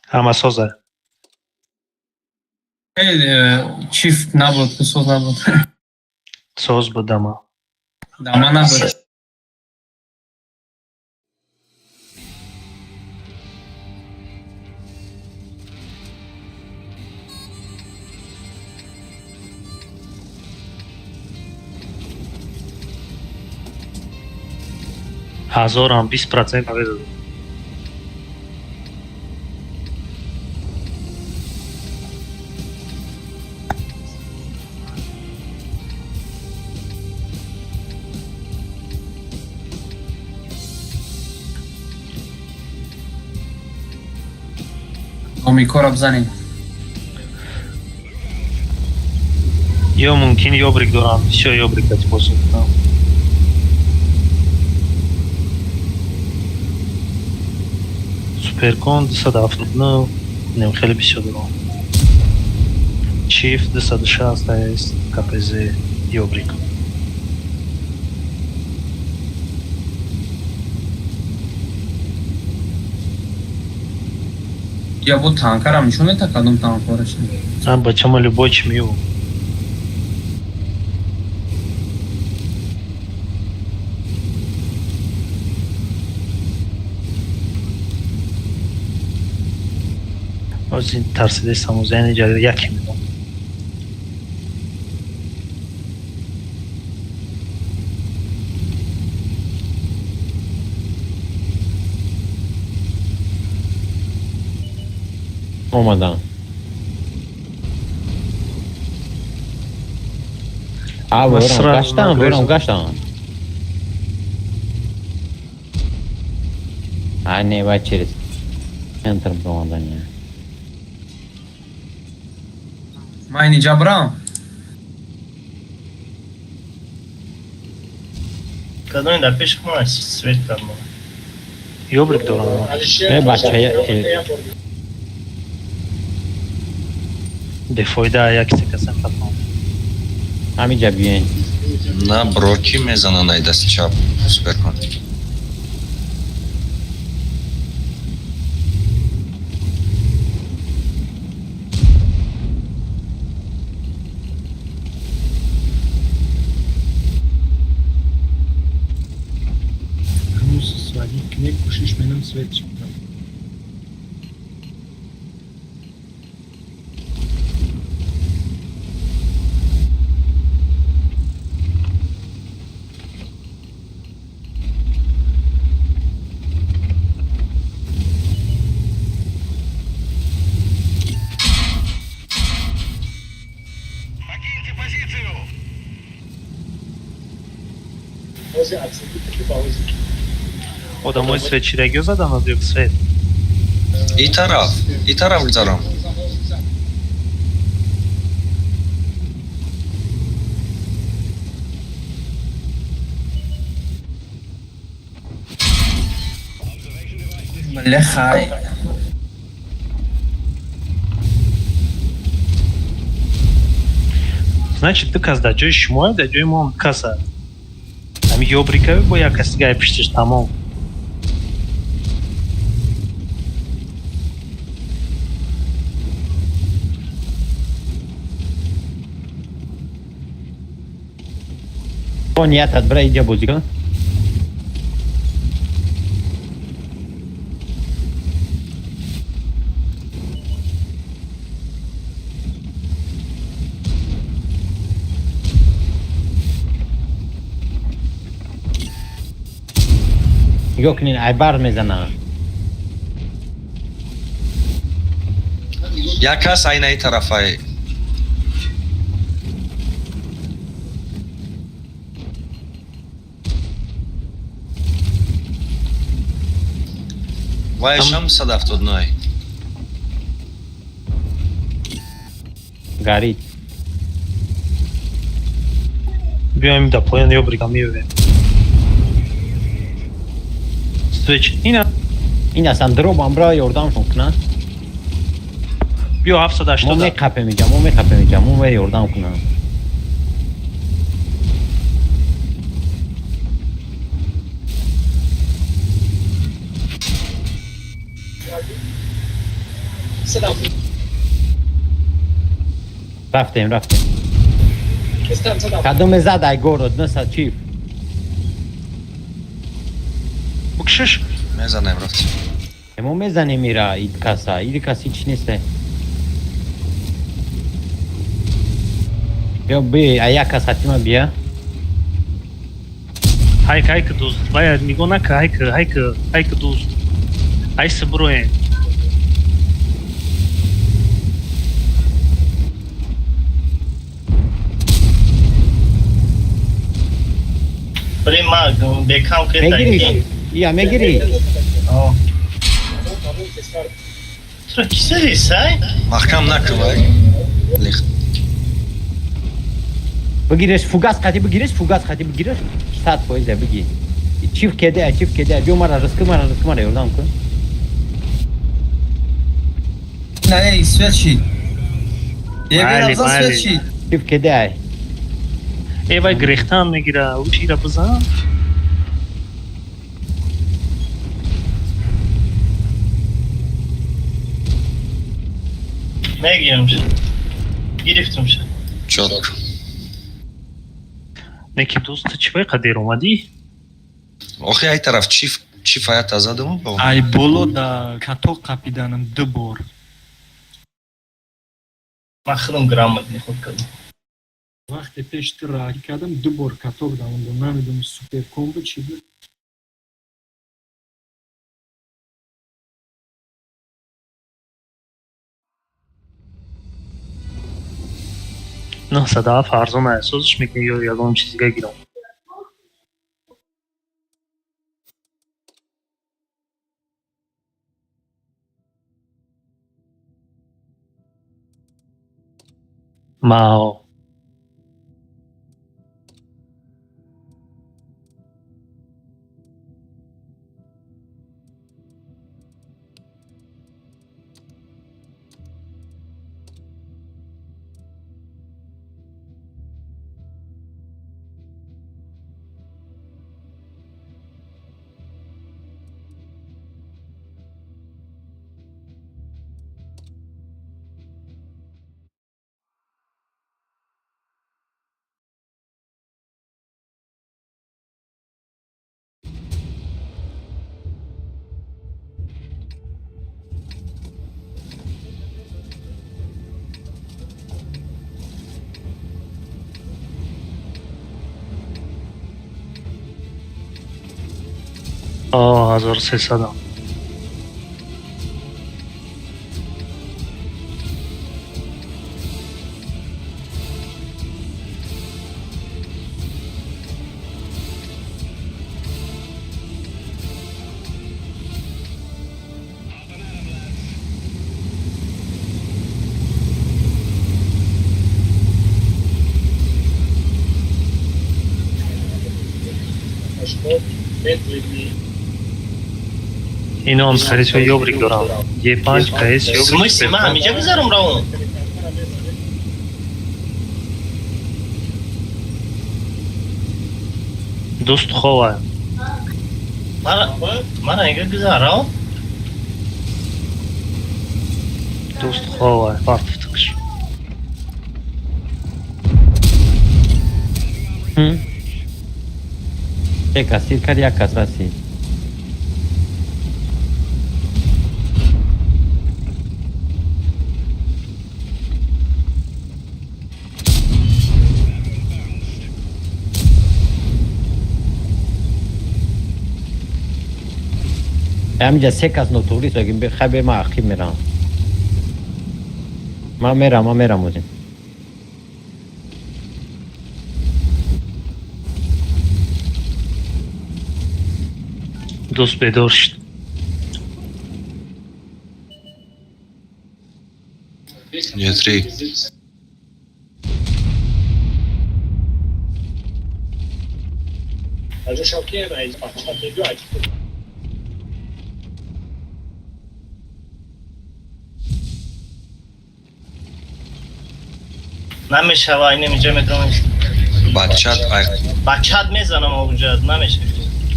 همه سازه چیفت نبود که ساز نبود ساز بود دما نبود هزارم 20% نویده آمیکا بزنیم یا ممکن یابریک دارم بسیار یابریک باید بازم کنم سوپرکون 279 نیم خیلی بسیار دارم چیف 260 است کپز یابریک یا بود تانکر هم نشون میده کدوم تانکرش هم بچه ما любой чмию از این ترسیده سموزین جدید یکی میدم. اومدم. برم گشتم. نه باید через центр проводания. من اینجا برم. کدوم در پیش کنم سویت کنم. یوبریک دارم. بچه دفاعی ده یکی سکسن فتنم. همینجا بیاین. نه بروکی میزنن ای دست چپ سپر کن. هنوز سوالی کنه کوشش منم سویت شد. Odamı İsveç'e göz adam diyor İsveç. این طرف میذارم. ملخای. Значит, ты каз даёшь шмой, даёшь ему каса. Там ёбрика бо я кастигай пиштиш тамом. نیت برای اینجا بازی کن. نگاه کنین عبر میزنن. یک کس این ای طرف های وای شمس صدف داد نای گاری بیایم دا پایان یوبریکا میبینیم. Sveç, این اصلا دروبم برای یوردامشون کنن. بیا 780. مو میخپه میگم مو یوردام کنن. رفتیم کدوم زد ای گورد نسا چیف بکشش میزنیم رفتیم امو میزنیم میره اید کسی چی نیسته بیا ایا کس حتما بیا hayk dost baya nigona hayk dost ay sabroye prima bekam که میگیری تو کسی سای محکم نکوای بگیرش فوگاس خاطی بگیرش ساعت پاییزه بگی چیف کده بیو مرا رزق مرا یوردام کن نه اسویت شید یه بیرم اسویت شید چیف کده ای وای گریختم میگیره او چی را بزن گرفتم شد çok neki dost چی قدیر اومدی آخه ای طرف چیف hayat azadımı ای بولو دا کاتو قاپیدانم دو بور من خودم گرامتنی خود کردم. وقتی پیشتر راگی کردم 2 بار کتاب داوندم نمیدونم سوپر کامبو چی بود. نه صدا فرزان احساسش میکنه یا یادم چیزی که گیرم. ما آه 1300 اینو هم خرید و یوبریک دارم یه 5 کیس یوبریک سموش من همینجا بذارم را اون. دوست خواه من اینگه بذارم دوست خواه فرد فتکش یک اسیر کرد یک کس اسیر همینجا 3 کس نوتوریست بگیم بخواه ما اخی میرم ما میرم بودیم دوست بیدار شد یتری نمیشه و این اینجا میدونم بچه‌ت میزنم اونجا نمیشه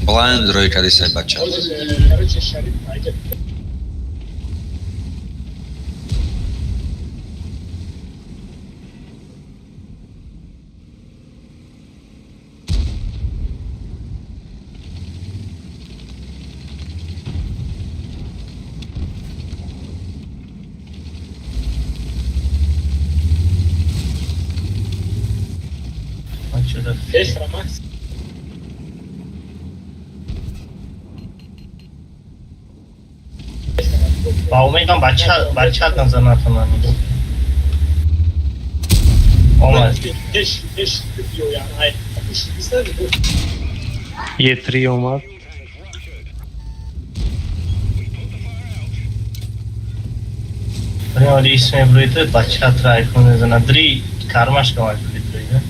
بلایند روی کردی سای بچه با امیدم بچه‌ت نزنه تمام آمد یه تری اومد حالی اسم برویده بچه‌ت رای کنه زنه دری کارماش که باید برویده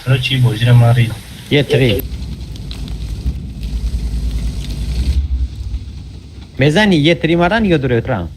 رو چی بوجره ماری یه تری میزنی یه تری مارن یا دوره اتران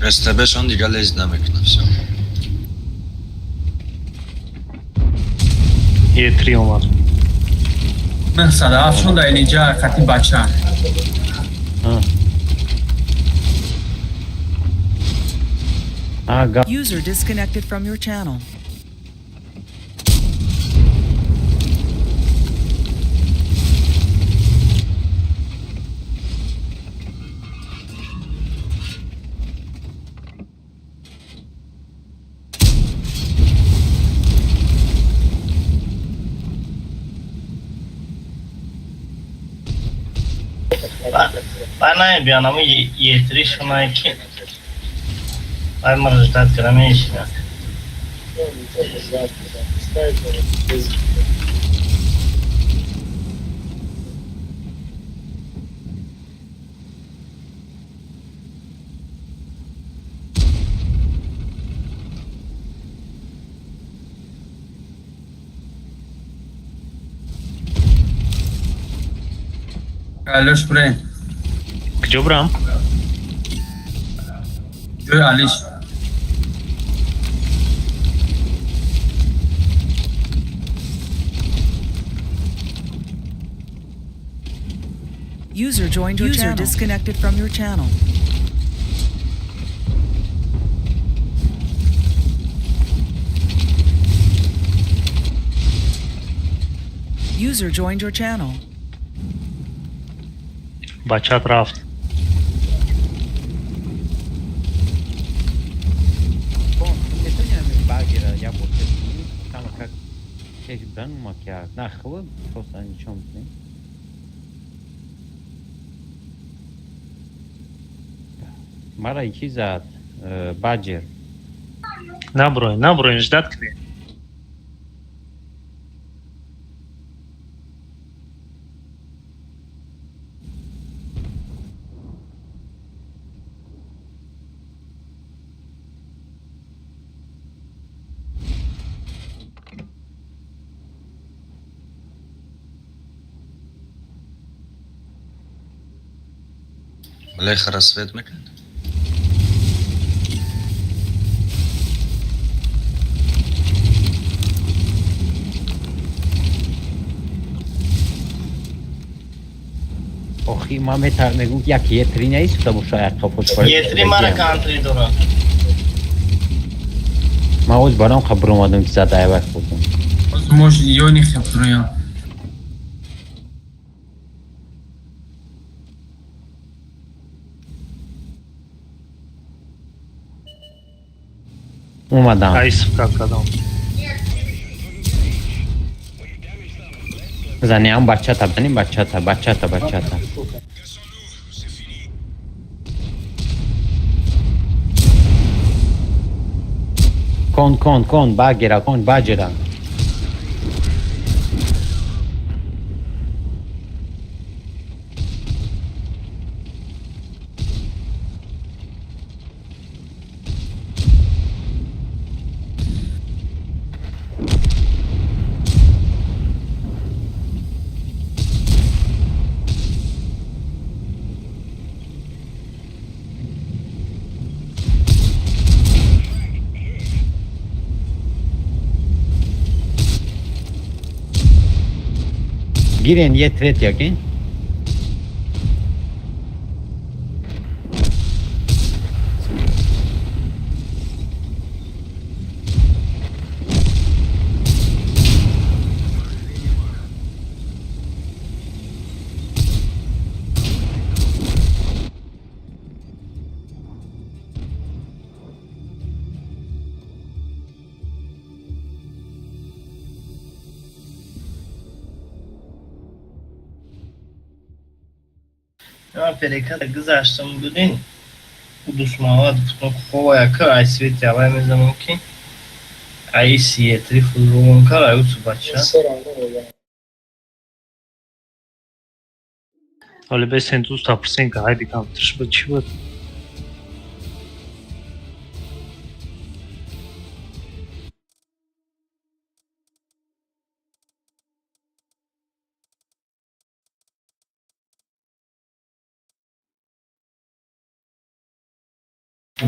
استبشون دیگه لیز نمیکنه یه تری اومد. من صدافتون در اینجا حرکتی بچه هم. User disconnected from your channel. Ben bir anamı yetiri şuna ki. Ben marajdat kıramaya işine. Aloş buraya. Gdzie bram? Gdzie Aliş? User joined your channel. User disconnected from your channel. User joined your channel. Bachat raft. مرا یکی زد باجر نبروین جدت کنی. بالاخره رسویت میکنه آخی ما میگم یک یتری نیست تا شاید خفوش باید یتری مرا کانتری دارم ما اوز برام خبر اومدم که زده ایوک بودم موش یونی خبریم اومدم ایس کدام زنیم بچه تا بنیم بچه تا کن باجرا گیرین یه تریت یکین Ya перекат гзаштам будин. Удусмавад путно хова яка ай свет явай мезамон ки ай сиетри фулрон кар ай ус бача. Olha bem sem tu está por 5 haydi kam tırş Я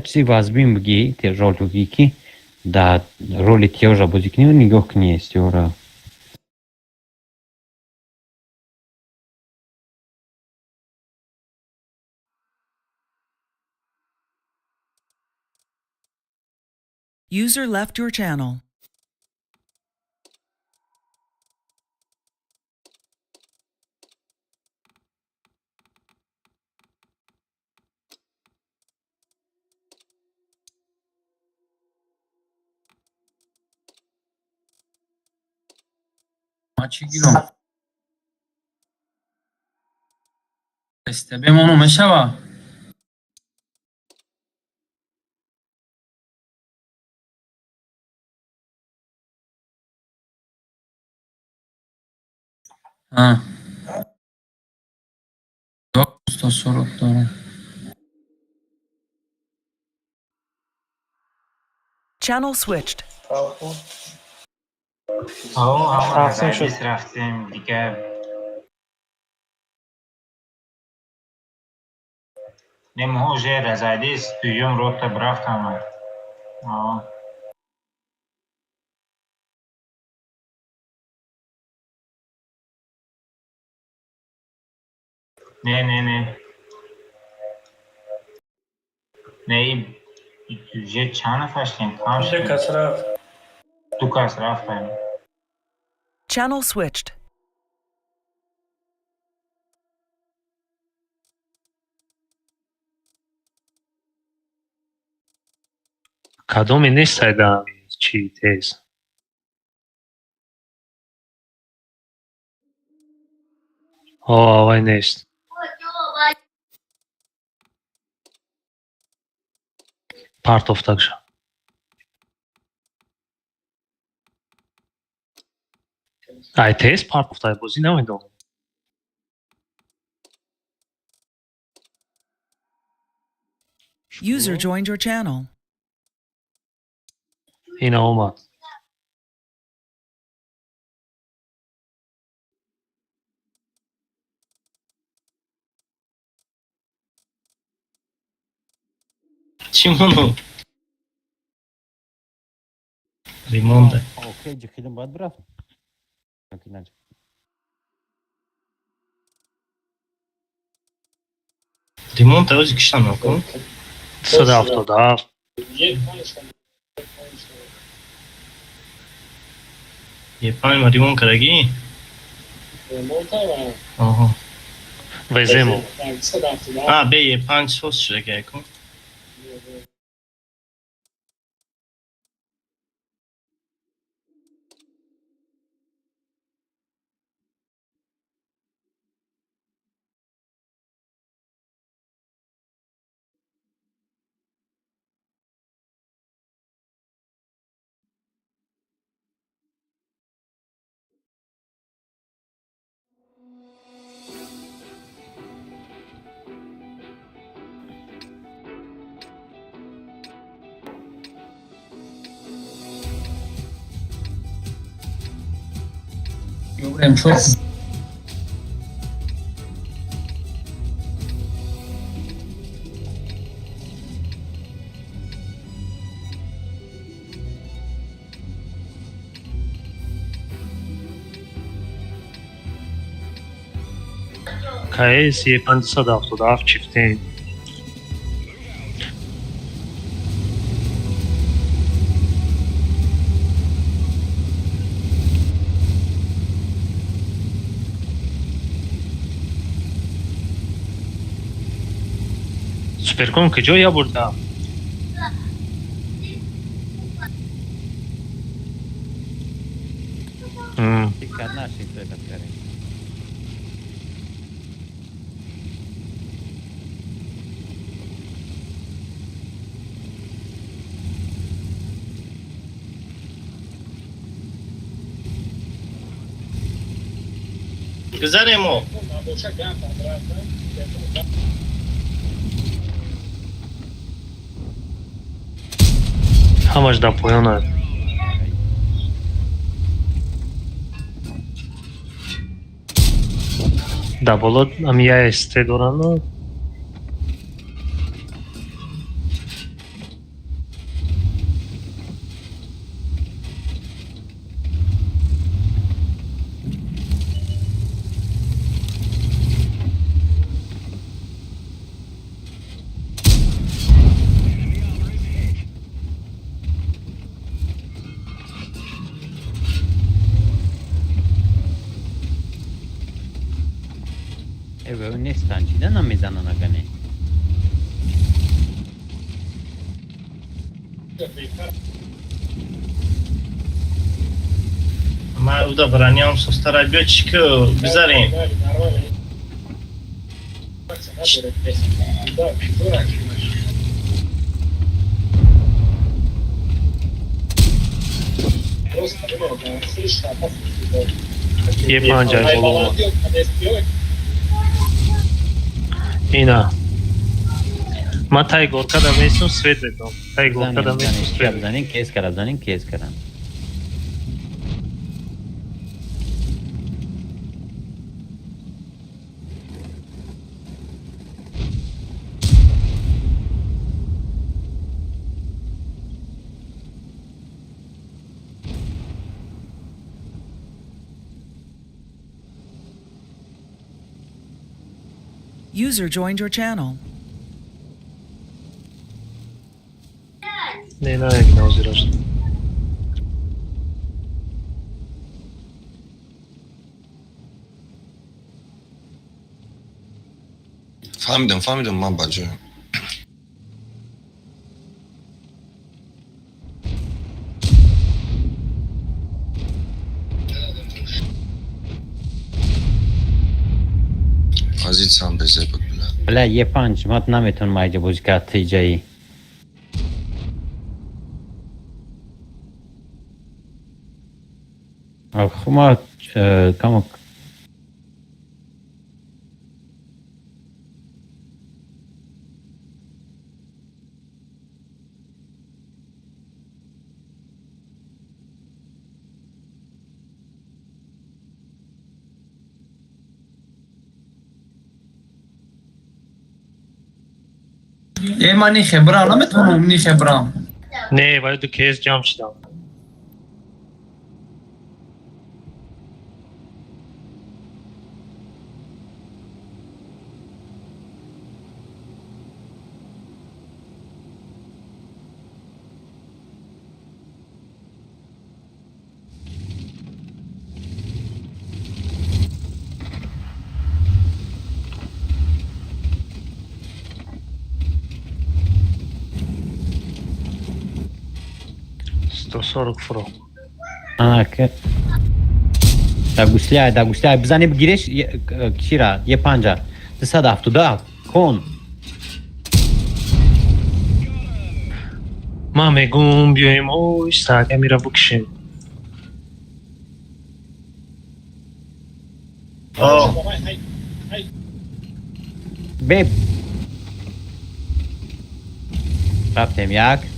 чизи вазбин бги, те ролюги ки, да роли тя уже бузикни, нигох к ней стюра. User left your channel. ماچی گیرم استبمونو مشوا ها دوستا سرخ دارم Channel switched. رفتیم شد. رفتیم دیگه. نمو جه رزایدی استویوم رو تا برفتم. نه جه چند نفشتیم کام شد. دو کس رفتیم. Channel switched. کدومی نیست سایدم چی تیز آوای نیست part of takşa ay tez part of tay bozi namido User joined your channel. ina omad چی مونو ریمونده Okey, cihidin baad braf. Makinaj. ریمونده اوزی کشتن نکن 177 یه 5 ما ریمون کرگی آها vezemo به یه 5 سوس شده که کن یورم شد KS 577 çiftin Supercom کجا بردم ठीक करना ठीक सेटअप करें گذاریم ҳамаш дар поён аст. дар боло ҳамия сте дорану Evet, ne stancıdan ama mezanına gane. Maruda braniam со старой бёчки бизарин. یه پنجره بالا اینا ما تای گورکا دا میسون سوید بدم تای گورکا دا میسون سوید Bzanin, kes karan. User joined your channel. نه نه یک نوزیرش فهمیدم من بچه Позициям безе بود Bля, ye panç, mat nametun mayca bozika atıyacayı. Ama kamu من خبرم نمیتونم نی خبرم نه باید تو کیس جمع شدم فرو که داگوسلیای بزنی بگیرش چیرا یه پنجا تصادف تو دا کن ما میگم بیایم و ساگه میره بکشیم بیب رفتیم یک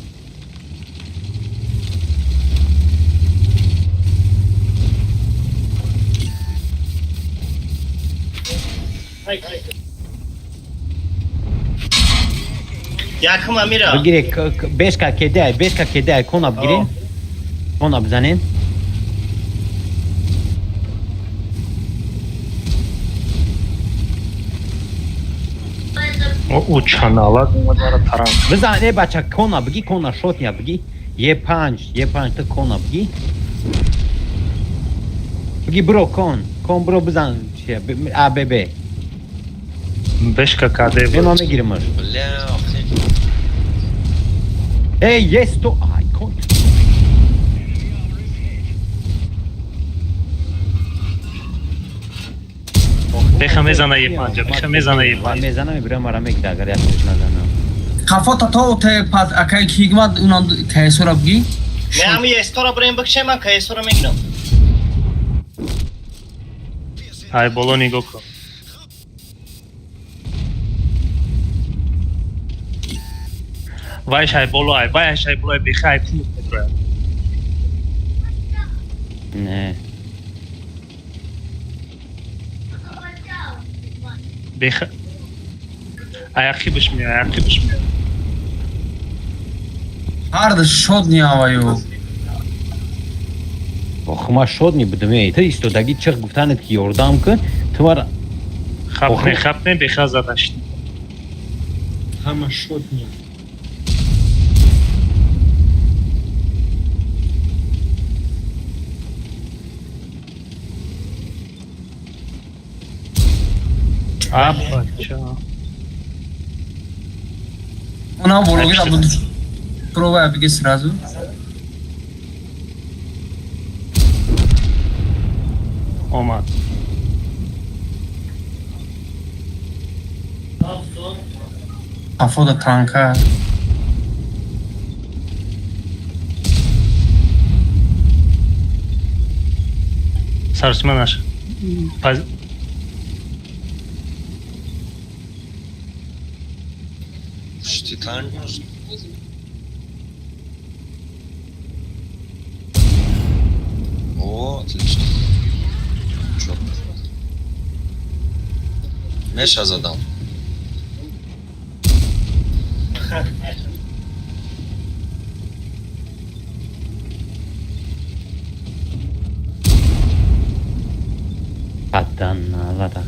Yakın Amira. بگیری 5 که کنا بگیرین کنا بزنین او چنالا داره تران بزن ای بچه کنا بگی کنا شوت یا بگی یه پنج تا کنا بگی برو کن برو بزن چیه ABB 5 KD به ما میگیریم ای یس تو آی کن بخم میزنه یه پنجه میزنه میبرم آرام یک داگر یکش نزنم کافات تا پس اکای کیگماد اونان کیسورا بگی نه امی استورا بریم بکشه من کیسورا میگیرم ای bolо نگاه کن Вайшай болой, вайшай болой бихай пул метро. نه بخ аяқибаш мия. Harda шод не аваю. آخه ما شاد نبودم تو ایستادگی چه گفتنت که یاردم که تو مر خفنه بخا زدشت. همه شد میاد. Апача. Она вороги да буду. Пробуй беги сразу. Омад. Афода танка. Сарсманаш. Штитан. О, отлично. Чёрт. Меша задал. حدن نداره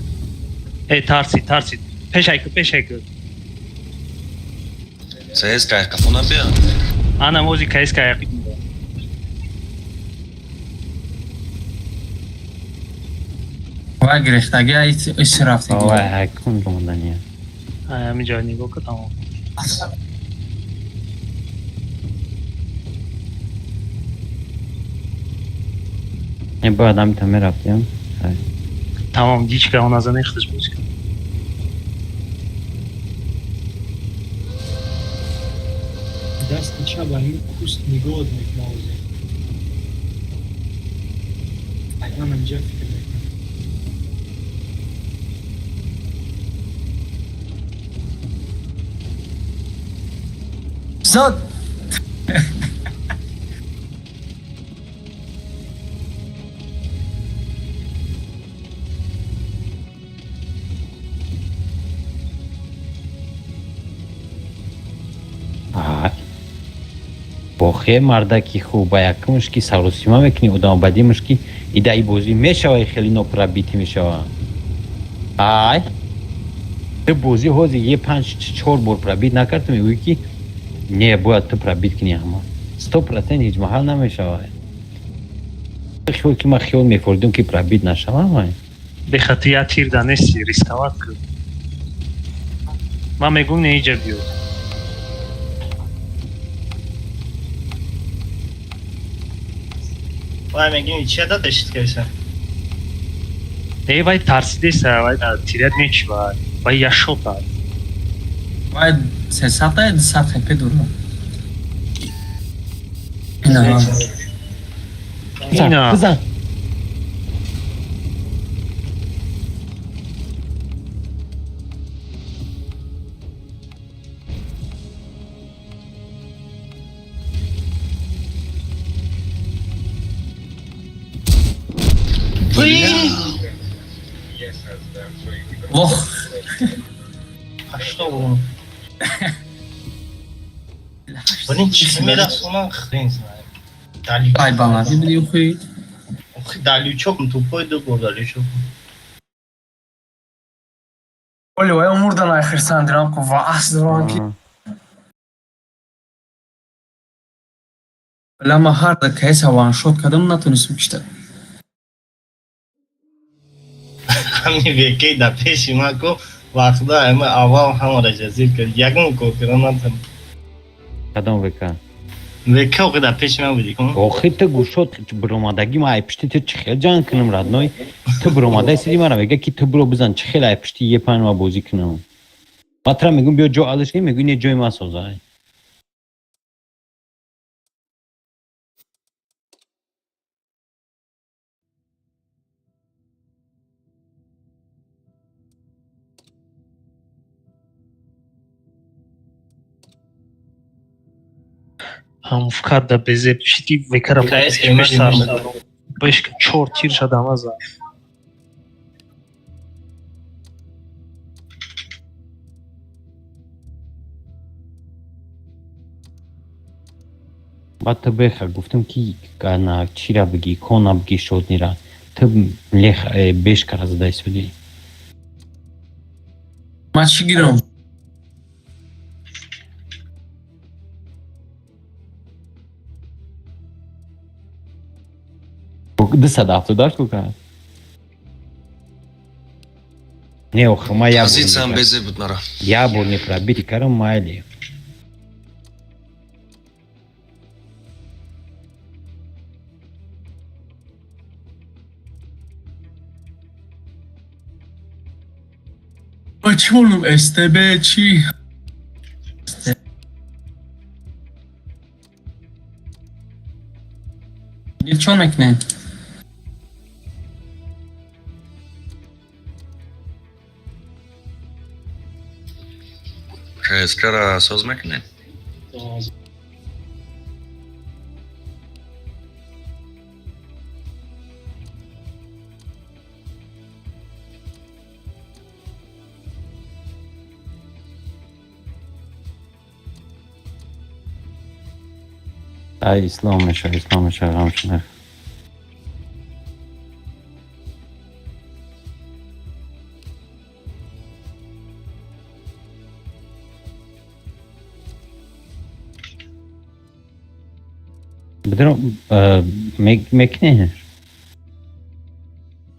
ترسید پشک Сез кайфона бия. Ana muzika eski ayak. Vay گرفتگی ایچ رفتی آوه اکون رومدنیه همین جای نگاه که تمام. این با آدم تمه رفتیم Tamam, дичка у нас занехташ музика. دست چپ همین پوست نگاه میکنه. الان اینجا فکر میکنم. زد. بخیر مردکی خوب با یکمش که سروسیما میکنی ادام بدیمش که ایده بازی میشه خیلی نپرابیتی میشه آی تو بازی هازی یه 5-4 بار پرابیت نکردم میگوی که نه باید تو پرابیت کنی اما 100% هیچ محل نمیشه خیلی که من خیال میفردم که پرابیت نشه به خاطر یا تیر دانستی ریستوات کرد. من میگم نه اینجا بیاد. وای میگیم چی دادشت کیسه ای وای ترسیدیسه وای تیرت میچواد وای یشوتاد وای 300 تا 200 خپه دورو اینا بزن Loh. Kaçta oğlum? Bunun çizmeler sonra kırınız. Ay bana bir biliyor ki. Dalıyor çok mu topoydu bu dalıyor çok. Oly vay umurdan ayxirsan diram ki vas duran ki. لما هارد كيس وان شوت كدم نتونست میشته. همین وکی در پیش ما کو وقتا همه آوا هم را جزیر کرد یکم کو کردن نتون. کدام وکا؟ وکی او در پیش ما بودی کن. آخه تو گوشت برامدگی ما ایپشتی تو چخیل جان کنم ردنای تو برامده سیدی من میگه که تو برو بزن چخیل ایپشتی یه پنج ما بازی کنم. مطرح میگم بیا جو آلش نیم میگوین یه جای ما سازه. هم فکر دا بزه پشتی وکر Кайс, بش سر بش که 4 تیر شدم از بعد تو بخیر گفتم کی کانا چی را بگی کونا بگی شد نیرا تو لیخ بیش کار از دایس بگی ما چی گیرم دست هفته داشت کو کرد نه خو ما یا Позициям безе буд мара. я был не пробить карам майли ما چی بولم استبه چی چون اکنه Eskara söz mekne. ای اسلامش همشنه بدرم مکنه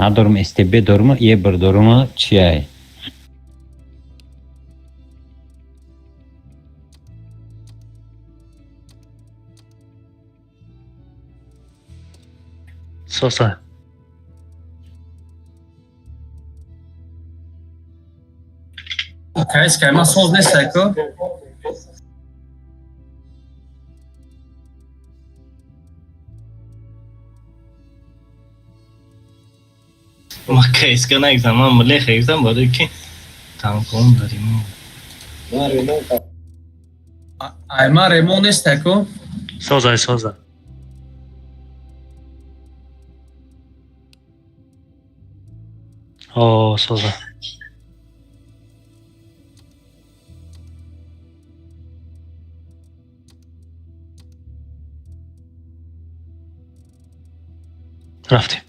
ندارم استبه دارم یه بر دارم چیه سوسا Kajs, kaj ima soz ne seko? ما کیس که نگذم من ملی خیزم باید که تنکون داریم Ayma Remo ne seko? سوزا او سوزا رفتیم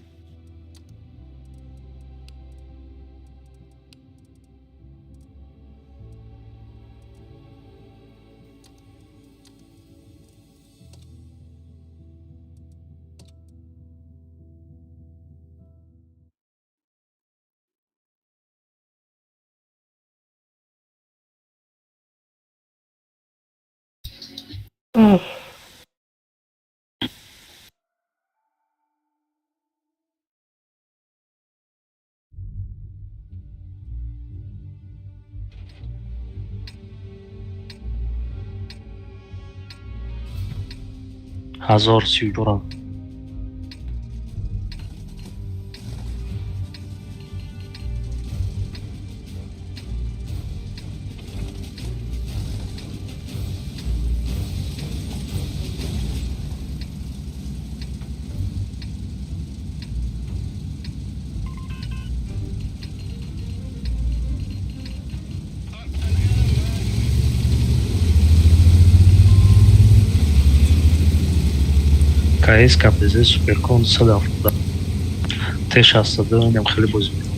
هزار سی دورم KS KPZ سوپرکون 170 تش 62 اینم خیلی بازی می‌کنه.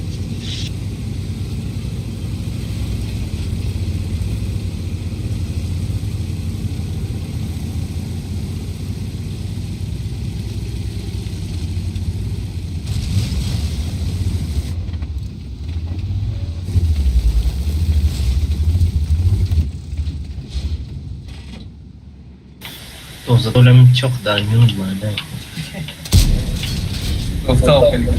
Dozlarım çok dayanıyorum böyle. Gofta okuyayım.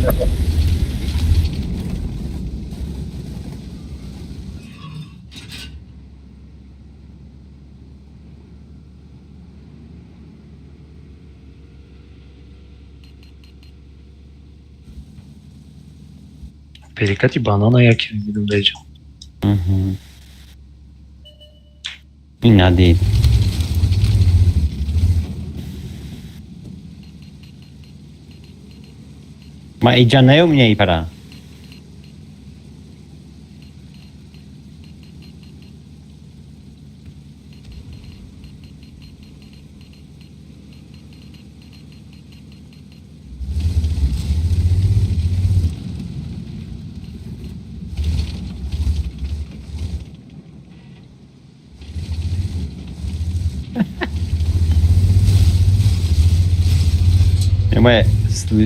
Перекати банана який видим дайджа. این ندید ما اینجا نیومدی ای پرا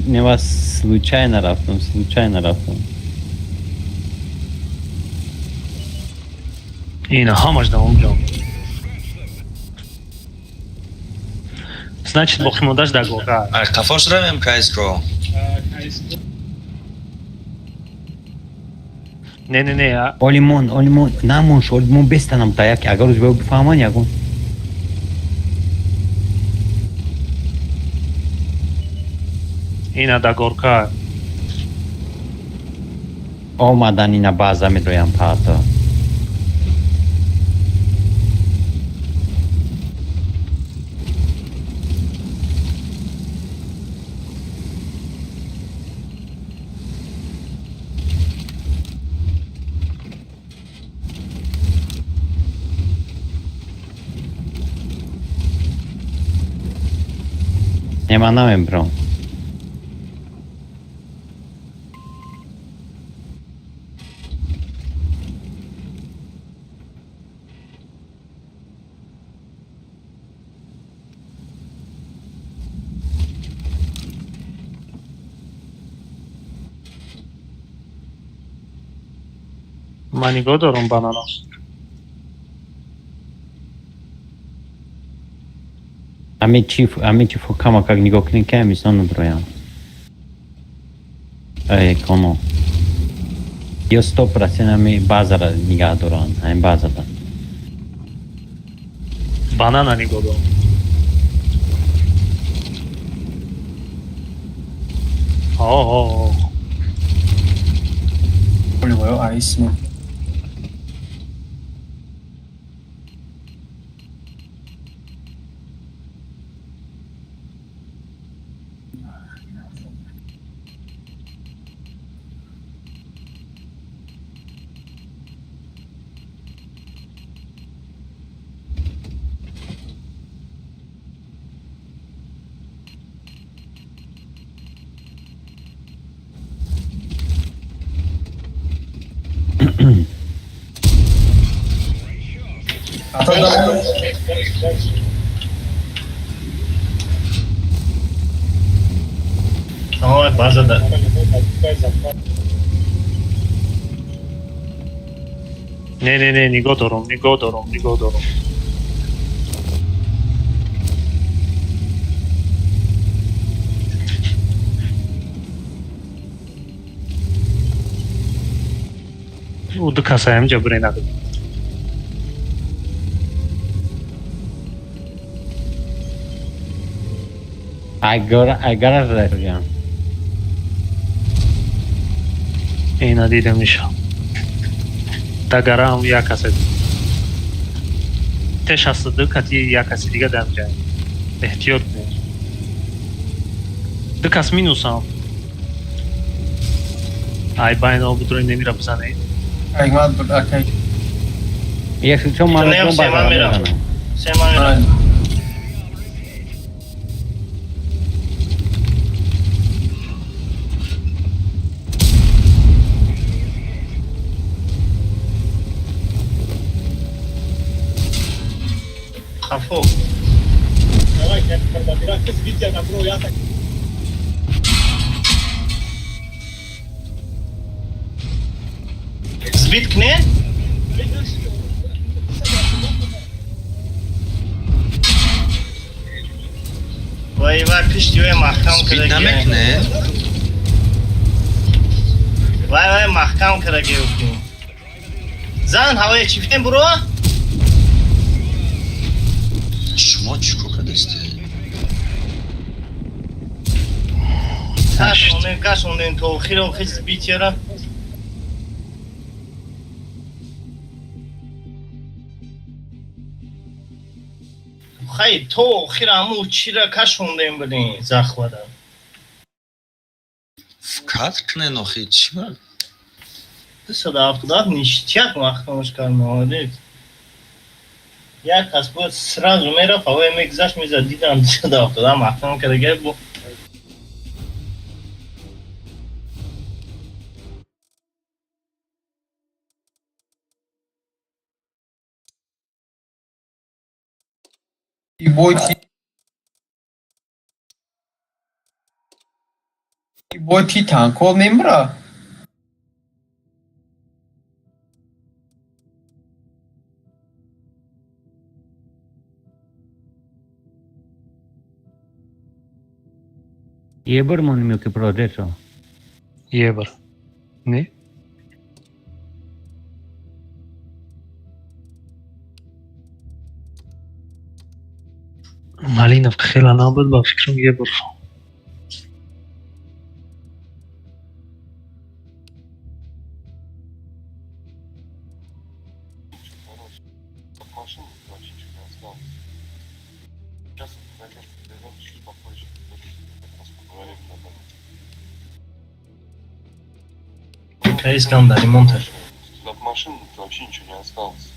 не случайно رفتم Ина, хамаш да умджам. Значит, бог ему дашь дагога. А кафош равем кайскро. Не. олимон намуш олимон бестанам та як агар уж бифаҳман ягон Ина дагорка. омадан ина баъза медоям пато нема навем бро Ман нигоҳ дорам бананос. ҳамин чӣ камакак нигоҳ кунем ки ҳамисон броям коно ё 100% ҳами баъзара нигоҳ доранд ҳамин баъзада Банана нигоҳ дорам. Поливаю айсмен. Ой, база да. Не, нигоҳ дорам. У ду касаям ҷабре надод. агар рагам Ина дида мешам. Тагарам як касе. Те 62 кати як каси дига дам ҷай. Эҳтиёт кун. Ду кас минусам. Ай байно будро немира бизанед. Айгмад буд акай. чон ман Семан мерам. Хафо. Давай, я пробираю видео на бро, я так. Збит кне? Вай пишти вай маҳкам Збит намекне? Вай маҳкам караги укни. Зан ҳавои чифтем буро? шумо чӣ кор кардасте? Кашонем то охир збитера. хай то охир ҳаму чира кашондем билин захвада. Katkne noch içme. 270 ништяк махтомушкар молодец. Я кас будет сразу мера фаве мегзаш миза дидам 270 махтом кадагер бу. И бойти танкол мемра. Ieber monimio che progetto. Ieber. Ne? Малинов хела набуд ба фикрам Ieber. Каискан да ремонтаж. От машин вообще ничего не осталось.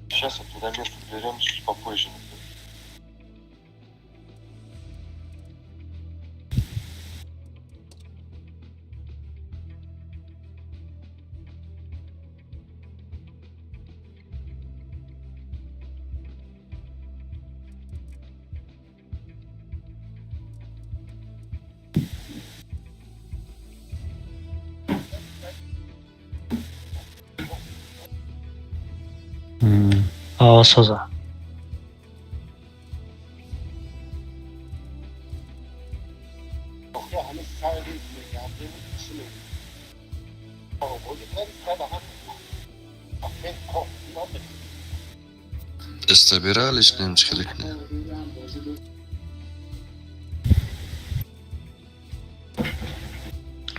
Сейчас оттуда место берем чуть попозже. Соза. Собирались немцы хликне.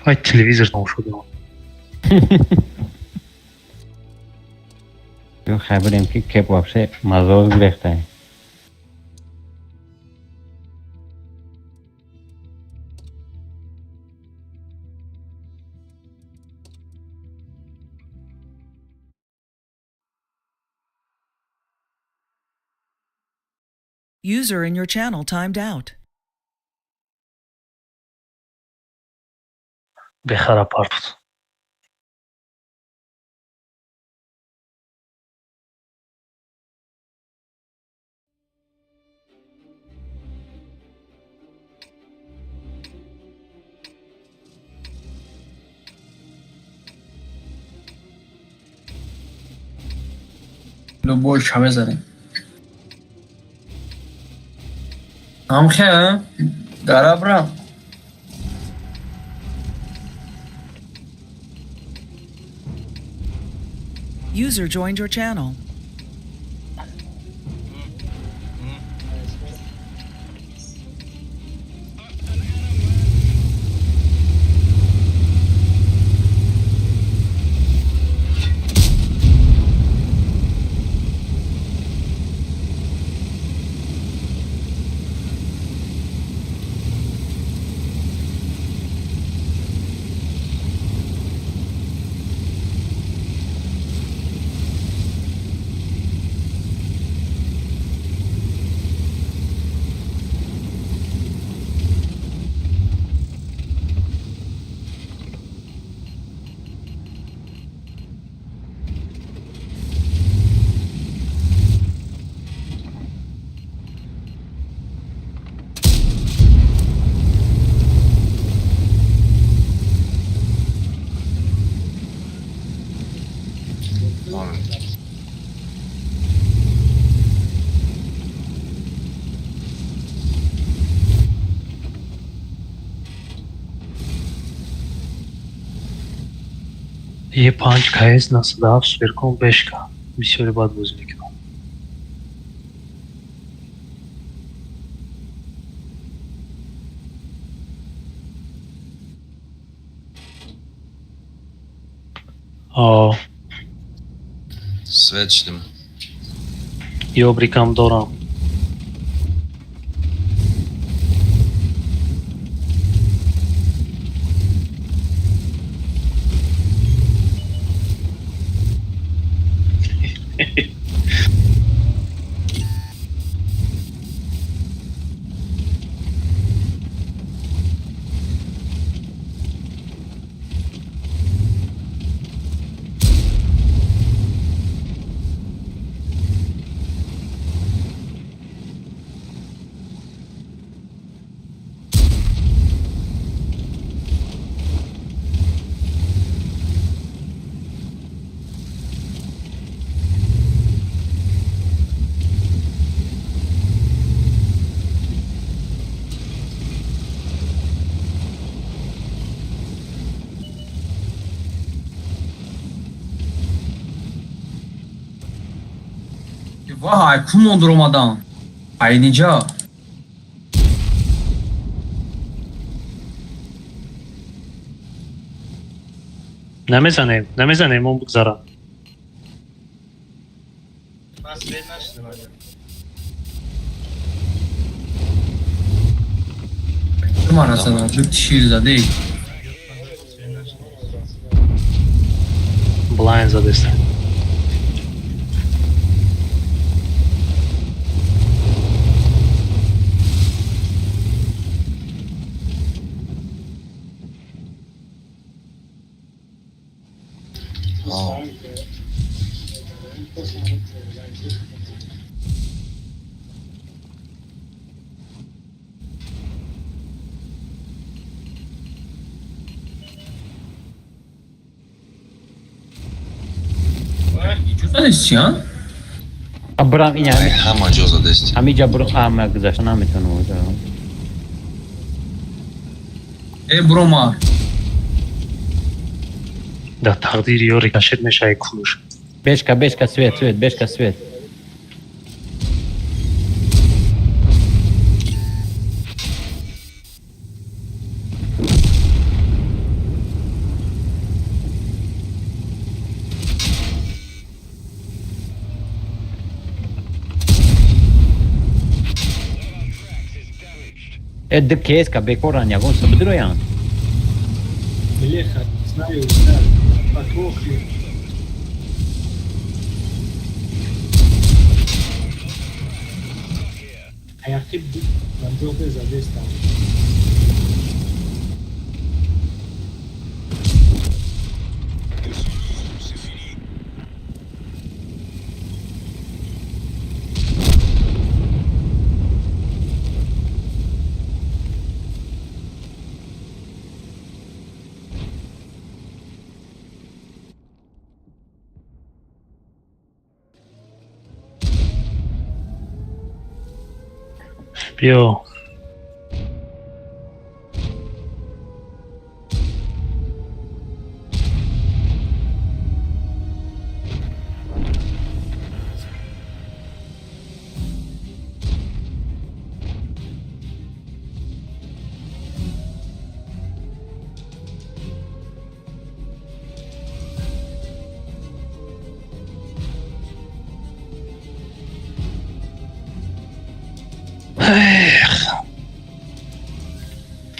Ай, телевизор там ушел. Yo خبریم که کبابشه مزاج گرفته. User in your channel timed out. بخرا پارت. لوبوش همه زدیم. هم خیلی داره برم. User joined your channel. ये 5 खाएस ना सदाफ स्वेरकों बेश का बिस्योरे बाद बुझने के बाद Свечным. यो ब्रिकम दौरान Vay kum durmadan. Aynıca. نمیزنیم اون بگذارم. بس بید نشدیم اگر Kim arasana? Çok kişiyiz de değil. Blind zadeste. Co jest ja? برام این همه جزا دستی همینجا برو همه گذاشت نمیتونه اونجا Broma. Да тақдири ёре кашед мешаи кулуш. бешка свет бешка свет Эд кеска бекоран я вон собдроян. Бляха, знаю. Потрохи. А я хип бандоты задестал. بیا.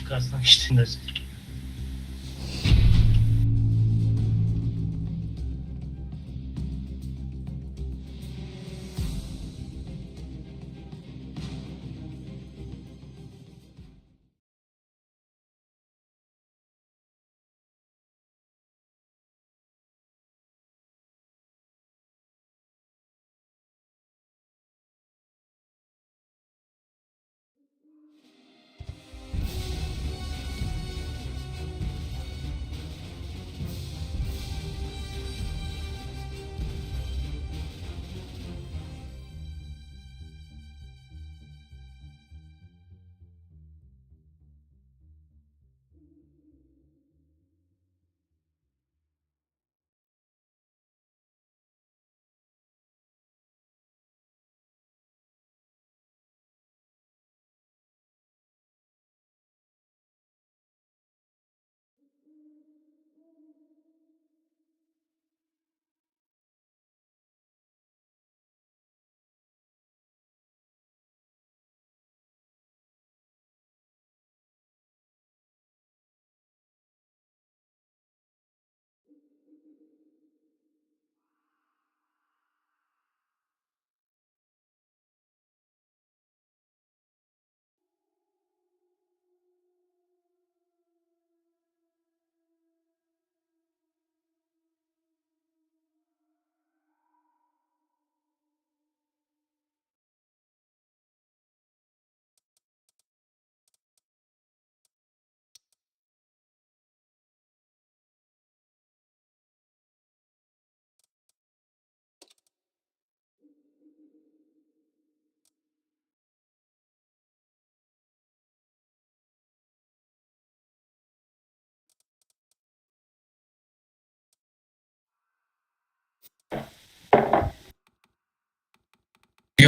Kastan içtinler.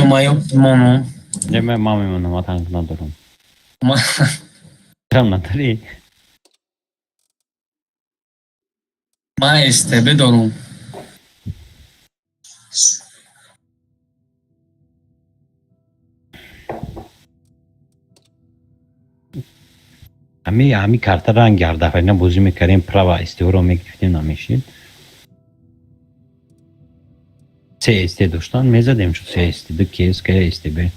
Mono. Ceme mamimunu matankına durum. Tam natali. Ma STB دارم. همی کارت رنگ گرده فعلا بازی میکردیم پروا استیورو میگرفتیم نمیشید. سه استی داشتن میزدیم شو سه استی دو کیس که استی به.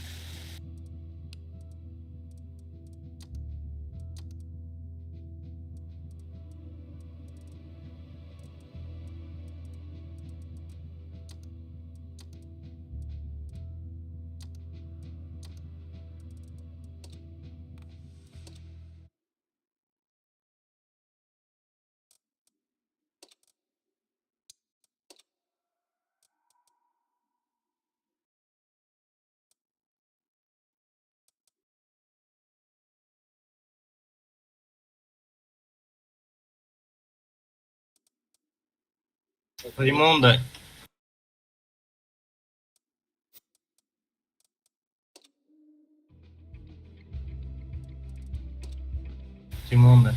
Raimonda. Raimonda.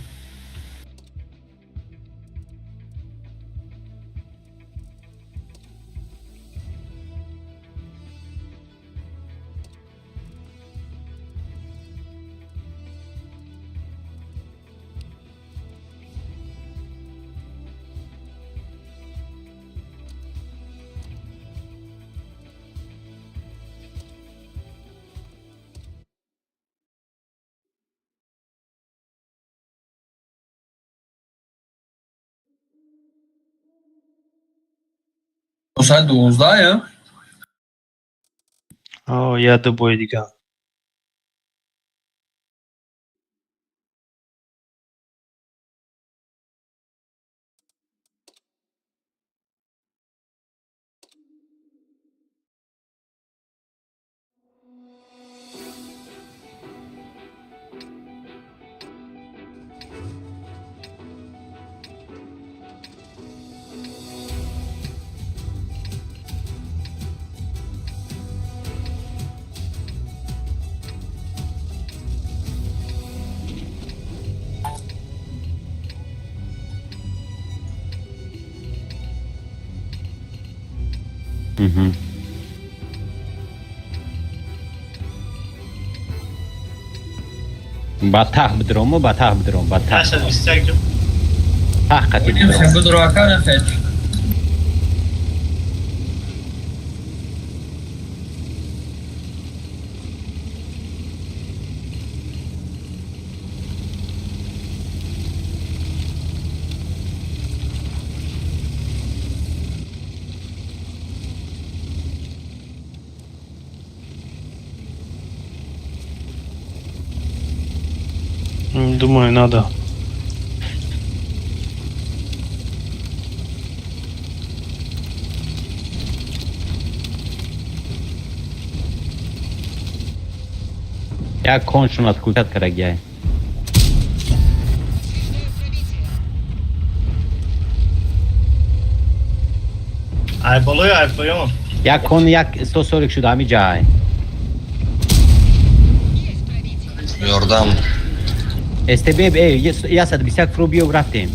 O saat 12 ya. یا دو بای دیگه. Batah bedromu, batah bedrom, batah. Asad bistakcım. Hakikaten Benim bedrom. sen bu durakan efekt. Думаю, надо. Я кончу откуда карагяй. Aybalıyor aybalıyor mu? Я кон як 140 شد همی جای. Yordam. استبیب یا 120 فرو بیو رفتیم.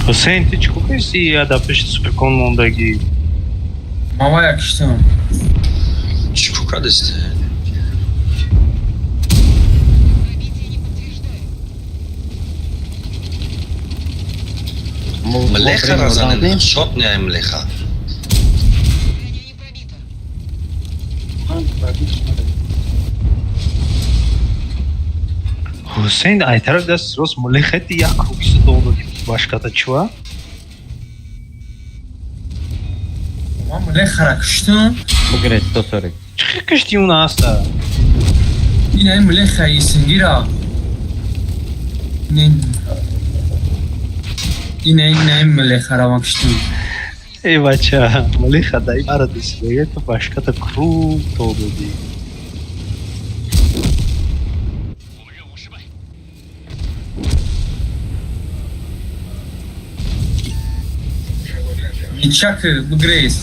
Hüseyin ти чекай си я да пишет спеконлондagi. Mama yakıştı. Çikuka deste. Mlecha razanın. Şot ne mlecha. Hüseyin ay taraf da sros mulexeti ya kukisi doğdu başka da çuva. Mama ne karakıştı? Bu gres 140. Çıkıştı ona hasta. Yine mlexa iyisin gira. Yine mlexa ramakıştı. Ey bacha, mulexa da ibaret ismi to başka da kru doğdu diye. Çakı bu Grace.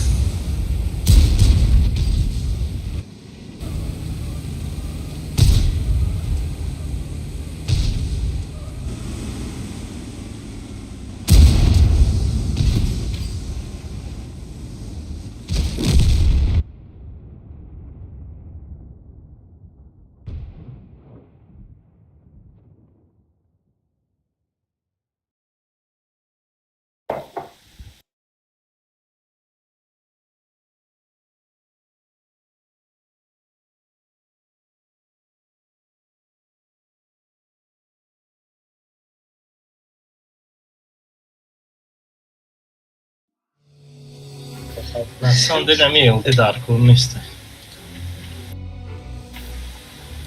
Хатна. Сон дедам елди дар кор нест.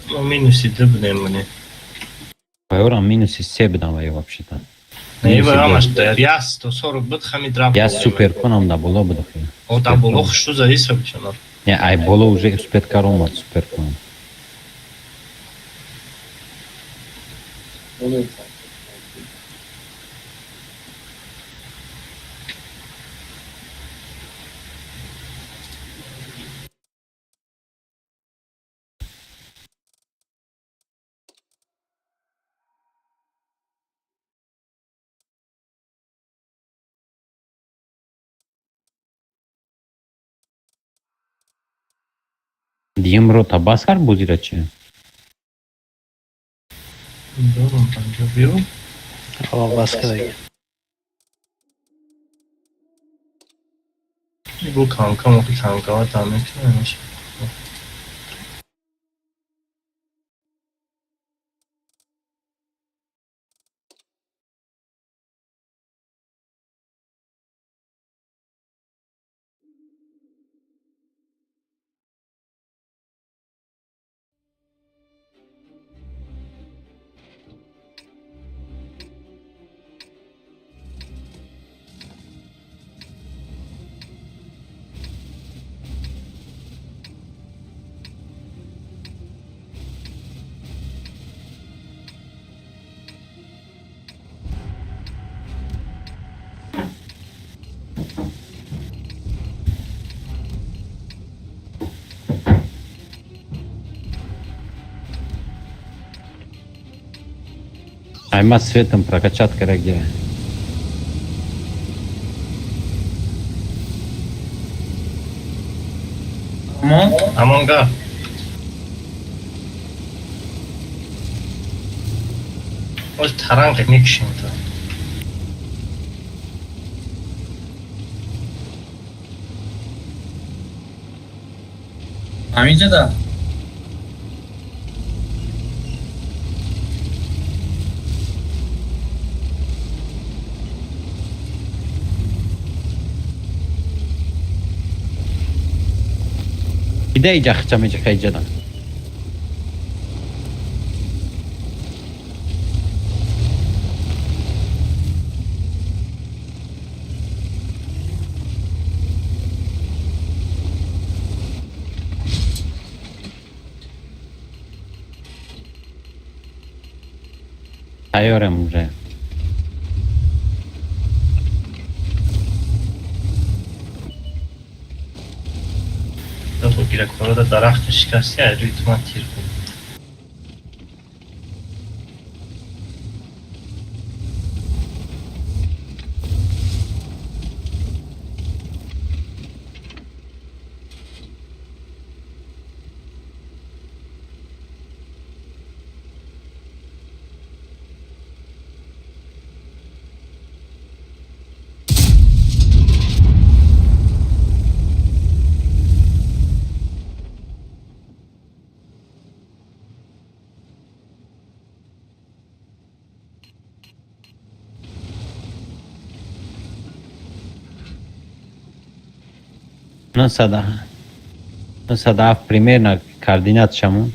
Ну минуси 2 будем мне. Евро минус 7 давай вообще-то. Не вамаш да я 140 буд хамид раб. Я супер конам да было буду. О да было что за исоб чана. Не, ай было уже успет коромат супер конам. Димро табаскар бузира че? Дором панҷобиро. баскадаги. Бу камкам оқи камкава тамекунамеш. Аймат светом прокачать где? Амонга. Оз таранг мекшин то. همینجا ده İde iyice xıçamayacak heyecandan. Тайорем уже. До гиракорода дарахт шикасти ритма тир буд. Nossa da primeira coordenada chamou.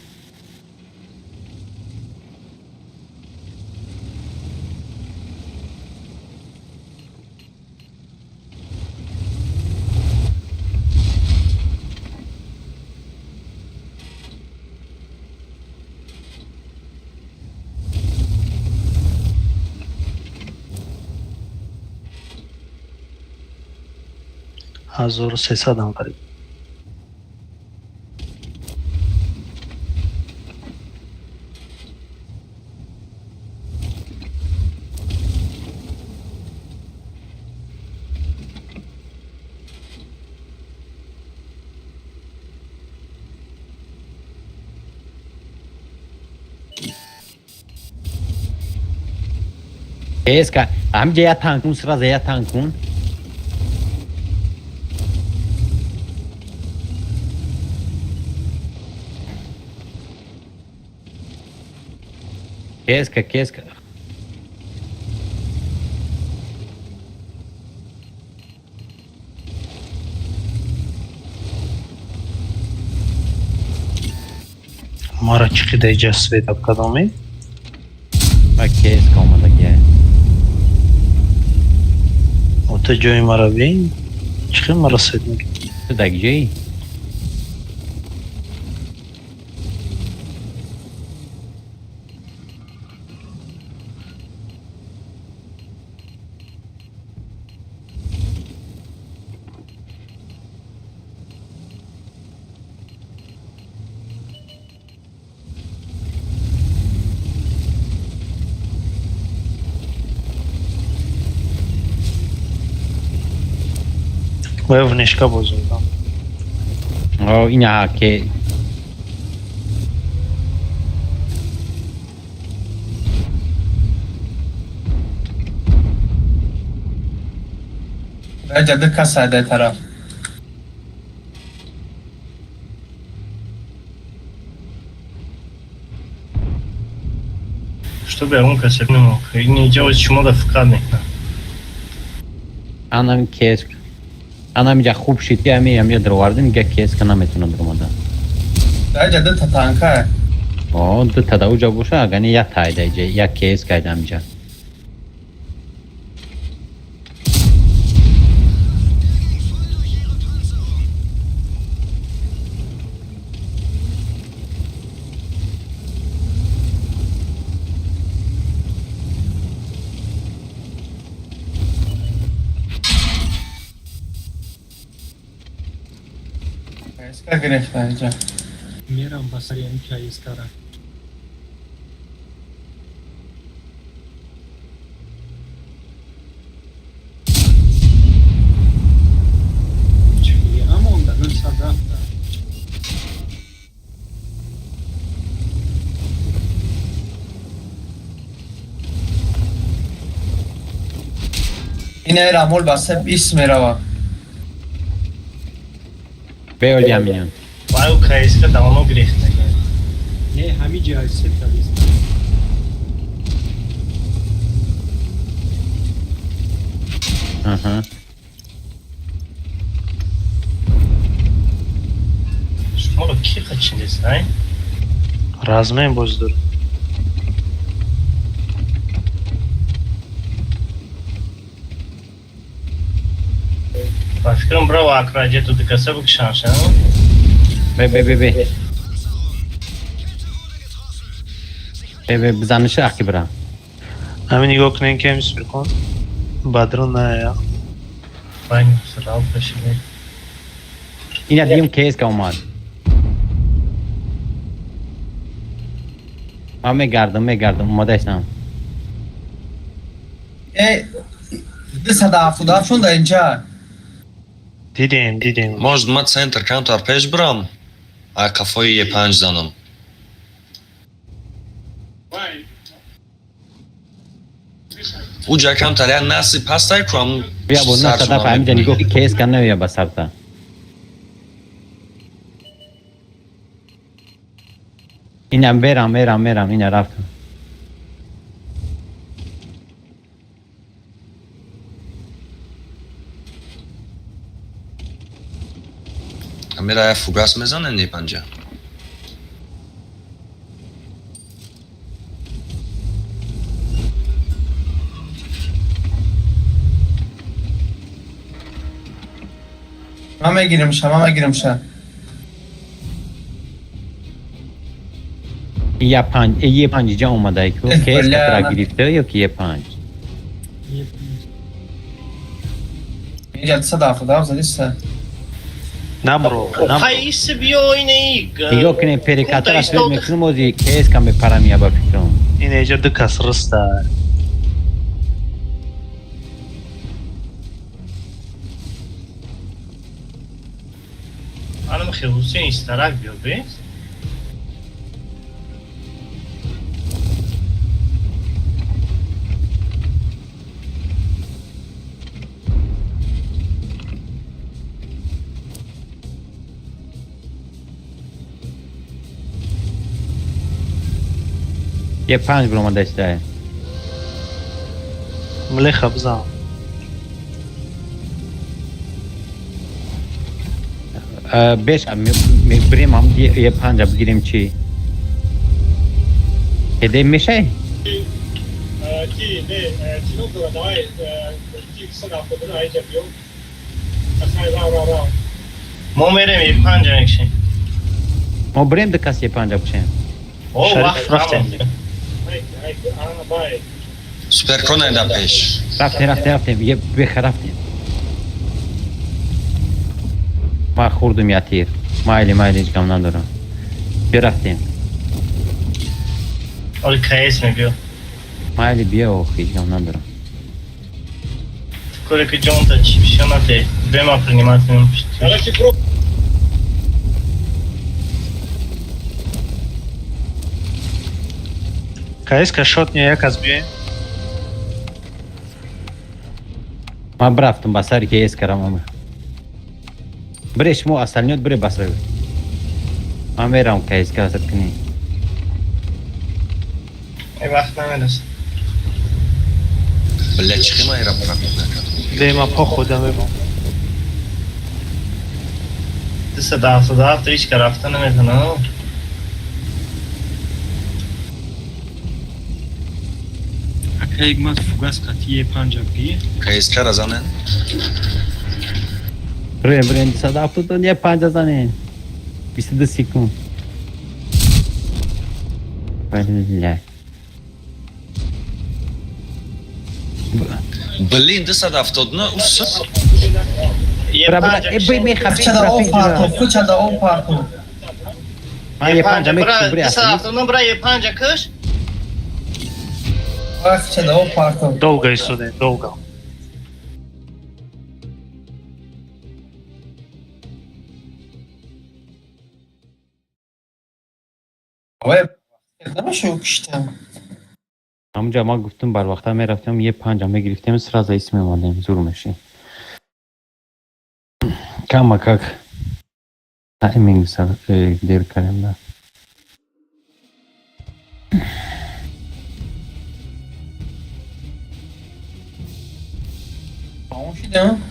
Hazır ses adam var. Eska, am je yatağın sırada yatağın. Keska. ما را چقدر جسوید کدامی؟ و کیس که اومده گه و تو جای ما را بین چقدر ما را سید میگی؟ تو دک جایی؟ و ونشکا بزرگم این ها که جده کس عده طرف Чтобы я он косяк не мог. И не делать чему да вкадный. انم کیس انم اینجا خوب شیتی همه دروارده میگه کیس که نمیتونه درومده جده تتانکه دو تا اوجا باشه اگه یک تایده ایجا یک کیس که ایده همینجا اسکا گرفته اینجا میرم بسری این که ایسکا را چی امون در نم سر رفته اینه رامول بسه 20 میروه بیالی همینیان Vai o Kaisca dá uma grifta. نه همین جای سیت دالیست آها Şuma da ki kaçıncısı hay? رزمه بزرگ Başkanım bravo akrajet tu dikasa bu şansa. بی بزنش اخی برم همین نگاه کنین که همیست بکن بدرون نه یا Vay sıra peşine. این دیم کیس که اومد من میگردم اومده ایستم ده 170 شون در اینجا دیدیم Может, ма центр кантар пеш брам, а кафой е 5 занам. Уҷа камтар я наси пастай курам. بیا بود نه صدا فهمیده نگاه که کیس که نویا بسرتا اینم برم این رفتم Амира фугас мезанен не панҷа. من میگیرم یه پنج جا اومده که کیس که ترا گرفته یا که یه پنج اینجا 170 زدیسته نه برو Kayısı bir oynayık. نگاه کنه پریکاتر از فیلم میکنم موزی کیس که به پرمیا با فکرم این ایجا دو کس رسته Hanım Hüseyin istarak diyor be. یه پنج برو اومده ایسته ملیخ بزن بیش بریم هم یه پنج بگیریم چی کده میشه؟ کی نه چی نمی‌دونم دای کی سنا خودم ایجا بیو اصلا را ما میریم 5 نکشیم ما بریم ده کسی پنجا بچین او وقت رفتیم بای سوپر کرون اینده پیش رفتیم یه بخ رفتیم ما خوردم یا تیر مایلی هیچ کم ندارم برفتیم حالا کیس میگو مایلی بیا و هیچ کم ندارم فکر که جون تا چی شماته بما принимать نمیشه короче про Кайска шотня як аз бием. ما برفتم بسر که ایس کرم امر برش مو اصل نیاد بره بسر ما میرم که ایس که حسد کنی ای وقت نمیرسه بله چی ما ایران برم Дема по خودم ببم. دست دفت هیچ که رفته نمیتونه Акай мат фугас қатие панҷабгӣ. کیس کار از آنه بریم صدا افتاد یه 5 زنه 22 سکون بله بلین 279 اوف یه پنج کوچه دا اون پارکو من یه 5 میکشم بری دست اصلی دفترنو برای یه 5 کش کوچه دا اون پارکو Долго исуде, долго. نمیشه کشتم همونجا ما گفتم بر وقتا میرفتم یه 5 میگرفتیم سراز اسم میماندیم زور میشی کم как тайминг دیر کردیم نه اون شدم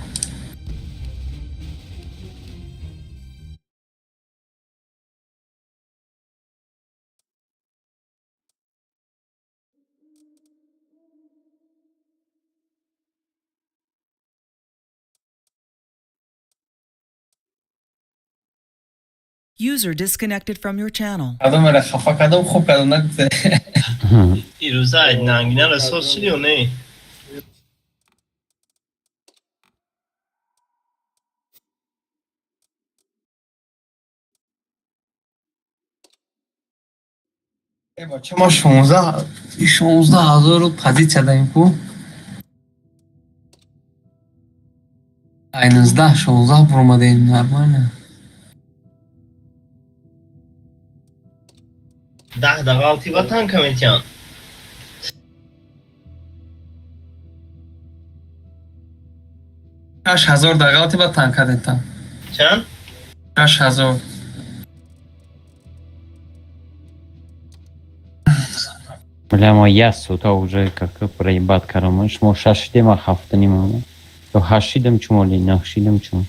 User disconnected from your channel. آدم را خفا کردم خوب کردم نگفته این روزا ننگینه رسوس شدی و نه ای بچه ما 16,000 رو پدید چدیم کو 16 برمدیم نرمانه 10 دقیقه آلتی بطن کمیتیان 6,000 دقیقاتی با تن کردیم چند؟ 6,000 بله ما یه سوتا уже как проебать карамаш ما 6 ما 7 нема то 8 чому ли 9 чому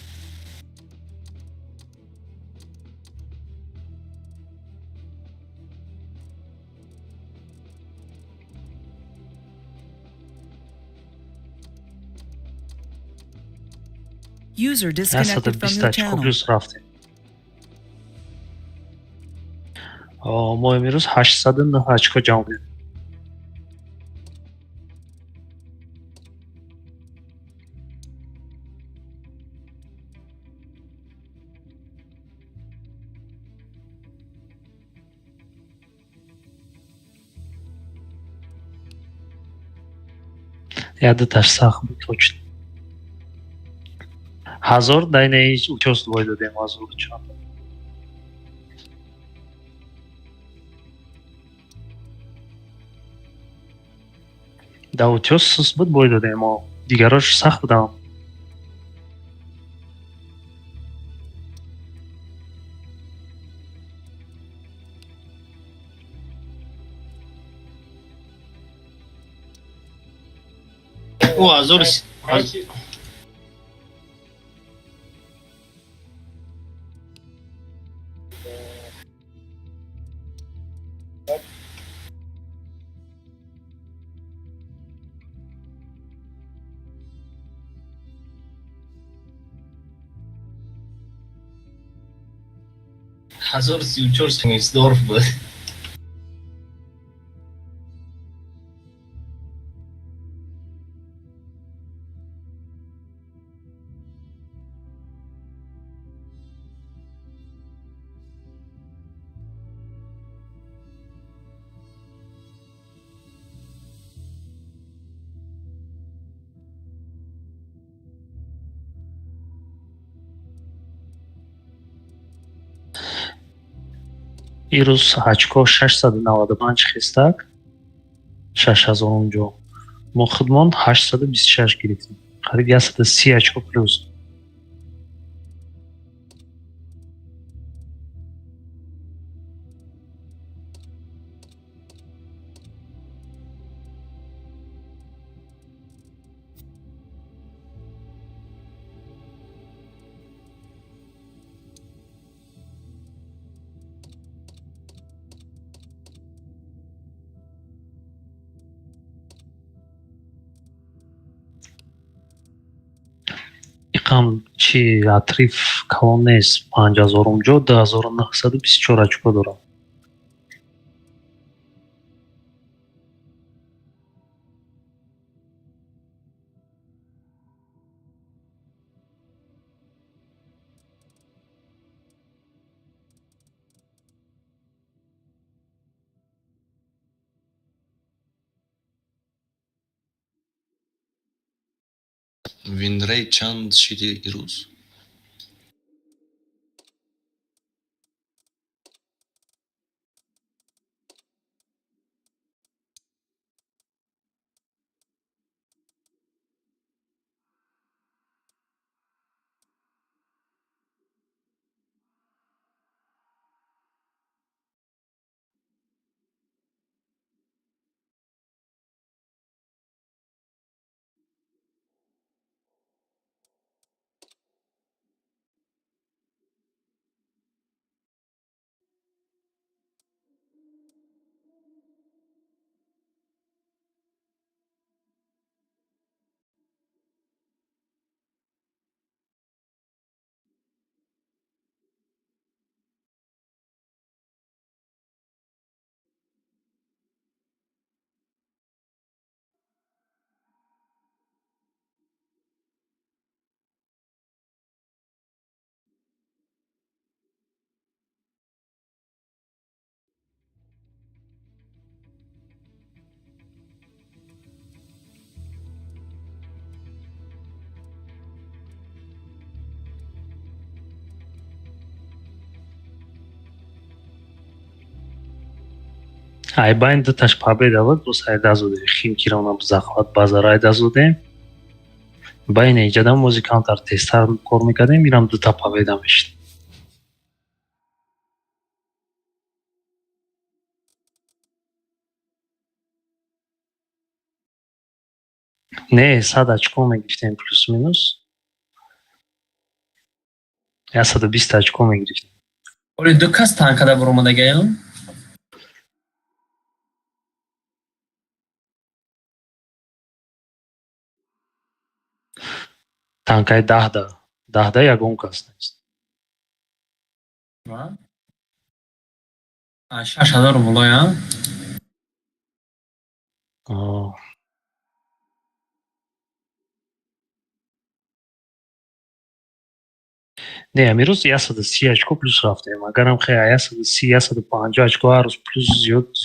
User disconnected from your 120 очко channel. плюс рафтем. ما امروز 809 очко ҷамъ кардем. Яддаш сахт буд точно. 1000 дайнаи участвовать дадем аз урчан. Да участвовать буд бой дадем, а дигарош сахт будам. او ازور 1034 Снисдорф بود. Ирӯз ҳачко 695 хистак 6000 ҷо. Мо худмон 826 гирифтем. Қариб 130 очко плюс. Иқам чи атриф калон нест. 5000 ҷо 2924 очко дорам. Винрей чанд шиди ирӯз? Айбайн дуташ победа буд, бо сайда зуде Химкирона захват базара айда зуде. Байне иҷадан музикантар тезтар кор мекардем, ирам дута победа мешид. Не 100 очко мегирифтем плюс минус. 120 очко мегирифтем. Оли ду кас танкада буромадагаям? Танкаи 10 ягон кас нест. 6000 болоям? Не, амирӯз 130 очко плюс рафтем. Агарам хе 130 150 очко ҳар рӯз плюс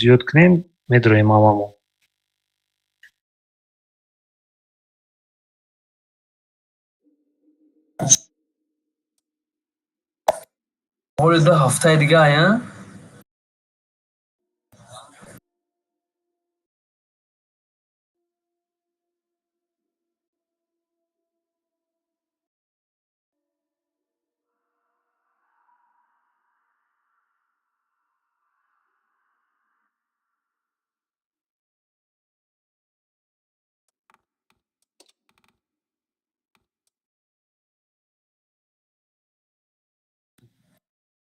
зиёд кунем, медуроем ҳамамон. Оли ду ҳафтаи дига ая?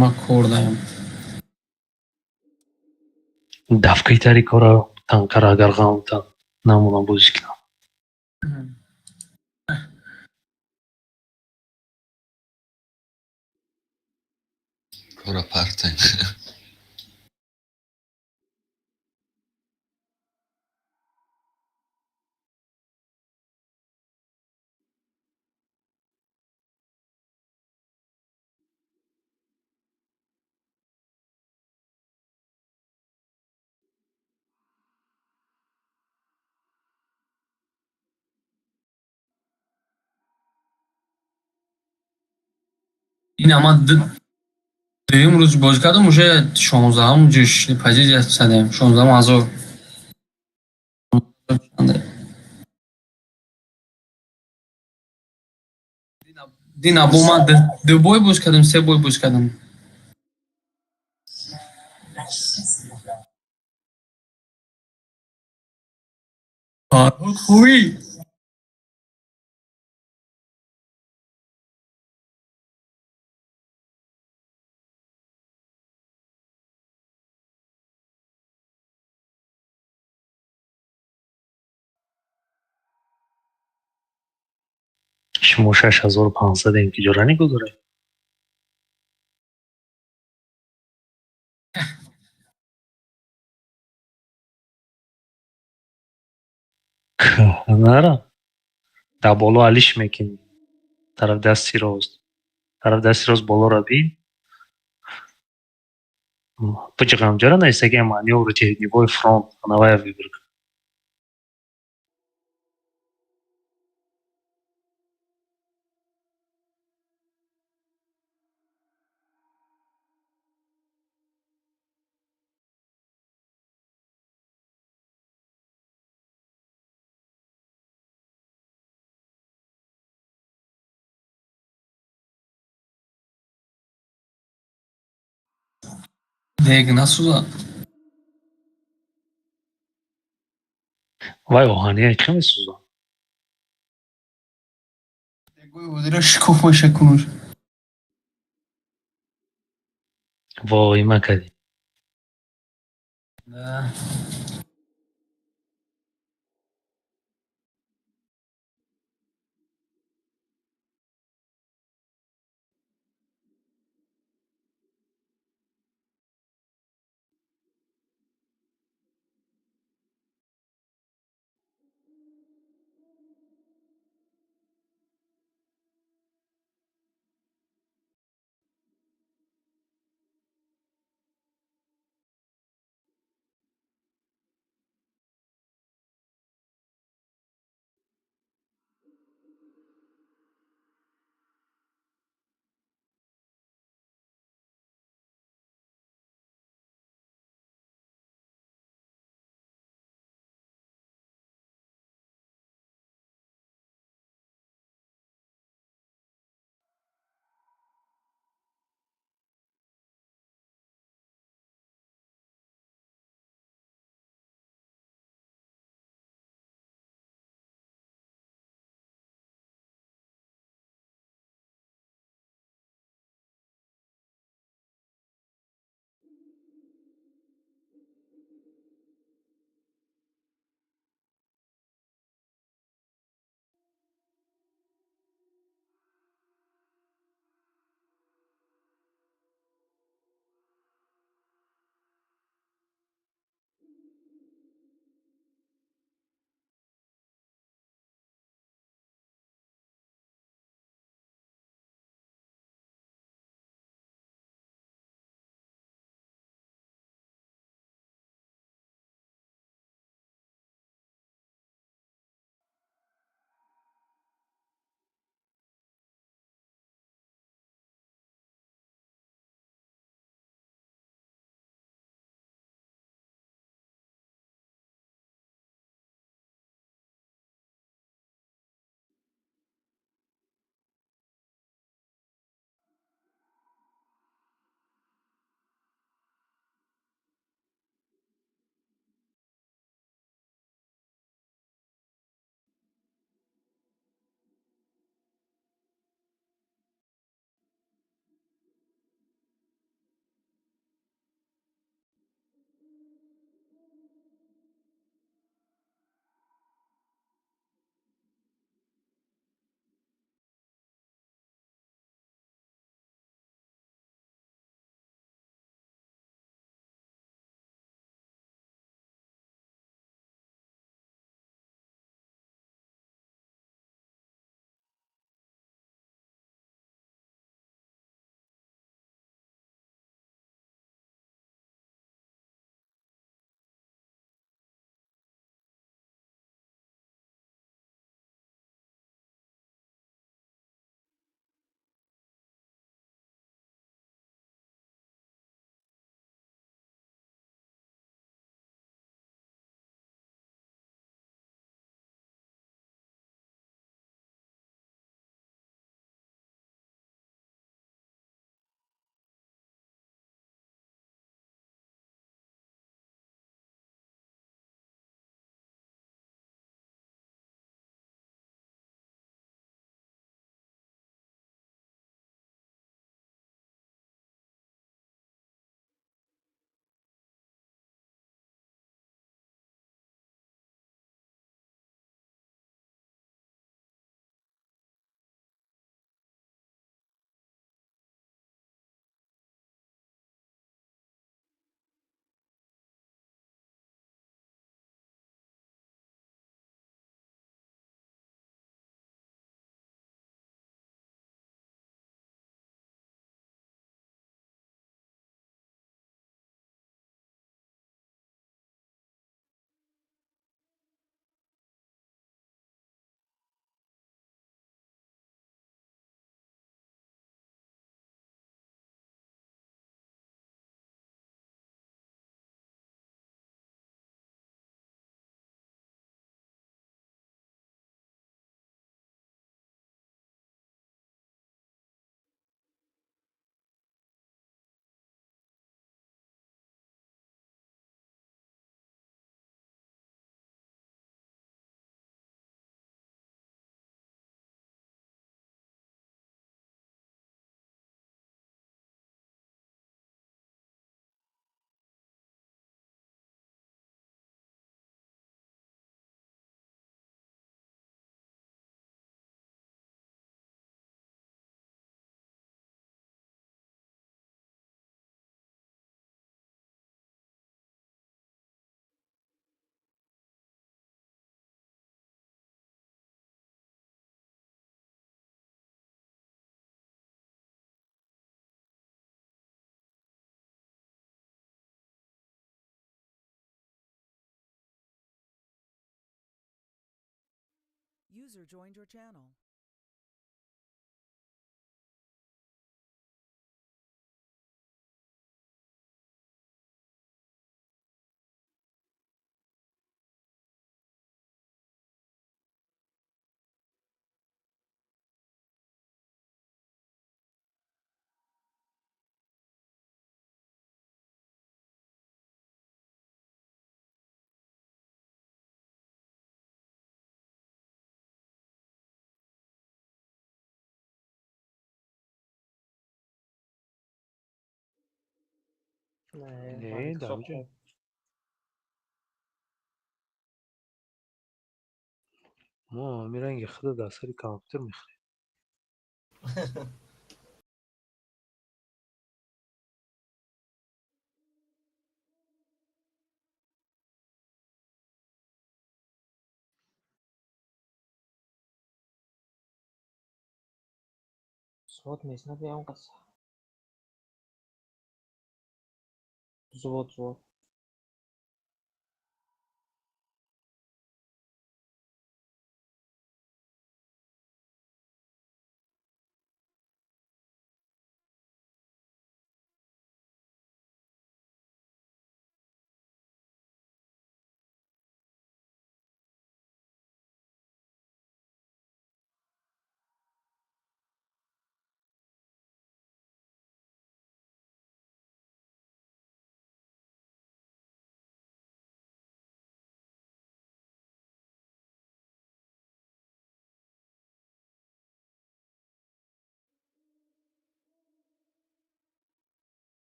Ма кор даем. Давкаи тари кора танкара агар ғамтан намунам бозӣ кунам. Ora parte. این اما دویم روز بازی کردم уже 16 جشن پذیر زدیم 16,000 دین ابو من دو بای بوز کردم سه بای بوز کردم خوبی شما 6500 اینکی جورانی گذاره نرا در بالا علیش میکنی طرف دستی راست بالا را بین پچقام جرا نیستگی маневр теневой фронт новая выборка دیگه نسوزا вай оҳани айқи месӯзам دیگه بودی شکوف باشه کنوش вой макади نه User joined your channel. نه دامجه ما میرنگ خود دستاری کامپیوتر میخریم Звод местно бьем каса. Звод.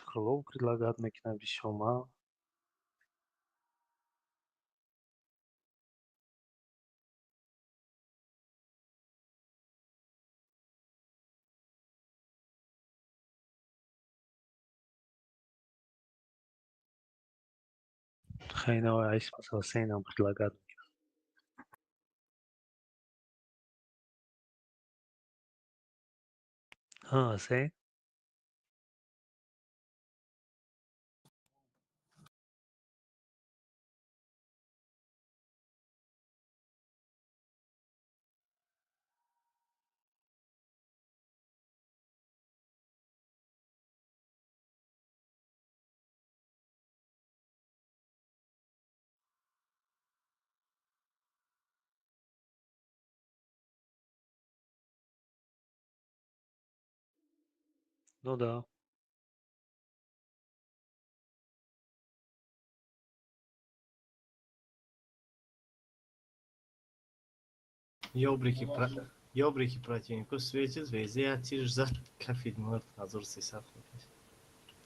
Крылов предлагает макина бишома. Хайна айс пасасе нам предлагает. Се. Ну да. Ёбрики противнику светит, везде атишь за кафид морд, азур сисат.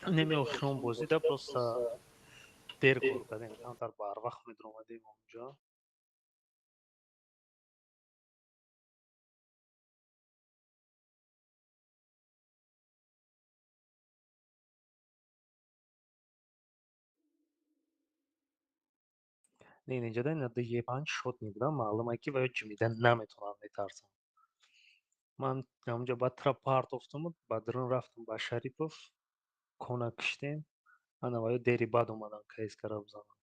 نمیخوام بازی ده просто دیر کار کردیم کمتر بر وقت میدر اومدیم اونجا نه اینجا ده دیگه 5 شات میدم معلومه که باید چی میدن نمیتونم میترسم من اونجا با ترا پارت افتم بدرون رفتم با شریفов کنا کشتیم انا باید دیری بعد اومدم کیس کرا بزنم